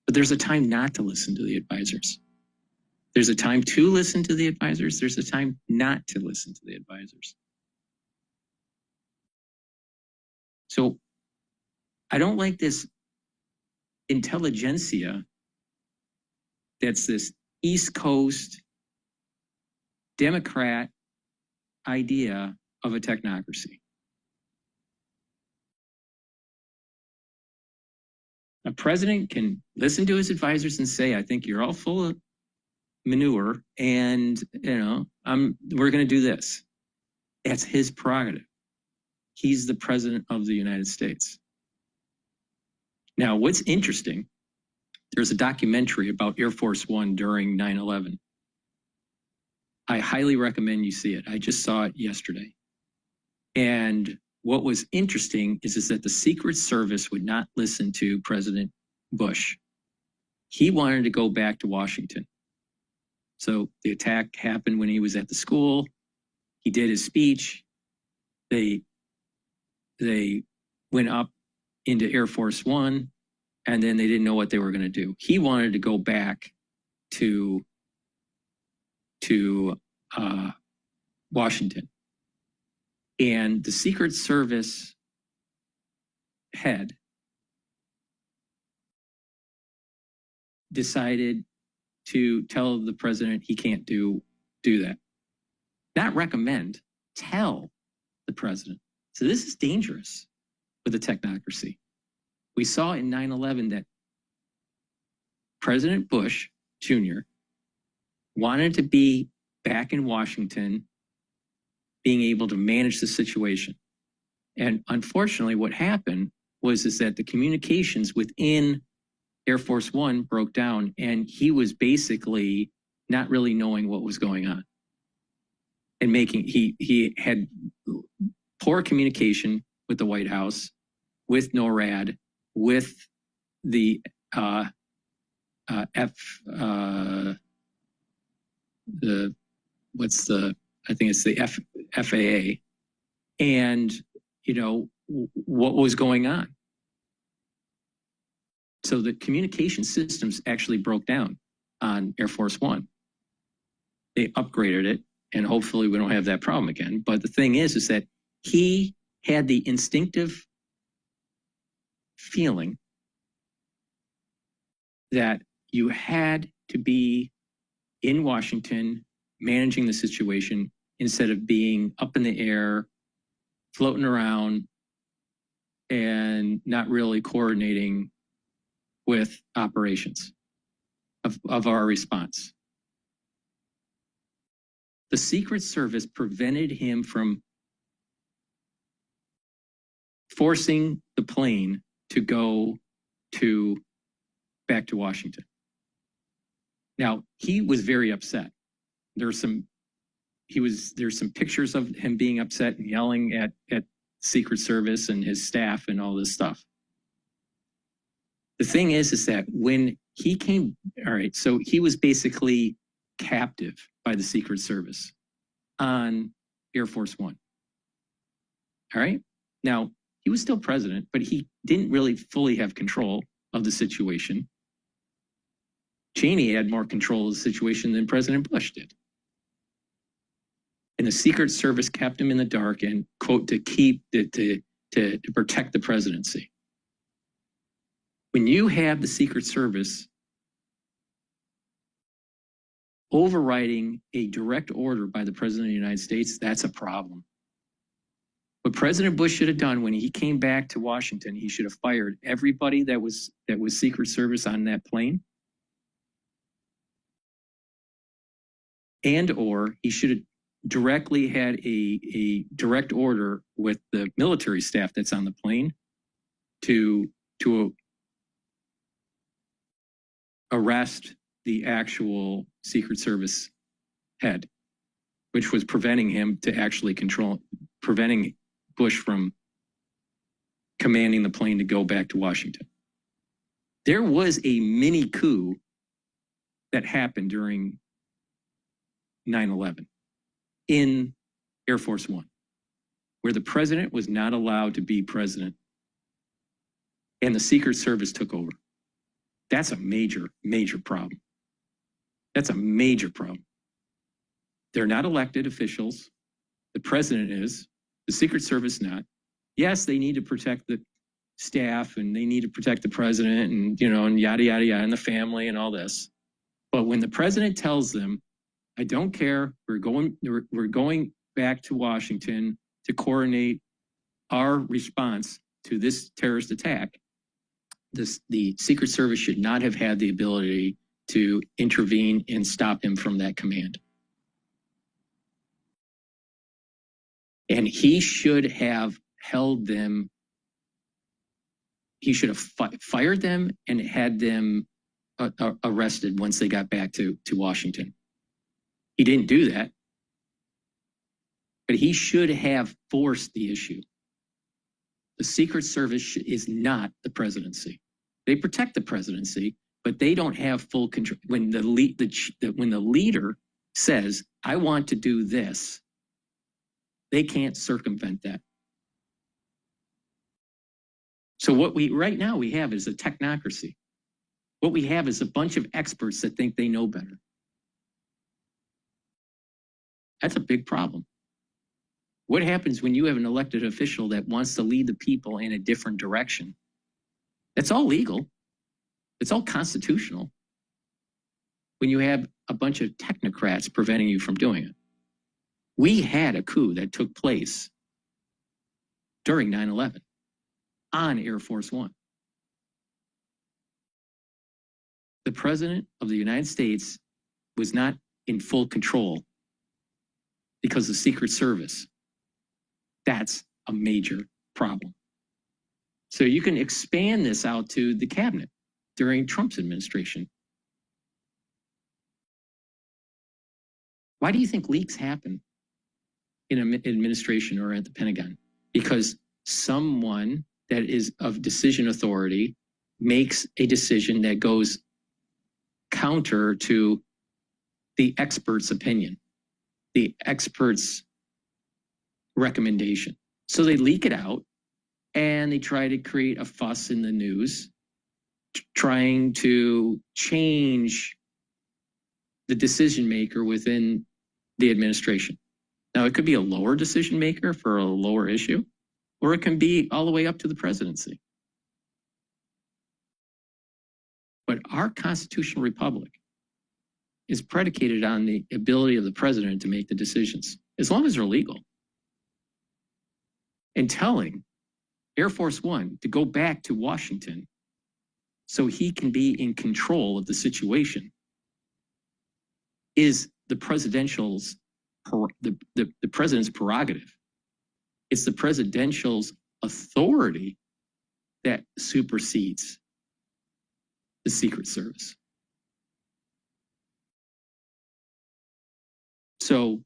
But there's a time not to listen to the advisors. There's a time to listen to the advisors. There's a time not to listen to the advisors. So I don't like this intelligentsia that's this East Coast Democrat idea of a technocracy. A president can listen to his advisors and say, I think you're all full of manure, and we're going to do this. That's his prerogative. He's the president of the United States. Now, what's interesting, there's a documentary about Air Force One during 9/11. I highly recommend you see it. I just saw it yesterday. And what was interesting is that the Secret Service would not listen to President Bush. He wanted to go back to Washington. So the attack happened when he was at the school. He did his speech. They went up into Air Force One, and then they didn't know what they were going to do. He wanted to go back to Washington. And the Secret Service head decided to tell the president he can't do that. Not recommend, tell the president. So this is dangerous with the technocracy. We saw in 9/11 that President Bush Jr. wanted to be back in Washington, being able to manage the situation. And unfortunately, what happened was that the communications within Air Force One broke down, and he was basically not really knowing what was going on. And he had poor communication with the White House, with NORAD, with the I think it's the FAA, and what was going on. So the communication systems actually broke down on Air Force One. They upgraded it, and hopefully we don't have that problem again. But the thing is that he had the instinctive feeling that you had to be in Washington managing the situation instead of being up in the air, floating around, and not really coordinating with operations of our response. The Secret Service prevented him from forcing the plane to go back to Washington. Now, he was very upset. There's some pictures of him being upset and yelling at Secret Service and his staff and all this stuff. The thing is that when he came, all right, so he was basically captive by the Secret Service on Air Force One. All right. Now, he was still president, but he didn't really fully have control of the situation. Cheney had more control of the situation than President Bush did. And the Secret Service kept him in the dark and, quote, to protect the presidency. When you have the Secret Service overriding a direct order by the President of the United States, that's a problem. What President Bush should have done when he came back to Washington, he should have fired everybody that was Secret Service on that plane. And or he should have directly had a direct order with the military staff that's on the plane to arrest the actual Secret Service head, which was preventing him to actually preventing Bush from commanding the plane to go back to Washington. There was a mini coup that happened during 9/11 in Air Force One, where the president was not allowed to be president and the Secret Service took over. That's a major, major problem. That's a major problem. They're not elected officials. The president is, the Secret Service not. Yes, they need to protect the staff and they need to protect the president and, and yada, yada, yada, and the family and all this. But when the president tells them, I don't care, we're going back to Washington to coordinate our response to this terrorist attack, the Secret Service should not have had the ability to intervene and stop him from that command. And he should have held them, he should have fired them and had them arrested once they got back to Washington. He didn't do that, but he should have forced the issue. The Secret Service is not the presidency. They protect the presidency, but they don't have full control. When the leader says, I want to do this, they can't circumvent that. So what right now we have is a technocracy. What we have is a bunch of experts that think they know better. That's a big problem. What happens when you have an elected official that wants to lead the people in a different direction? That's all legal. It's all constitutional. When you have a bunch of technocrats preventing you from doing it. We had a coup that took place during 9/11 on Air Force One. The President of the United States was not in full control because of the Secret Service. That's a major problem. So you can expand this out to the cabinet during Trump's administration. Why do you think leaks happen in an administration or at the Pentagon? Because someone that is of decision authority makes a decision that goes counter to the expert's opinion. the experts' recommendation. So they leak it out and they try to create a fuss in the news, trying to change the decision maker within the administration. Now, it could be a lower decision maker for a lower issue, or it can be all the way up to the presidency. But our constitutional republic is predicated on the ability of the president to make the decisions, as long as they're legal. And telling Air Force One to go back to Washington so he can be in control of the situation is the presidential's the president's prerogative. It's the presidential's authority that supersedes the Secret Service. So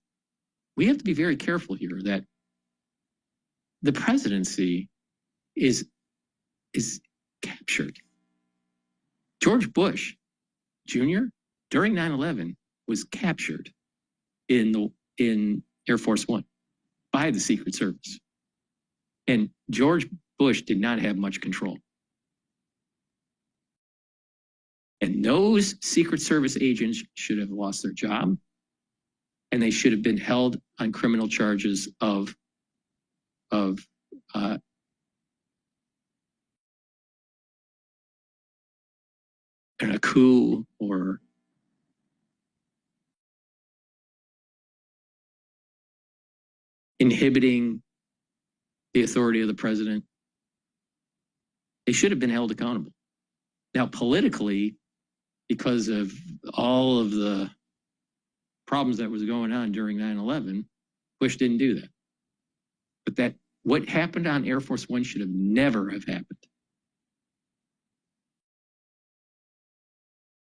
we have to be very careful here that the presidency is captured. George Bush Jr. during 9/11 was captured in Air Force One by the Secret Service. And George Bush did not have much control. And those Secret Service agents should have lost their job, and they should have been held on criminal charges of a coup or inhibiting the authority of the president. They should have been held accountable. Now, politically, because of all of the problems that was going on during 9/11, Bush didn't do that. But what happened on Air Force One should have never have happened.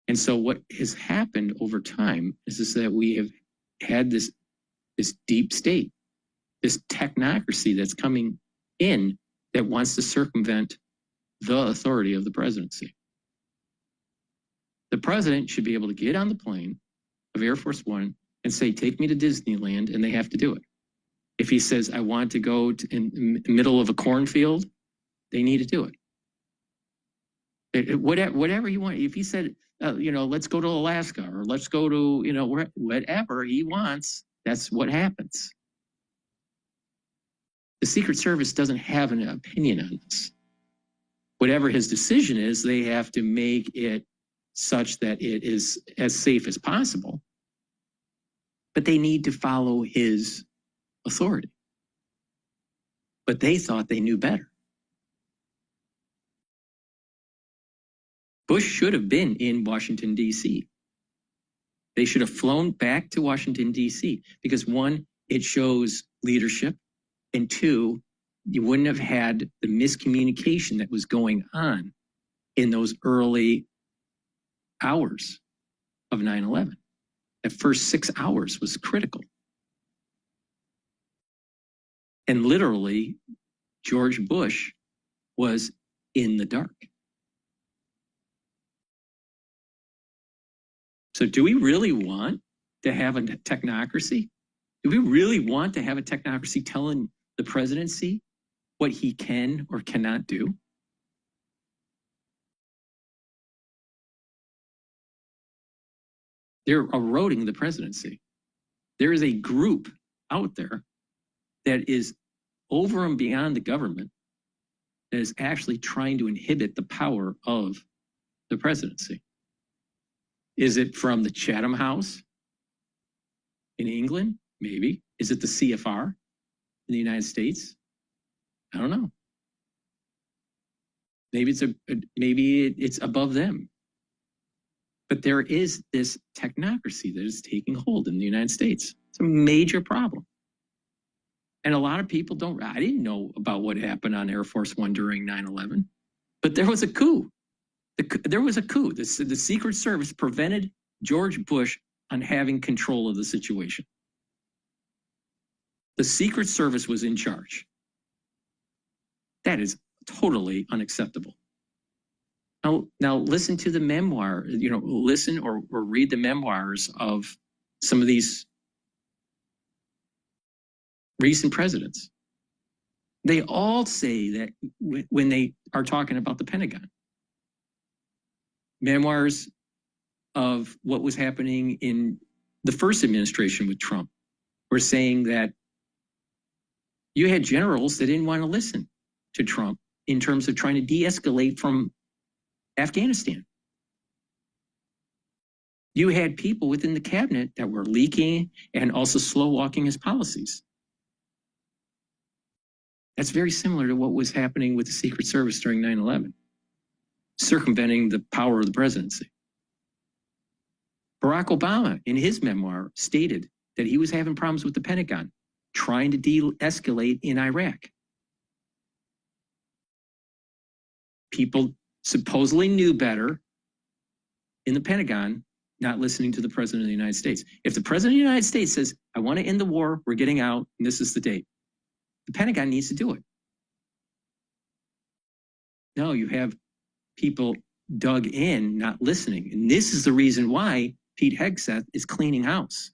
And so what has happened over time is that we have had this deep state, this technocracy that's coming in that wants to circumvent the authority of the presidency. The president should be able to get on the plane of Air Force One and say, take me to Disneyland, and they have to do it. If he says, I want to go in the middle of a cornfield, they need to do it. Whatever you want. If he said, let's go to Alaska, or let's go to, whatever he wants, that's what happens. The Secret Service doesn't have an opinion on this. Whatever his decision is, they have to make it such that it is as safe as possible. But they need to follow his authority. But they thought they knew better. Bush should have been in Washington, D.C. They should have flown back to Washington, D.C. because one, it shows leadership, and two, you wouldn't have had the miscommunication that was going on in those early hours of 9/11. That first 6 hours was critical. And literally, George Bush was in the dark. So do we really want to have a technocracy? Do we really want to have a technocracy telling the presidency what he can or cannot do? They're eroding the presidency. There is a group out there that is over and beyond the government that is actually trying to inhibit the power of the presidency. Is it from the Chatham House in England? Maybe. Is it the CFR in the United States? I don't know. Maybe it's above them. But there is this technocracy that is taking hold in the United States. It's a major problem. And a lot of people I didn't know about what happened on Air Force One during 9/11, but there was a coup. There was a coup. The Secret Service prevented George Bush on having control of the situation. The Secret Service was in charge. That is totally unacceptable. Now listen to the memoir, listen or read the memoirs of some of these recent presidents. They all say that when they are talking about the Pentagon. Memoirs of what was happening in the first administration with Trump were saying that you had generals that didn't want to listen to Trump in terms of trying to de-escalate from Afghanistan. You had people within the cabinet that were leaking and also slow walking his policies. That's very similar to what was happening with the Secret Service during 9/11, circumventing the power of the presidency. Barack Obama, in his memoir, stated that he was having problems with the Pentagon, trying to de-escalate in Iraq. People supposedly knew better in the Pentagon, not listening to the President of the United States. If the President of the United States says, I want to end the war, we're getting out, and this is the date, the Pentagon needs to do it. No, you have people dug in, not listening. And this is the reason why Pete Hegseth is cleaning house.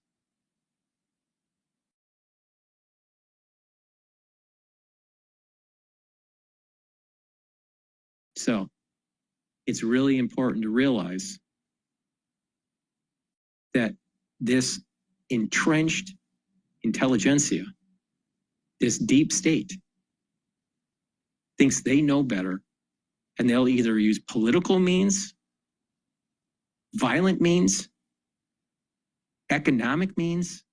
So it's really important to realize that this entrenched intelligentsia, this deep state, thinks they know better, and they'll either use political means, violent means, economic means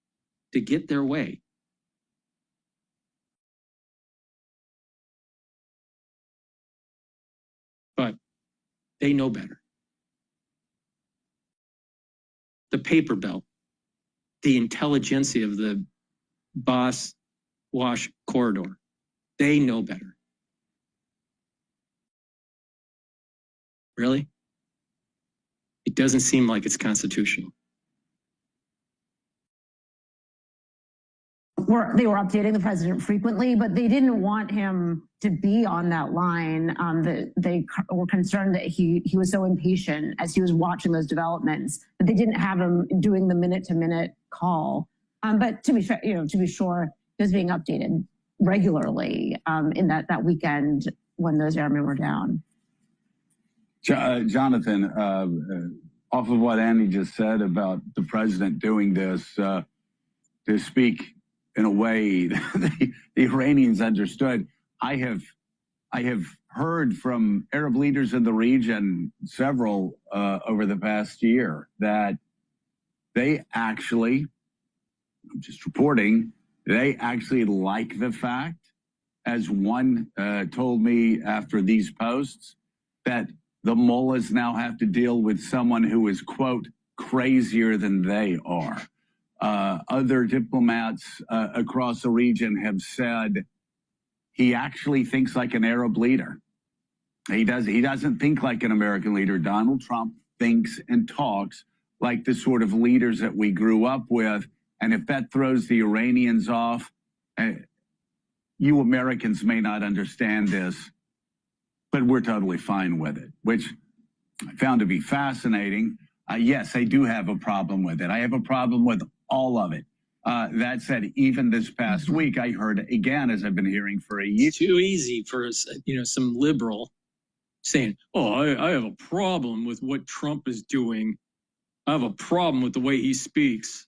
to get their way. But they know better. The paper belt, the intelligentsia of the Boss-Wash corridor, they know better. Really? It doesn't seem like it's constitutional. They were updating the president frequently, but they didn't want him to be on that line. They were concerned that he was so impatient as he was watching those developments that they didn't have him doing the minute-to-minute call. But to be fair, to be sure, he was being updated regularly in that weekend when those airmen were down. Jonathan, off of what Annie just said about the president doing this to speak in a way that the Iranians understood, I have heard from Arab leaders in the region, several over the past year, that they actually, I'm just reporting, they actually like the fact, as one told me after these posts, that the mullahs now have to deal with someone who is, quote, crazier than they are. Other diplomats across the region have said he actually thinks like an Arab leader. He doesn't think like an American leader. Donald Trump thinks and talks like the sort of leaders that we grew up with. And if that throws the Iranians off, you Americans may not understand this, but we're totally fine with it, which I found to be fascinating. Yes, I do have a problem with it. I have a problem with all of it. That said, even this past week, I heard again, as I've been hearing for a year. It's too easy for some liberal saying, "Oh, I have a problem with what Trump is doing. I have a problem with the way he speaks."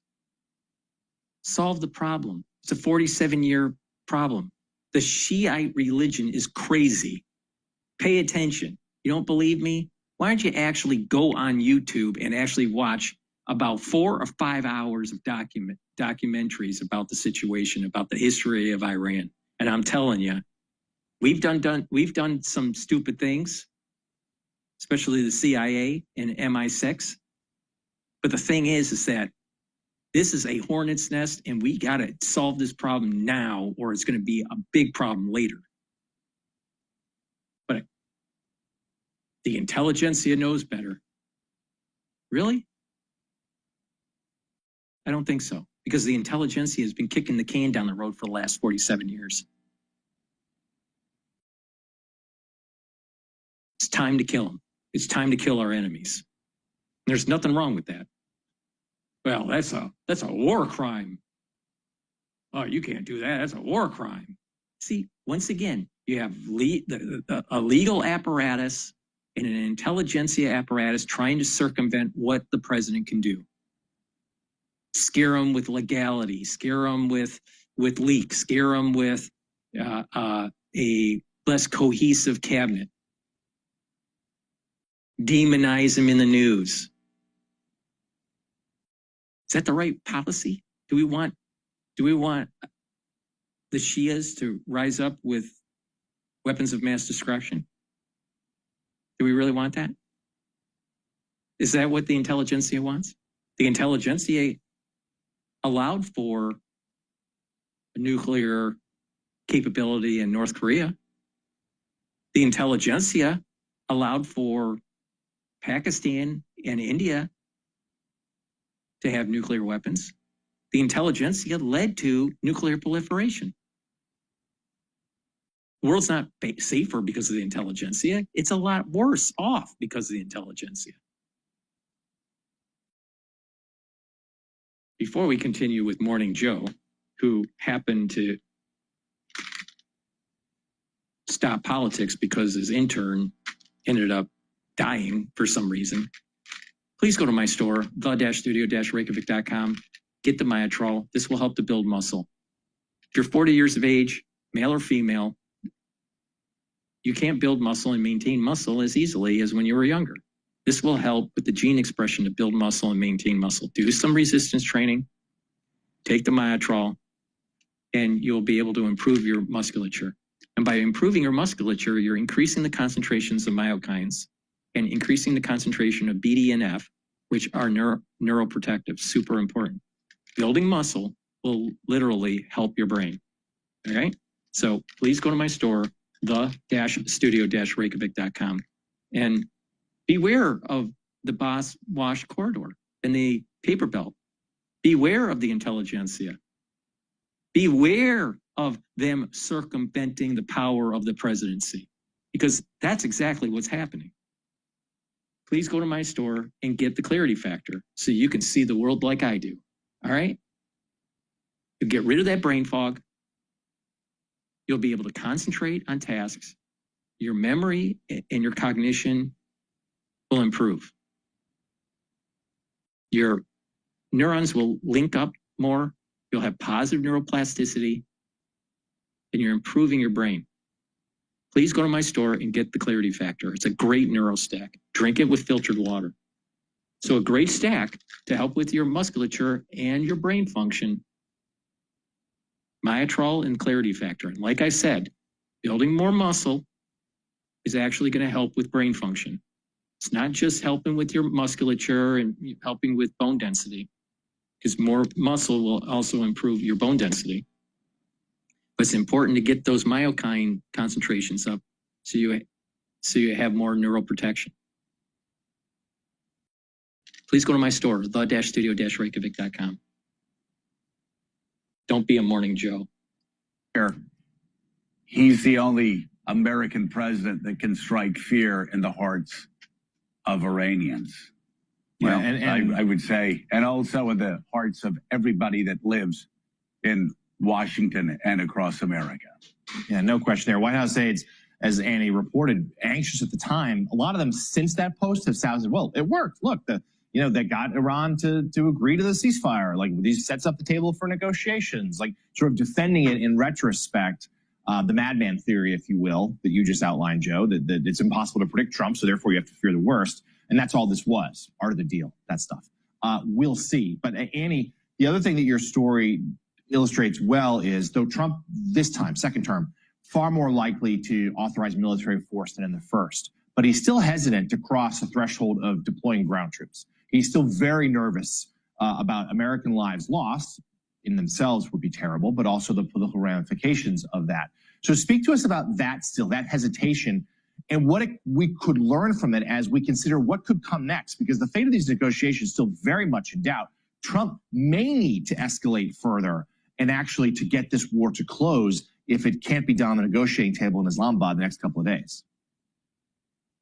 Solve the problem. It's a 47-year problem. The Shiite religion is crazy. Pay attention. You don't believe me? Why don't you actually go on YouTube and actually watch about 4 or 5 hours of documentaries about the situation, about the history of Iran? And I'm telling you, we've done some stupid things, especially the CIA and MI6. But the thing is that this is a hornet's nest, and we got to solve this problem now, or it's going to be a big problem later. But the intelligentsia knows better. Really? I don't think so, because the intelligentsia has been kicking the can down the road for the last 47 years. It's time to kill them. It's time to kill our enemies. There's nothing wrong with that. Well, that's a war crime. Oh, you can't do that. That's a war crime. See, once again, you have a legal apparatus and an intelligentsia apparatus trying to circumvent what the president can do. Scare them with legality, scare them with leaks, scare them with a less cohesive cabinet. Demonize them in the news. Is that the right policy? Do we want the Shias to rise up with weapons of mass destruction? Do we really want that? Is that what the intelligentsia wants? The intelligentsia allowed for a nuclear capability in North Korea. The intelligentsia allowed for Pakistan and India to have nuclear weapons. The intelligentsia led to nuclear proliferation. The world's not safer because of the intelligentsia. It's a lot worse off because of the intelligentsia. Before we continue with Morning Joe, who happened to stop politics because his intern ended up dying for some reason, please go to my store, the-studio-reykjavik.com. Get the Myotrol. This will help to build muscle. If you're 40 years of age, male or female, you can't build muscle and maintain muscle as easily as when you were younger. This will help with the gene expression to build muscle and maintain muscle. Do some resistance training, take the Myotrol, and you'll be able to improve your musculature. And by improving your musculature, you're increasing the concentrations of myokines and increasing the concentration of BDNF, which are neuroprotective, super important. Building muscle will literally help your brain. All right? So please go to my store, the-studio-reykjavik.com, and beware of the Boss Wash corridor and the paper belt. Beware of the intelligentsia. Beware of them circumventing the power of the presidency, because that's exactly what's happening. Please go to my store and get the clarity factor so you can see the world like I do. All right? You'll get rid of that brain fog. You'll be able to concentrate on tasks. Your memory and your cognition will improve. Your neurons will link up more. You'll have positive neuroplasticity, and you're improving your brain. Please go to my store and get the Clarity Factor. It's a great neurostack. Drink it with filtered water. So a great stack to help with your musculature and your brain function. Myotrol and Clarity Factor. And like I said, building more muscle is actually going to help with brain function. It's not just helping with your musculature and helping with bone density, because more muscle will also improve your bone density. But it's important to get those myokine concentrations up so you have more neural protection. Please go to my store, the-studio-reykjavik.com. Don't be a Morning Joe. He's the only American president that can strike fear in the hearts of Iranians. Well, I would say, and also in the hearts of everybody that lives in Washington and across America. Yeah, no question there. White House aides, as Annie reported, anxious at the time. A lot of them since that post have sounded, well, it worked. Look, they got Iran to agree to the ceasefire. Like, these sets up the table for negotiations, like sort of defending it in retrospect. The madman theory, if you will, that you just outlined, Joe, that it's impossible to predict Trump, so therefore you have to fear the worst. And that's all this was, part of the deal, that stuff. We'll see. But Annie, the other thing that your story illustrates well is, though Trump this time, second term, far more likely to authorize military force than in the first, but he's still hesitant to cross the threshold of deploying ground troops. He's still very nervous about American lives lost in themselves would be terrible, but also the political ramifications of that. So speak to us about that still, that hesitation, and what we could learn from it as we consider what could come next, because the fate of these negotiations is still very much in doubt. Trump may need to escalate further and actually to get this war to close if it can't be done on the negotiating table in Islamabad the next couple of days.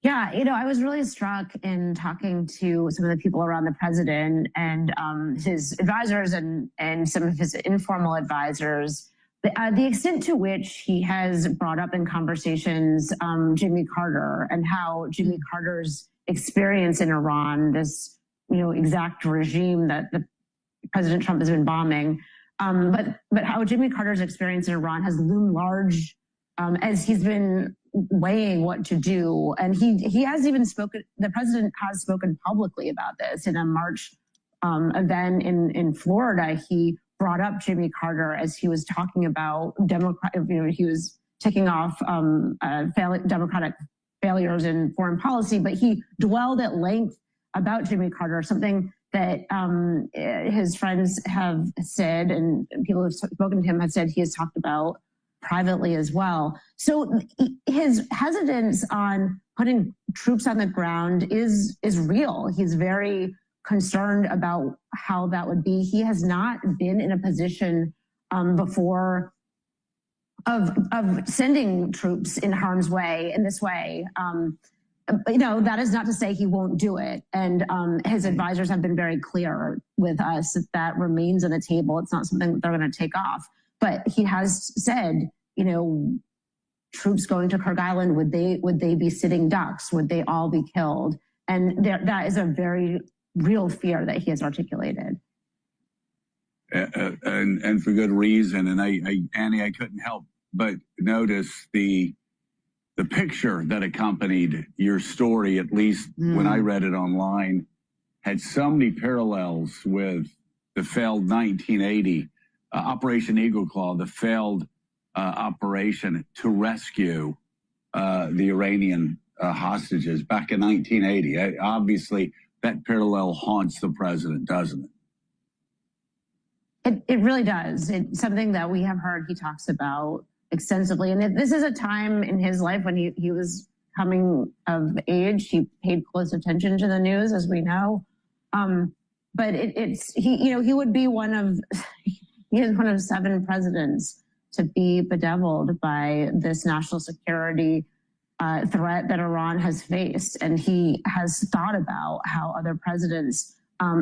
Yeah, I was really struck in talking to some of the people around the president and his advisors and some of his informal advisors, the extent to which he has brought up in conversations Jimmy Carter and how Jimmy Carter's experience in Iran, this exact regime that President Trump has been bombing, but how Jimmy Carter's experience in Iran has loomed large as he's been weighing what to do. And he has even spoken, the president has spoken publicly about this in a March event in Florida. He brought up Jimmy Carter as he was talking about he was ticking off Democratic failures in foreign policy, but he dwelled at length about Jimmy Carter, something that his friends have said and people who have spoken to him have said he has talked about privately as well. So his hesitance on putting troops on the ground is real. He's very concerned about how that would be. He has not been in a position before of sending troops in harm's way in this way. That is not to say he won't do it. And his advisors have been very clear with us that remains on the table. It's not something that they're going to take off. But he has said, troops going to Kyrgyz Island, would they be sitting ducks? Would they all be killed? And that is a very real fear that he has articulated. And for good reason. And Annie, I couldn't help but notice the picture that accompanied your story, at least when I read it online, had so many parallels with the failed 1980 Operation Eagle Claw, the failed operation to rescue the Iranian hostages back in 1980. Obviously, that parallel haunts the president, doesn't it? It really does. It's something that we have heard he talks about extensively. And this is a time in his life when he was coming of age. He paid close attention to the news, as we know. But he would be he is one of 7 presidents to be bedeviled by this national security threat that Iran has faced. And he has thought about how other presidents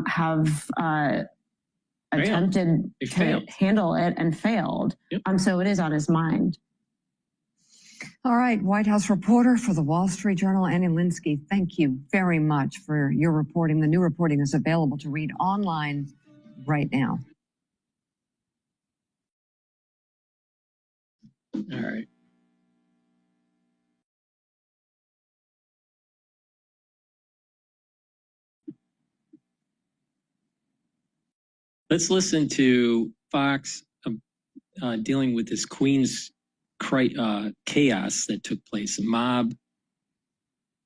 have attempted to handle it and failed. Yep. So it is on his mind. All right, White House reporter for the Wall Street Journal, Annie Linsky, thank you very much for your reporting. The new reporting is available to read online right now. All right. Let's listen to Fox dealing with this Queens chaos that took place. A mob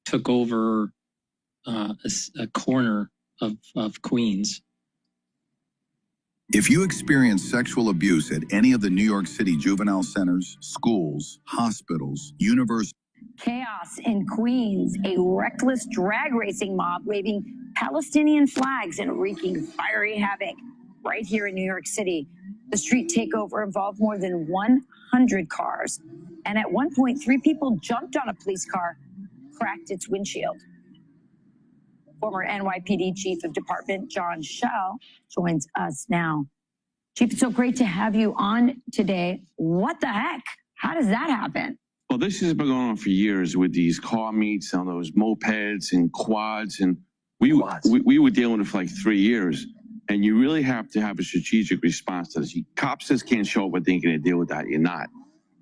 took over a corner of Queens. If you experience sexual abuse at any of the New York City juvenile centers, schools, hospitals, universities. Chaos in Queens, a reckless drag racing mob waving Palestinian flags and wreaking fiery havoc right here in New York City. The street takeover involved more than 100 cars. And at one point, 3 people jumped on a police car, cracked its windshield. Former NYPD Chief of Department John Schell joins us now. Chief, it's so great to have you on today. What the heck? How does that happen? Well, this has been going on for years with these car meets on those mopeds and quads. And we were dealing with it for like 3 years. And you really have to have a strategic response to this. Cops just can't show up and think you're going to deal with that. You're not.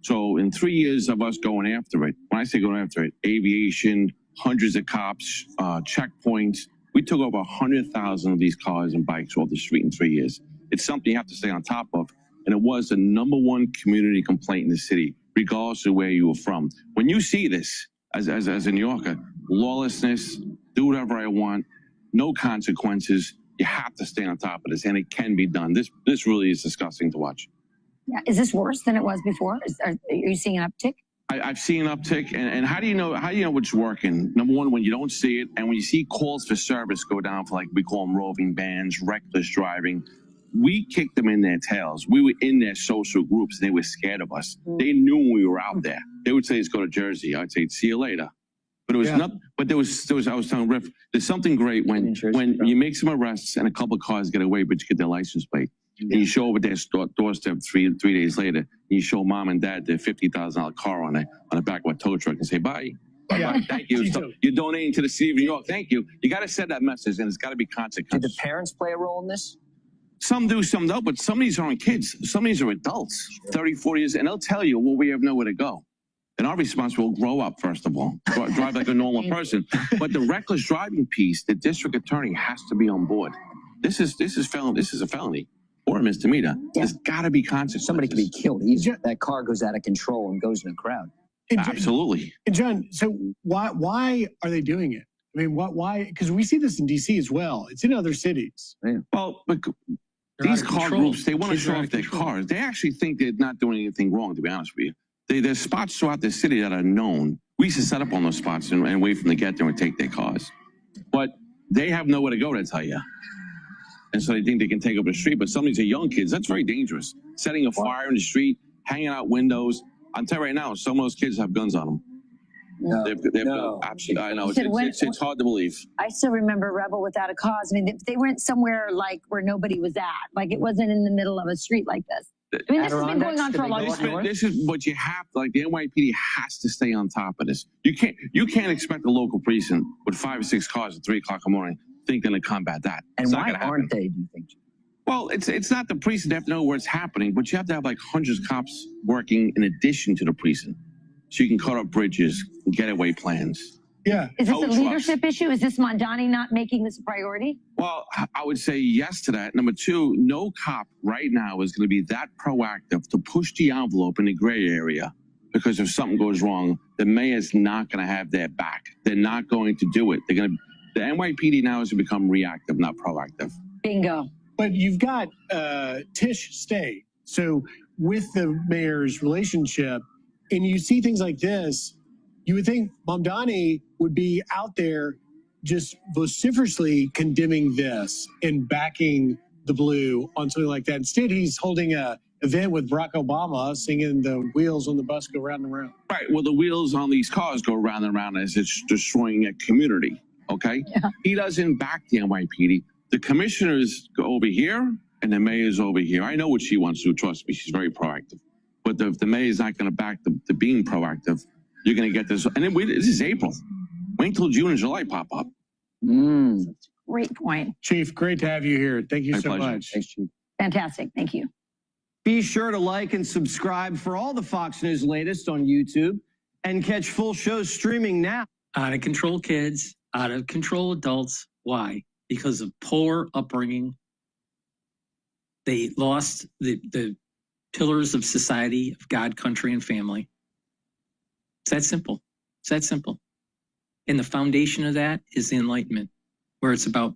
So in 3 years of us going after it, when I say going after it, aviation, hundreds of cops, checkpoints, we took over 100,000 of these cars and bikes off the street in 3 years. It's something you have to stay on top of. And it was the #1 community complaint in the city, regardless of where you were from. When you see this, as a New Yorker, lawlessness, do whatever I want, no consequences, you have to stay on top of this, and it can be done. This really is disgusting to watch. Yeah. Is this worse than it was before? Are you seeing an uptick? I've seen an uptick, and how do you know what's working? #1, when you don't see it, and when you see calls for service go down for, like, we call them roving bands, reckless driving, we kicked them in their tails. We were in their social groups, and they were scared of us. They knew we were out there. They would say, let's go to Jersey. I'd say, see you later. But it was not. But there was. I was telling Riff, there's something great when you make some arrests and a couple of cars get away, but you get their license plate. And you show over their doorstep three days later. And you show mom and dad their $50,000 car on the back of a tow truck and say bye. Bye, thank you. So you're donating to the city of New York. Thank you. You got to send that message, and it's got to be consequences. Did the parents play a role in this? Some do, some don't, but some of these aren't kids. Some of these are adults, 30, 40 years, and they'll tell you, well, we have nowhere to go. And our response will grow up, first of all, drive like a normal person. But the reckless driving piece, the district attorney has to be on board. This is a felony or a misdemeanor. There's got to be consequences. Somebody could be killed easily. That car goes out of control and goes in a crowd. Absolutely. And John, so why are they doing it? I mean, why? Because we see this in D.C. as well. It's in other cities. Well, but these car groups, they want to show off their cars. They actually think they're not doing anything wrong, to be honest with you. There's spots throughout the city that are known. We used to set up on those spots and wait for them to get there and take their cars. But they have nowhere to go, to tell you. And so they think they can take over the street. But some of these are young kids. That's very dangerous. Setting a fire in the street, hanging out windows. I'll tell you right now, some of those kids have guns on them. Absolutely. I know. It's hard to believe. I still remember Rebel Without a Cause. I mean, they weren't somewhere like where nobody was at. Like it wasn't in the middle of a street like this. I mean, this has been going on for a long time. This is what you have to, like, the NYPD has to stay on top of this. You can't expect a local precinct with 5 or 6 cars at 3 o'clock in the morning thinking to combat that. And why aren't they, do you think? Well, it's not the precinct. They have to know where it's happening, but you have to have like hundreds of cops working in addition to the precinct. So you can cut up bridges, getaway plans. Yeah. Is this a leadership issue? Is this Mondani not making this a priority? Well, I would say yes to that. Number two, no cop right now is going to be that proactive to push the envelope in the gray area, because if something goes wrong, the mayor's not going to have their back. They're not going to do it. The NYPD now has to become reactive, not proactive. Bingo. But you've got Tish Stay. So with the mayor's relationship, and you see things like this, you would think Mamdani would be out there just vociferously condemning this and backing the blue on something like that. Instead, he's holding a event with Barack Obama singing "The Wheels on the Bus Go Round and Round." Right. Well, the wheels on these cars go round and round as it's destroying a community. Okay. Yeah. He doesn't back the NYPD. The commissioners go over here and the mayor's over here. I know what she wants to do. Trust me, she's very proactive. But if the mayor's not going to back the being proactive, you're going to get this. And then this is April. Wait until June and July pop up. Great point. Chief, great to have you here. Thank you so much. Thanks, Chief. Fantastic. Thank you. Be sure to like and subscribe for all the Fox News latest on YouTube and catch full shows streaming now. Out of control kids, out of control adults. Why? Because of poor upbringing. They lost the pillars of society, of God, country, and family. It's that simple. It's that simple. And the foundation of that is the Enlightenment, where it's about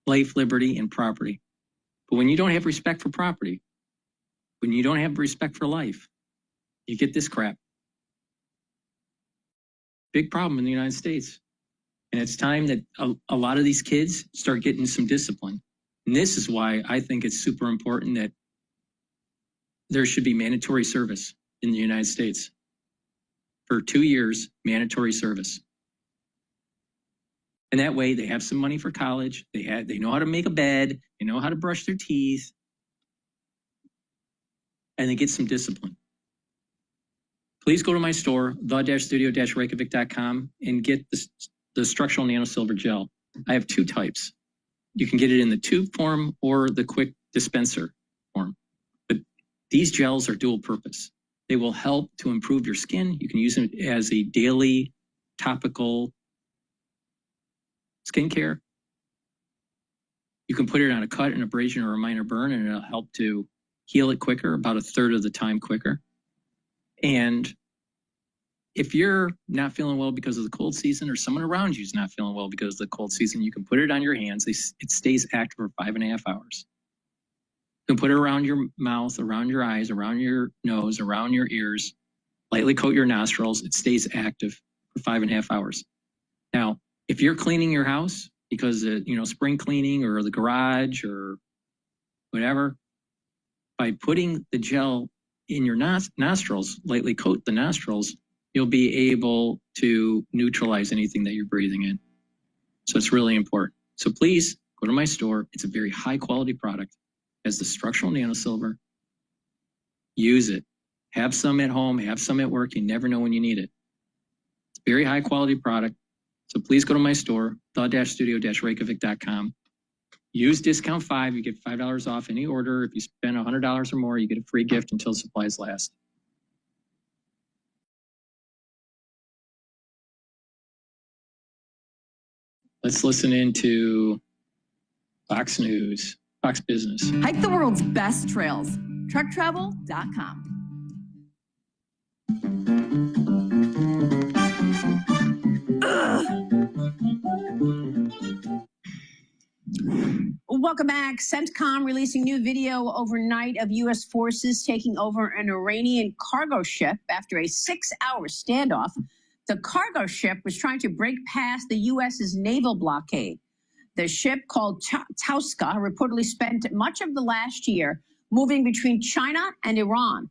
life, liberty, and property. But when you don't have respect for property, when you don't have respect for life, you get this crap. Big problem in the United States. And it's time that a lot of these kids start getting some discipline. And this is why I think it's super important that there should be mandatory service in the United States. For 2 years, mandatory service. And that way they have some money for college. They know how to make a bed. They know how to brush their teeth. And they get some discipline. Please go to my store, the-studio-reykjavik.com, and get the structural nanosilver gel. I have 2 types. You can get it in the tube form or the quick dispenser form. But these gels are dual purpose. They will help to improve your skin. You can use them as a daily topical skincare. You can put it on a cut, an abrasion, or a minor burn, and it'll help to heal it quicker, about 1/3 of the time quicker. And if you're not feeling well because of the cold season, or someone around you is not feeling well because of the cold season, you can put it on your hands. It stays active for 5.5 hours. You can put it around your mouth, around your eyes, around your nose, around your ears, lightly coat your nostrils. It stays active for 5.5 hours. Now, if you're cleaning your house because of, spring cleaning or the garage or whatever, by putting the gel in your nostrils, lightly coat the nostrils, you'll be able to neutralize anything that you're breathing in. So it's really important. So please go to my store. It's a very high quality product. It has the structural nanosilver. Use it. Have some at home, have some at work. You never know when you need it. It's a very high quality product. So please go to my store, the-studio-reykjavik.com. Use discount 5. You get $5 off any order. If you spend $100 or more, you get a free gift until supplies last. Let's listen into Fox News, Fox Business. Hike the world's best trails. Trucktravel.com. Welcome back. CENTCOM releasing new video overnight of U.S. forces taking over an Iranian cargo ship after a 6-hour standoff. The cargo ship was trying to break past the U.S.'s naval blockade. The ship, called Tauska, reportedly spent much of the last year moving between China and Iran.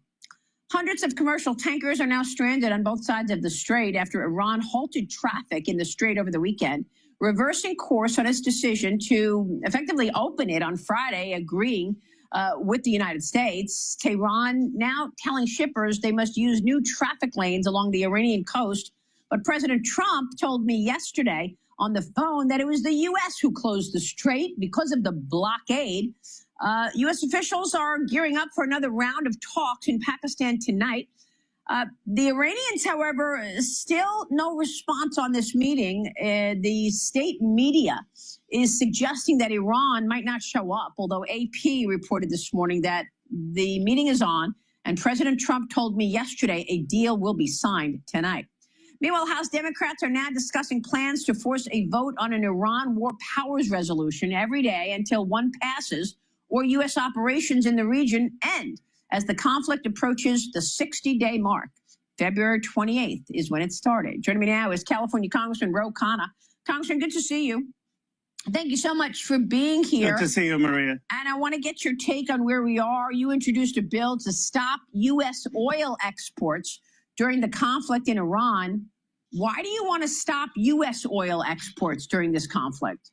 Hundreds of commercial tankers are now stranded on both sides of the strait after Iran halted traffic in the strait over the weekend, reversing course on its decision to effectively open it on Friday, agreeing with the United States. Tehran now telling shippers they must use new traffic lanes along the Iranian coast. But President Trump told me yesterday on the phone that it was the U.S. who closed the strait because of the blockade. U.S. officials are gearing up for another round of talks in Pakistan tonight. The Iranians, however, still no response on this meeting. The state media is suggesting that Iran might not show up, although AP reported this morning that the meeting is on, and President Trump told me yesterday a deal will be signed tonight. Meanwhile, House Democrats are now discussing plans to force a vote on an Iran war powers resolution every day until one passes or U.S. operations in the region end as the conflict approaches the 60-day mark. February 28th is when it started. Joining me now is California Congressman Ro Khanna. Congressman, good to see you. Thank you so much for being here. Good to see you, Maria. And I want to get your take on where we are. You introduced a bill to stop U.S. oil exports during the conflict in Iran. Why do you want to stop U.S. oil exports during this conflict?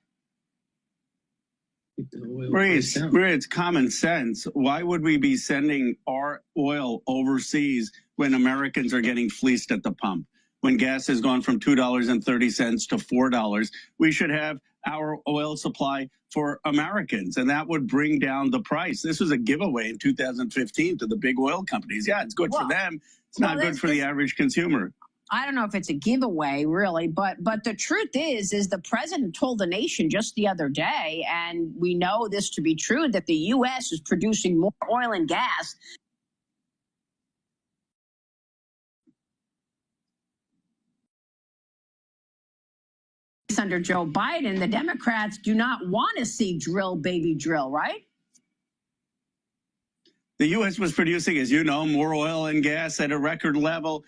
Maria, it's common sense. Why would we be sending our oil overseas when Americans are getting fleeced at the pump? When gas has gone from $2.30 to $4, we should have our oil supply for Americans, and that would bring down the price. This was a giveaway in 2015 to the big oil companies. Yeah, it's good for them. It's not good for the average consumer. I don't know if it's a giveaway, really, but the truth is the president told the nation just the other day, and we know this to be true, that the U.S. is producing more oil and gas. Under Joe Biden, the Democrats do not want to see drill, baby, drill, right? The U.S. was producing, as you know, more oil and gas at a record level,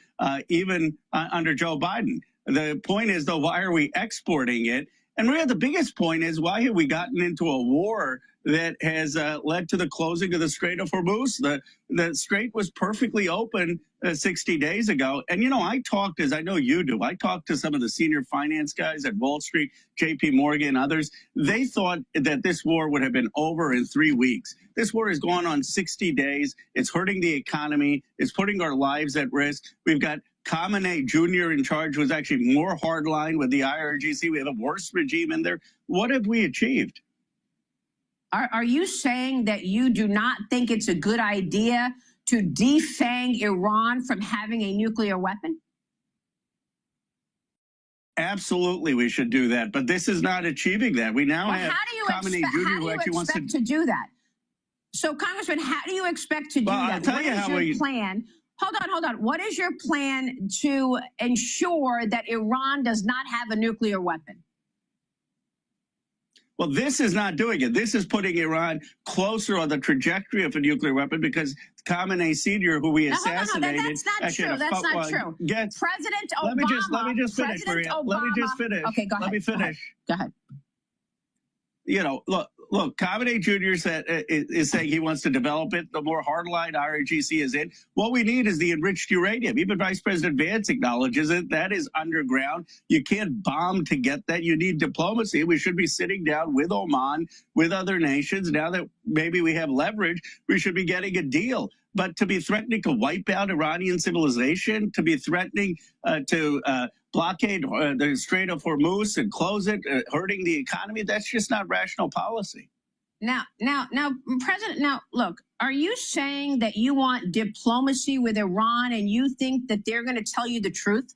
even under Joe Biden. The point is, though, why are we exporting it? And Maria, the biggest point is, why have we gotten into a war that has led to the closing of the Strait of Hormuz? The strait was perfectly open 60 days ago. And, you know, I talked, as I know you do, I talked to some of the senior finance guys at Wall Street, JP Morgan, others. They thought that this war would have been over in 3 weeks. This war has gone on 60 days. It's hurting the economy. It's putting our lives at risk. We've got Khamenei Jr. in charge, who is actually more hardline with the IRGC. We have a worse regime in there. What have we achieved? Are you saying that you do not think it's a good idea to defang Iran from having a nuclear weapon? Absolutely, we should do that. But this is not achieving that. We now have Khamenei Jr. who actually wants to do that. So, Congressman, how do you expect to do that? I'll tell you how your plan? Hold on. What is your plan to ensure that Iran does not have a nuclear weapon? Well, this is not doing it. This is putting Iran closer on the trajectory of a nuclear weapon because Khamenei Sr., who we assassinated. That's not true. That's not true. President Obama. Let me just finish, Maria. Let me just finish. Okay, go ahead. Let me finish. Go ahead. You know, look, look, Kavanaugh Jr. is saying he wants to develop it. The more hardline IRGC is in. What we need is the enriched uranium. Even Vice President Vance acknowledges it. That is underground. You can't bomb to get that. You need diplomacy. We should be sitting down with Oman, with other nations. Now that maybe we have leverage, we should be getting a deal. But to be threatening to wipe out Iranian civilization, to be threatening to blockade the Strait of Hormuz and close it, hurting the economy, that's just not rational policy. Now, President, look, are you saying that you want diplomacy with Iran and you think that they're going to tell you the truth?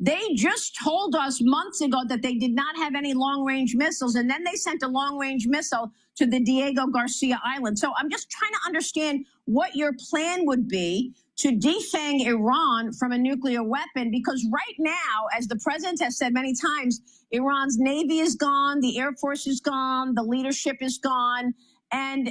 They just told us months ago that they did not have any long-range missiles, and then they sent a long-range missile to the Diego Garcia Island. So I'm just trying to understand what your plan would be to defang Iran from a nuclear weapon, because right now, as the president has said many times, Iran's Navy is gone, the Air Force is gone, the leadership is gone, and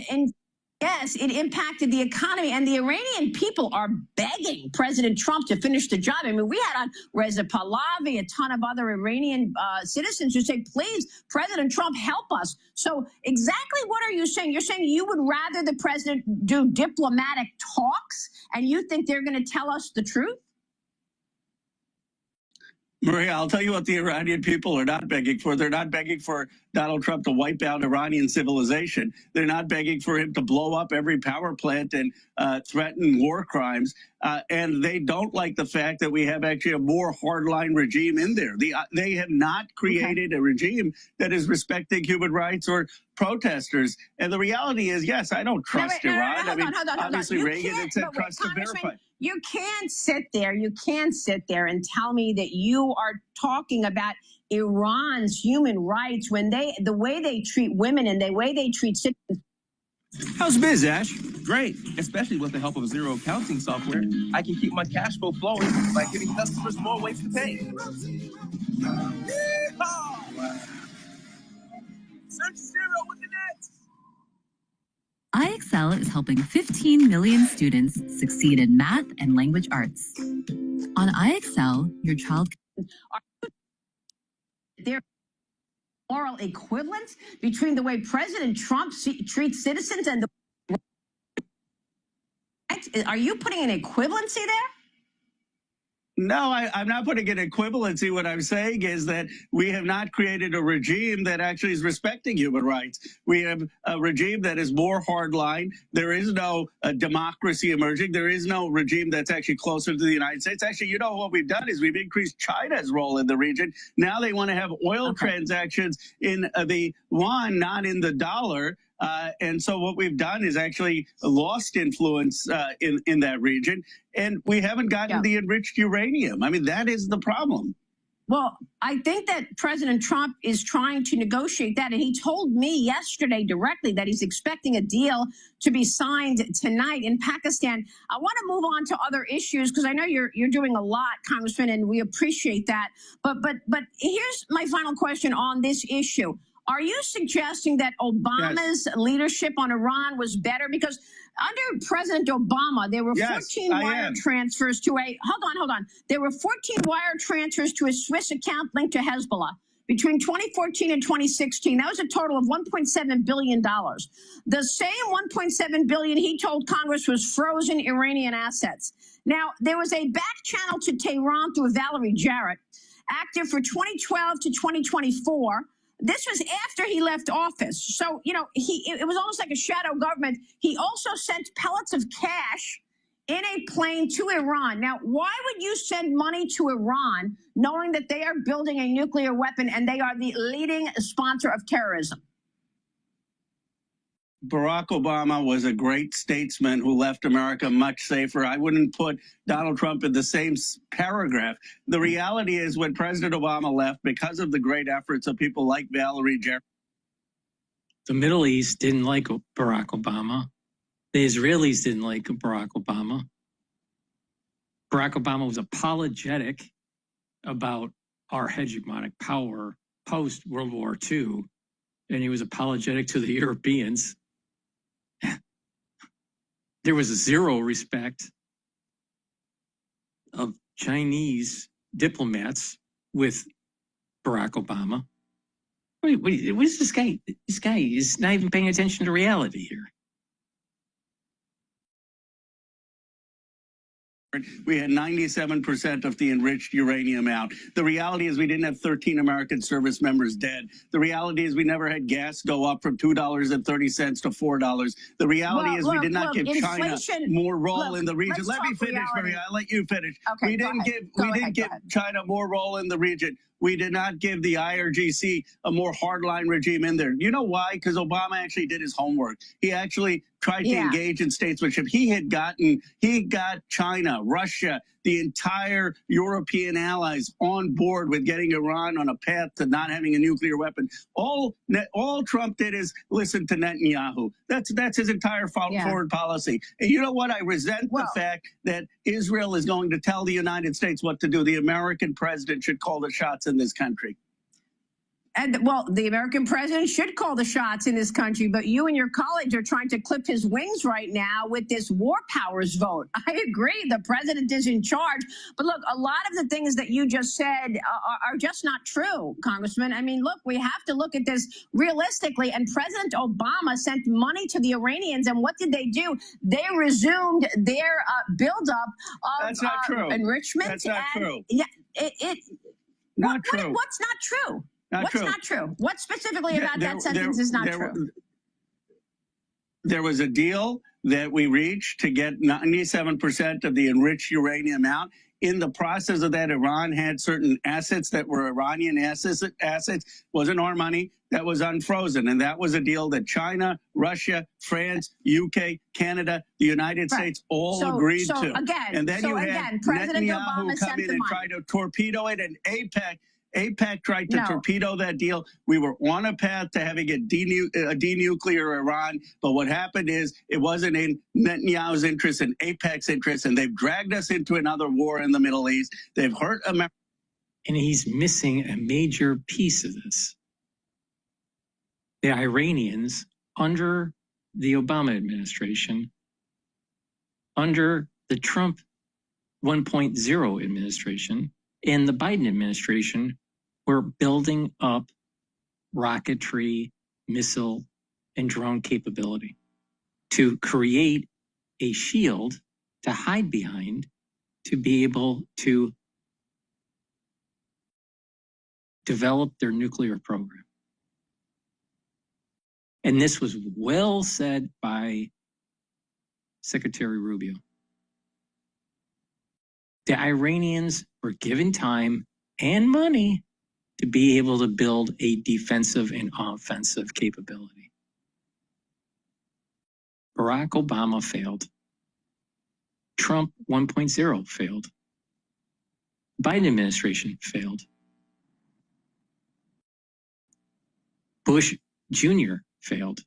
yes, it impacted the economy, and the Iranian people are begging President Trump to finish the job. I mean, we had on Reza Pahlavi, a ton of other Iranian citizens who say, please, President Trump, help us. So exactly what are you saying? You're saying you would rather the president do diplomatic talks, and you think they're going to tell us the truth? Maria, I'll tell you what the Iranian people are not begging for. They're not begging for Donald Trump to wipe out Iranian civilization. They're not begging for him to blow up every power plant and threaten war crimes. And they don't like the fact that we have actually a more hardline regime in there. They have not created a regime that is respecting human rights or protesters. And the reality is, yes, I don't trust Iran. Hold on. Obviously, Reagan had said trust to verify. You can't sit there and tell me that you are talking about Iran's human rights when the way they treat women and the way they treat citizens. How's biz, Ash? Great, especially with the help of zero accounting software. I can keep my cash flow flowing by giving customers more ways to pay. Search zero with the net. iExcel is helping 15 million students succeed in math and language arts. On iExcel, your child There moral equivalence between the way President Trump treats citizens and the. Are you putting an equivalency there? No, I'm not putting an equivalency. What I'm saying is that we have not created a regime that actually is respecting human rights. We have a regime that is more hardline. There is no democracy emerging. There is no regime that's actually closer to the United States. Actually, you know what we've done is we've increased China's role in the region. Now they want to have oil transactions in the yuan, not in the dollar. And so what we've done is actually lost influence in that region, and we haven't gotten the enriched uranium. I mean, that is the problem. Well, I think that President Trump is trying to negotiate that, and he told me yesterday directly that he's expecting a deal to be signed tonight in Pakistan. I want to move on to other issues because I know you're doing a lot, Congressman, and we appreciate that. But here's my final question on this issue. Are you suggesting that Obama's leadership on Iran was better? Because under President Obama, there were 14 wire transfers to a, hold on. There were 14 wire transfers to a Swiss account linked to Hezbollah between 2014 and 2016. That was a total of $1.7 billion. The same $1.7 billion he told Congress was frozen Iranian assets. Now, there was a back channel to Tehran through Valerie Jarrett, active for 2012 to 2024. This was after he left office. So, you know, it was almost like a shadow government. He also sent pellets of cash in a plane to Iran. Now, why would you send money to Iran knowing that they are building a nuclear weapon and they are the leading sponsor of terrorism? Barack Obama was a great statesman who left America much safer. I wouldn't put Donald Trump in the same paragraph. The reality is when President Obama left, because of the great efforts of people like Valerie Jarrett. The Middle East didn't like Barack Obama. The Israelis didn't like Barack Obama. Barack Obama was apologetic about our hegemonic power post-World War II, and he was apologetic to the Europeans. There was zero respect of Chinese diplomats with Barack Obama. What is this guy? This guy is not even paying attention to reality here. We had 97% of the enriched uranium out. The reality is we didn't have 13 American service members dead. The reality is we never had gas go up from $2.30 to $4. The reality is we did not give China more role in the region. Let me finish, Maria. I'll let you finish. Okay, we didn't give China more role in the region. We did not give the IRGC a more hardline regime in there. You know why? Because Obama actually did his homework. He actually tried to engage in statesmanship. He got China, Russia, the entire European allies on board with getting Iran on a path to not having a nuclear weapon. All Trump did is listen to Netanyahu. That's his entire foreign policy. And you know what? I resent the fact that Israel is going to tell the United States what to do. The American president should call the shots in this country. And well, the American president should call the shots in this country, but you and your colleagues are trying to clip his wings right now with this war powers vote. I agree, the president is in charge. But look, a lot of the things that you just said are just not true, Congressman. I mean, look, we have to look at this realistically. And President Obama sent money to the Iranians. And what did they do? They resumed their buildup of enrichment. That's not true. Yeah, Not true. What's not true? What's not true? What specifically about that sentence is not true? There was a deal that we reached to get 97% of the enriched uranium out. In the process of that, Iran had certain assets that were Iranian assets, wasn't our money, that was unfrozen. And that was a deal that China, Russia, France, UK, Canada, the United States all agreed to. And then you had President Netanyahu Obama come in and try to torpedo it, and AIPAC tried to torpedo that deal. We were on a path to having a denuclear Iran, but what happened is it wasn't in Netanyahu's interest and AIPAC's interest, and they've dragged us into another war in the Middle East. They've hurt America. And he's missing a major piece of this. The Iranians, under the Obama administration, under the Trump 1.0 administration, and the Biden administration, were building up rocketry, missile, and drone capability to create a shield to hide behind, to be able to develop their nuclear program. And this was well said by Secretary Rubio. The Iranians were given time and money to be able to build a defensive and offensive capability. Barack Obama failed. Trump 1.0 failed. Biden administration failed. Bush Jr. failed.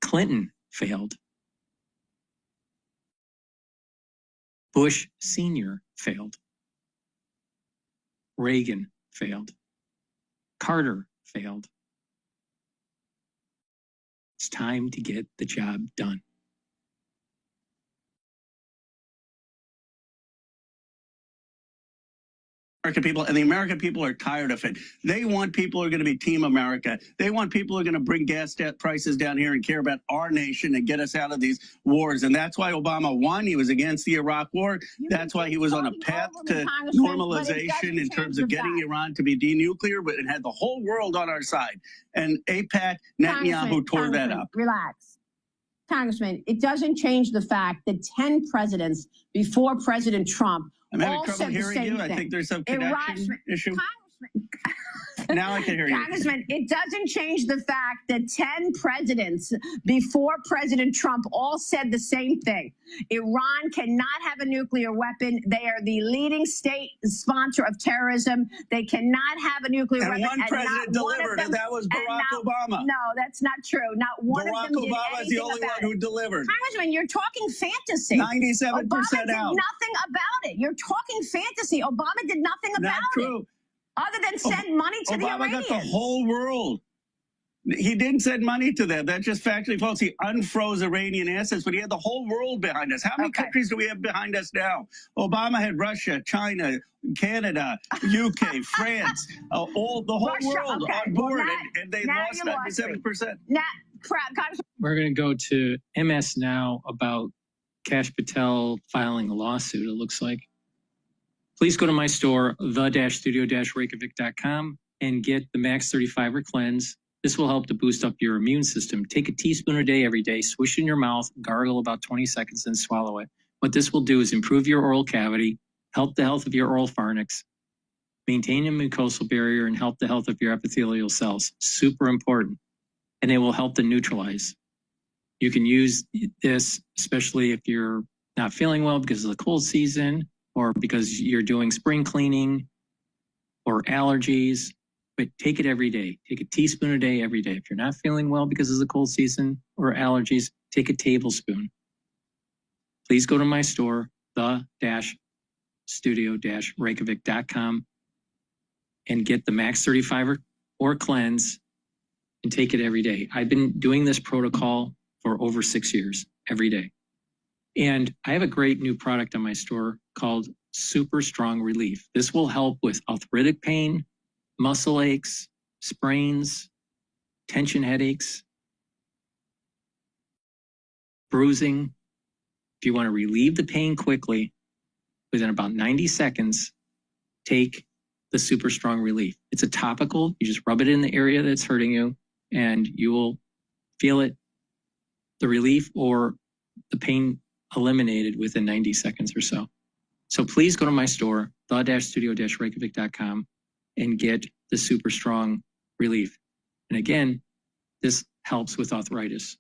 Clinton failed. Bush Sr. failed. Reagan failed. Carter failed. It's time to get the job done. American people, and the American people are tired of it. They want people who are going to be Team America. They want people who are going to bring gas prices down here and care about our nation and get us out of these wars. And that's why Obama won. He was against the Iraq war. That's why he was on a path to normalization in terms of getting Iran to be denuclear, but it had the whole world on our side. And AIPAC, Netanyahu tore that up. Relax. Congressman, it doesn't change the fact that 10 presidents before President Trump I'm having all trouble said the hearing same you. thing. I think there's some connection issue. Now I can hear you. Congressman, it doesn't change the fact that 10 presidents before President Trump all said the same thing. Iran cannot have a nuclear weapon. They are the leading state sponsor of terrorism. They cannot have a nuclear weapon. One president delivered, and that was Barack Obama. No, that's not true. Not one Barack of them did Obama is the only one who delivered. Congressman, you're talking fantasy. 97% Obama did out. nothing about it. You're talking fantasy. Obama did nothing about Not true. it. Other than send money to the Obama Iranians. got the whole world. He didn't send money to them. That's just factually false. He unfroze Iranian assets, but he had the whole world behind us. How many countries do we have behind us now? Obama had Russia, China, Canada, UK, France, all the whole world on board, and they lost 97%. We're going to go to MS now about Kash Patel filing a lawsuit, it looks like. Please go to my store, the-studio-reykjavik.com, and get the Max 35er Cleanse. This will help to boost up your immune system. Take a teaspoon a day every day, swish in your mouth, gargle about 20 seconds, then swallow it. What this will do is improve your oral cavity, help the health of your oral pharynx, maintain a mucosal barrier, and help the health of your epithelial cells. Super important. And it will help to neutralize. You can use this, especially if you're not feeling well because of the cold season or because you're doing spring cleaning or allergies. But take it every day. Take a teaspoon a day every day. If you're not feeling well because of the cold season or allergies, take a tablespoon. Please go to my store, the-studio-reykjavik.com, and get the Max 35 or Cleanse and take it every day. I've been doing this protocol for over 6 years, every day. And I have a great new product on my store called Super Strong Relief. This will help with arthritic pain, muscle aches, sprains, tension headaches, bruising. If you want to relieve the pain quickly, within about 90 seconds, take the Super Strong Relief. It's a topical. You just rub it in the area that's hurting you, and you will feel it, the relief or the pain eliminated within 90 seconds or so. So please go to my store, the-studio-reykjavik.com, and get the Super Strong Relief. And again, this helps with arthritis.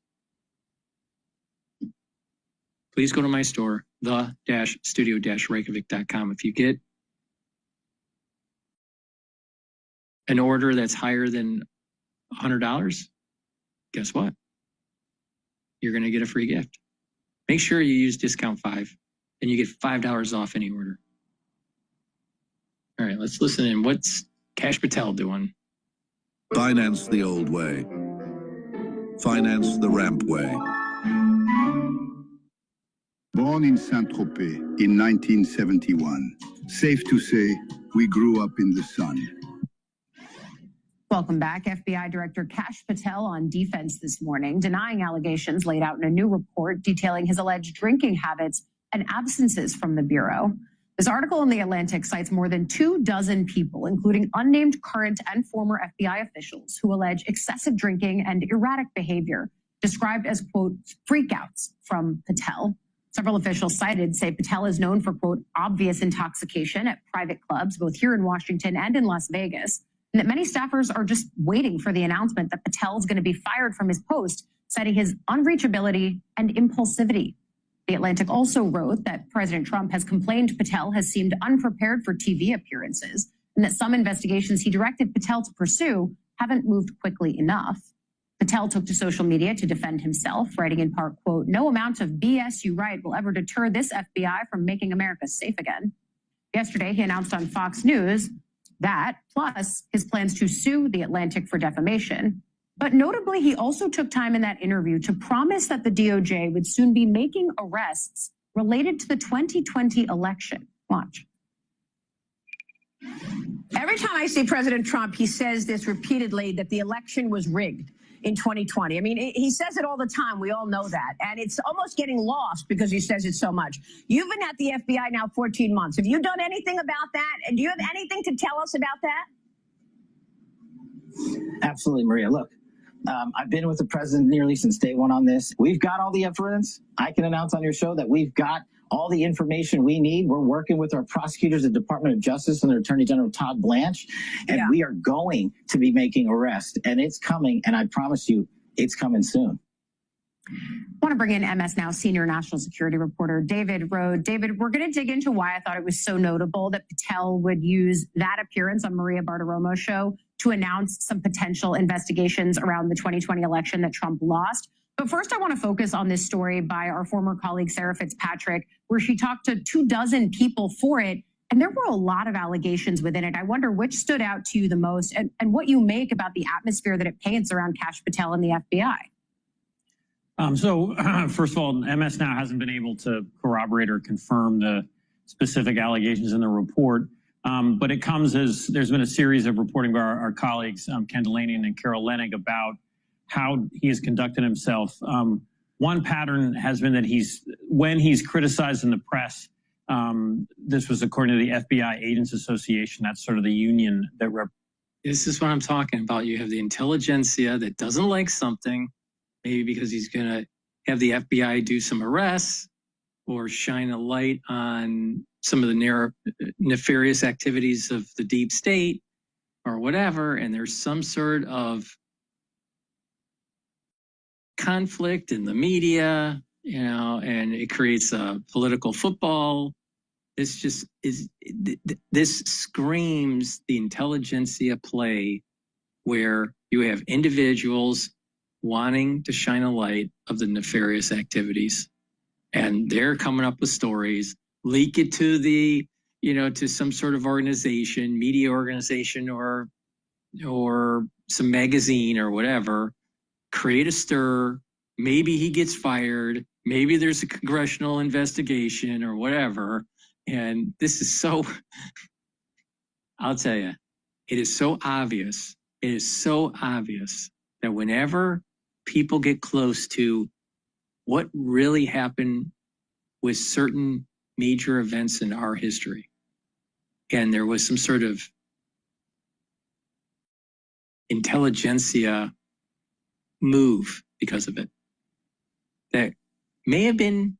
Please go to my store, the-studio-reykjavik.com. If you get an order that's higher than $100, guess what? You're going to get a free gift. Make sure you use discount 5 and you get $5 off any order. All right, let's listen in. What's Kash Patel doing? Finance the old way. Finance the ramp way. Born in Saint-Tropez in 1971, safe to say we grew up in the sun. Welcome back. FBI Director Kash Patel on defense this morning, denying allegations laid out in a new report detailing his alleged drinking habits and absences from the Bureau. This article in The Atlantic cites more than 24 people, including unnamed current and former FBI officials, who allege excessive drinking and erratic behavior, described as, quote, freakouts from Patel. Several officials cited say Patel is known for, quote, obvious intoxication at private clubs, both here in Washington and in Las Vegas, and that many staffers are just waiting for the announcement that Patel is going to be fired from his post, citing his unreachability and impulsivity. The Atlantic also wrote that President Trump has complained Patel has seemed unprepared for TV appearances and that some investigations he directed Patel to pursue haven't moved quickly enough. Patel took to social media to defend himself, writing in part, quote, no amount of BS you write will ever deter this FBI from making America safe again. Yesterday, he announced on Fox News that, plus his plans to sue The Atlantic for defamation. But notably, he also took time in that interview to promise that the DOJ would soon be making arrests related to the 2020 election. Watch. Every time I see President Trump, he says this repeatedly, that the election was rigged in 2020. I mean, he says it all the time. We all know that. And it's almost getting lost because he says it so much. You've been at the FBI now 14 months. Have you done anything about that? And do you have anything to tell us about that? Absolutely, Maria. Look, I've been with the president nearly since day one on this. We've got all the evidence. I can announce on your show that we've got all the information we need. We're working with our prosecutors at the Department of Justice and their Attorney General Todd Blanche, and we are going to be making arrests, and it's coming, and I promise you, it's coming soon. I want to bring in MS Now senior national security reporter David Rode. David, we're going to dig into why I thought it was so notable that Patel would use that appearance on Maria Bartiromo's show to announce some potential investigations around the 2020 election that Trump lost. But first, I want to focus on this story by our former colleague, Sarah Fitzpatrick, where she talked to 24 people for it And there were a lot of allegations within it. I wonder which stood out to you the most and what you make about the atmosphere that it paints around Kash Patel and the FBI. First of all, MS now hasn't been able to corroborate or confirm the specific allegations in the report. But it comes as there's been a series of reporting by our colleagues, Ken Delanian and Carol Leonnig, about how he has conducted himself. One pattern has been that when he's criticized in the press, this was according to the FBI Agents Association, that's sort of the union that This is what I'm talking about. You have the intelligentsia that doesn't like something, maybe because he's going to have the FBI do some arrests or shine a light on some of the nefarious activities of the deep state or whatever, and there's some sort of conflict in the media, and it creates a political football. This screams the intelligentsia play where you have individuals wanting to shine a light of the nefarious activities, and they're coming up with stories, leak it to to some sort of organization, media organization, or some magazine or whatever, create a stir. Maybe he gets fired. Maybe there's a congressional investigation or whatever. And this is so, I'll tell you, it is so obvious. It is so obvious that whenever people get close to what really happened with certain major events in our history, and there was some sort of intelligentsia move because of it that may have been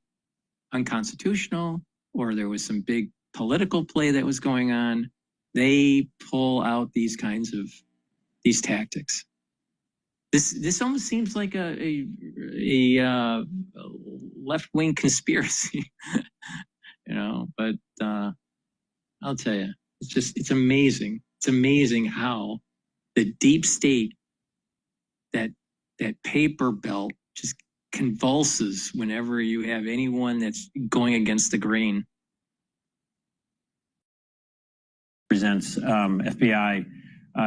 unconstitutional, or there was some big political play that was going on, they pull out these kinds of these tactics. This almost seems like a left-wing conspiracy, But I'll tell you, it's amazing. It's amazing how the deep state, that paper belt, just convulses whenever you have anyone that's going against the grain. Presents FBI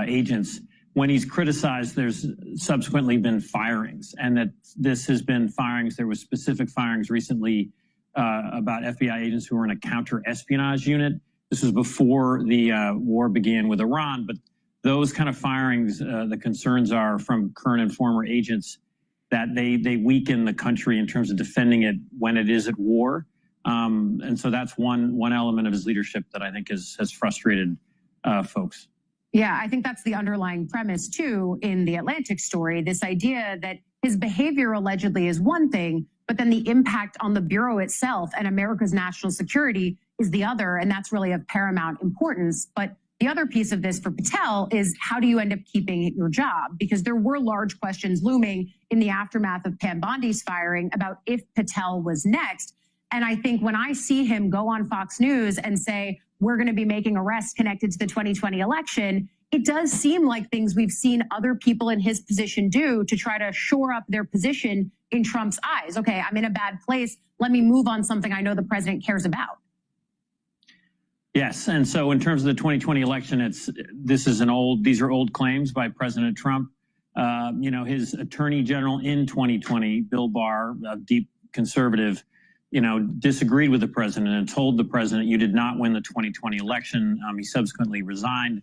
agents. When he's criticized, there's subsequently been firings, and that this has been firings. There was specific firings recently about FBI agents who were in a counter-espionage unit. This was before the war began with Iran, but those kind of firings, the concerns are from current and former agents that they weaken the country in terms of defending it when it is at war. And so that's one element of his leadership that I think has frustrated folks. Yeah, I think that's the underlying premise, too, in the Atlantic story, this idea that his behavior allegedly is one thing, but then the impact on the Bureau itself and America's national security is the other, and that's really of paramount importance. But the other piece of this for Patel is how do you end up keeping your job? Because there were large questions looming in the aftermath of Pam Bondi's firing about if Patel was next. And I think when I see him go on Fox News and say, we're going to be making arrests connected to the 2020 election, it does seem like things we've seen other people in his position do to try to shore up their position in Trump's eyes. Okay, I'm in a bad place. Let me move on something I know the president cares about. Yes, and so in terms of the 2020 election, these are old claims by President Trump. His attorney general in 2020, Bill Barr, a deep conservative, disagreed with the president and told the president, you did not win the 2020 election. He subsequently resigned.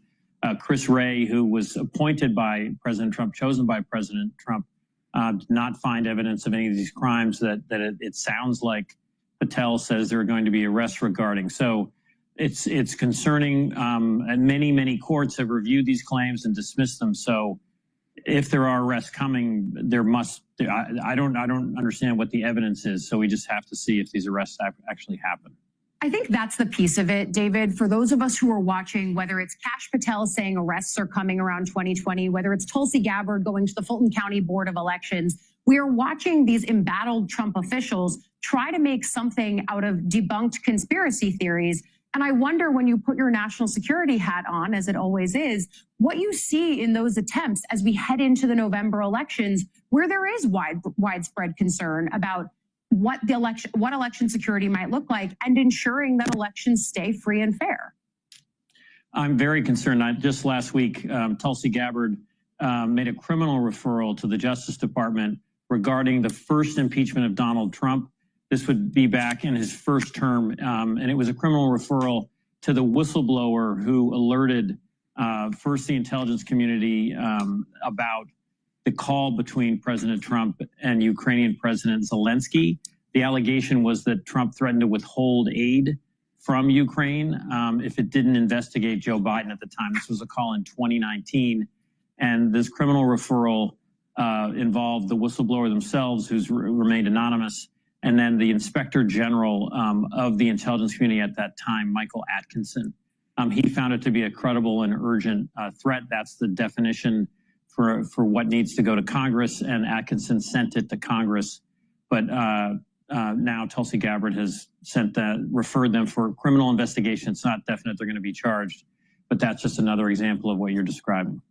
Chris Wray, who was appointed by President Trump, chosen by President Trump, did not find evidence of any of these crimes that it sounds like Patel says there are going to be arrests regarding. So it's concerning, and many courts have reviewed these claims and dismissed them. So if there are arrests coming, I don't understand what the evidence is. So we just have to see if these arrests actually happen. I think that's the piece of it, David. For those of us who are watching, whether it's Kash Patel saying arrests are coming around 2020, whether it's Tulsi Gabbard going to the Fulton County Board of Elections, we are watching these embattled Trump officials try to make something out of debunked conspiracy theories. And I wonder, when you put your national security hat on, as it always is, what you see in those attempts as we head into the November elections, where there is widespread concern about what election security might look like, and ensuring that elections stay free and fair. I'm very concerned. Just last week, Tulsi Gabbard made a criminal referral to the Justice Department regarding the first impeachment of Donald Trump. This would be back in his first term, and it was a criminal referral to the whistleblower who alerted first the intelligence community about the call between President Trump and Ukrainian President Zelensky. The allegation was that Trump threatened to withhold aid from Ukraine if it didn't investigate Joe Biden at the time. This was a call in 2019. And this criminal referral involved the whistleblower themselves, who's remained anonymous, and then the Inspector General of the intelligence community at that time, Michael Atkinson. He found it to be a credible and urgent threat. That's the definition for what needs to go to Congress, and Atkinson sent it to Congress. But now Tulsi Gabbard has referred them for criminal investigation. It's not definite they're going to be charged, but that's just another example of what you're describing.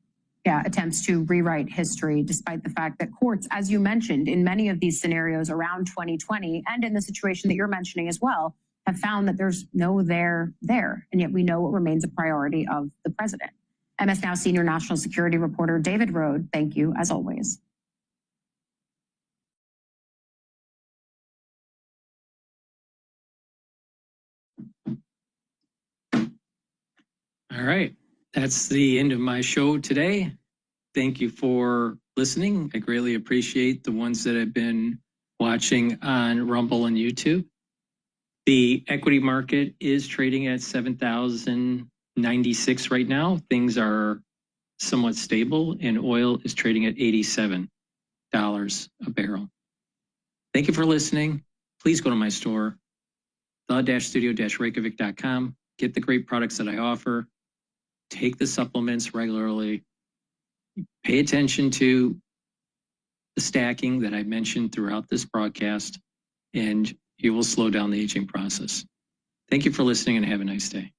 Yeah, attempts to rewrite history, despite the fact that courts, as you mentioned, in many of these scenarios around 2020, and in the situation that you're mentioning as well, have found that there's no there. And yet we know it remains a priority of the president. MS Now senior national security reporter David Rode, thank you as always. All right. That's the end of my show today. Thank you for listening. I greatly appreciate the ones that have been watching on Rumble and YouTube. The equity market is trading at 7,096 right now. Things are somewhat stable, and oil is trading at $87 a barrel. Thank you for listening. Please go to my store, the-studio-reykjavik.com. Get the great products that I offer. Take the supplements regularly. Pay attention to the stacking that I mentioned throughout this broadcast, and you will slow down the aging process. Thank you for listening, and have a nice day.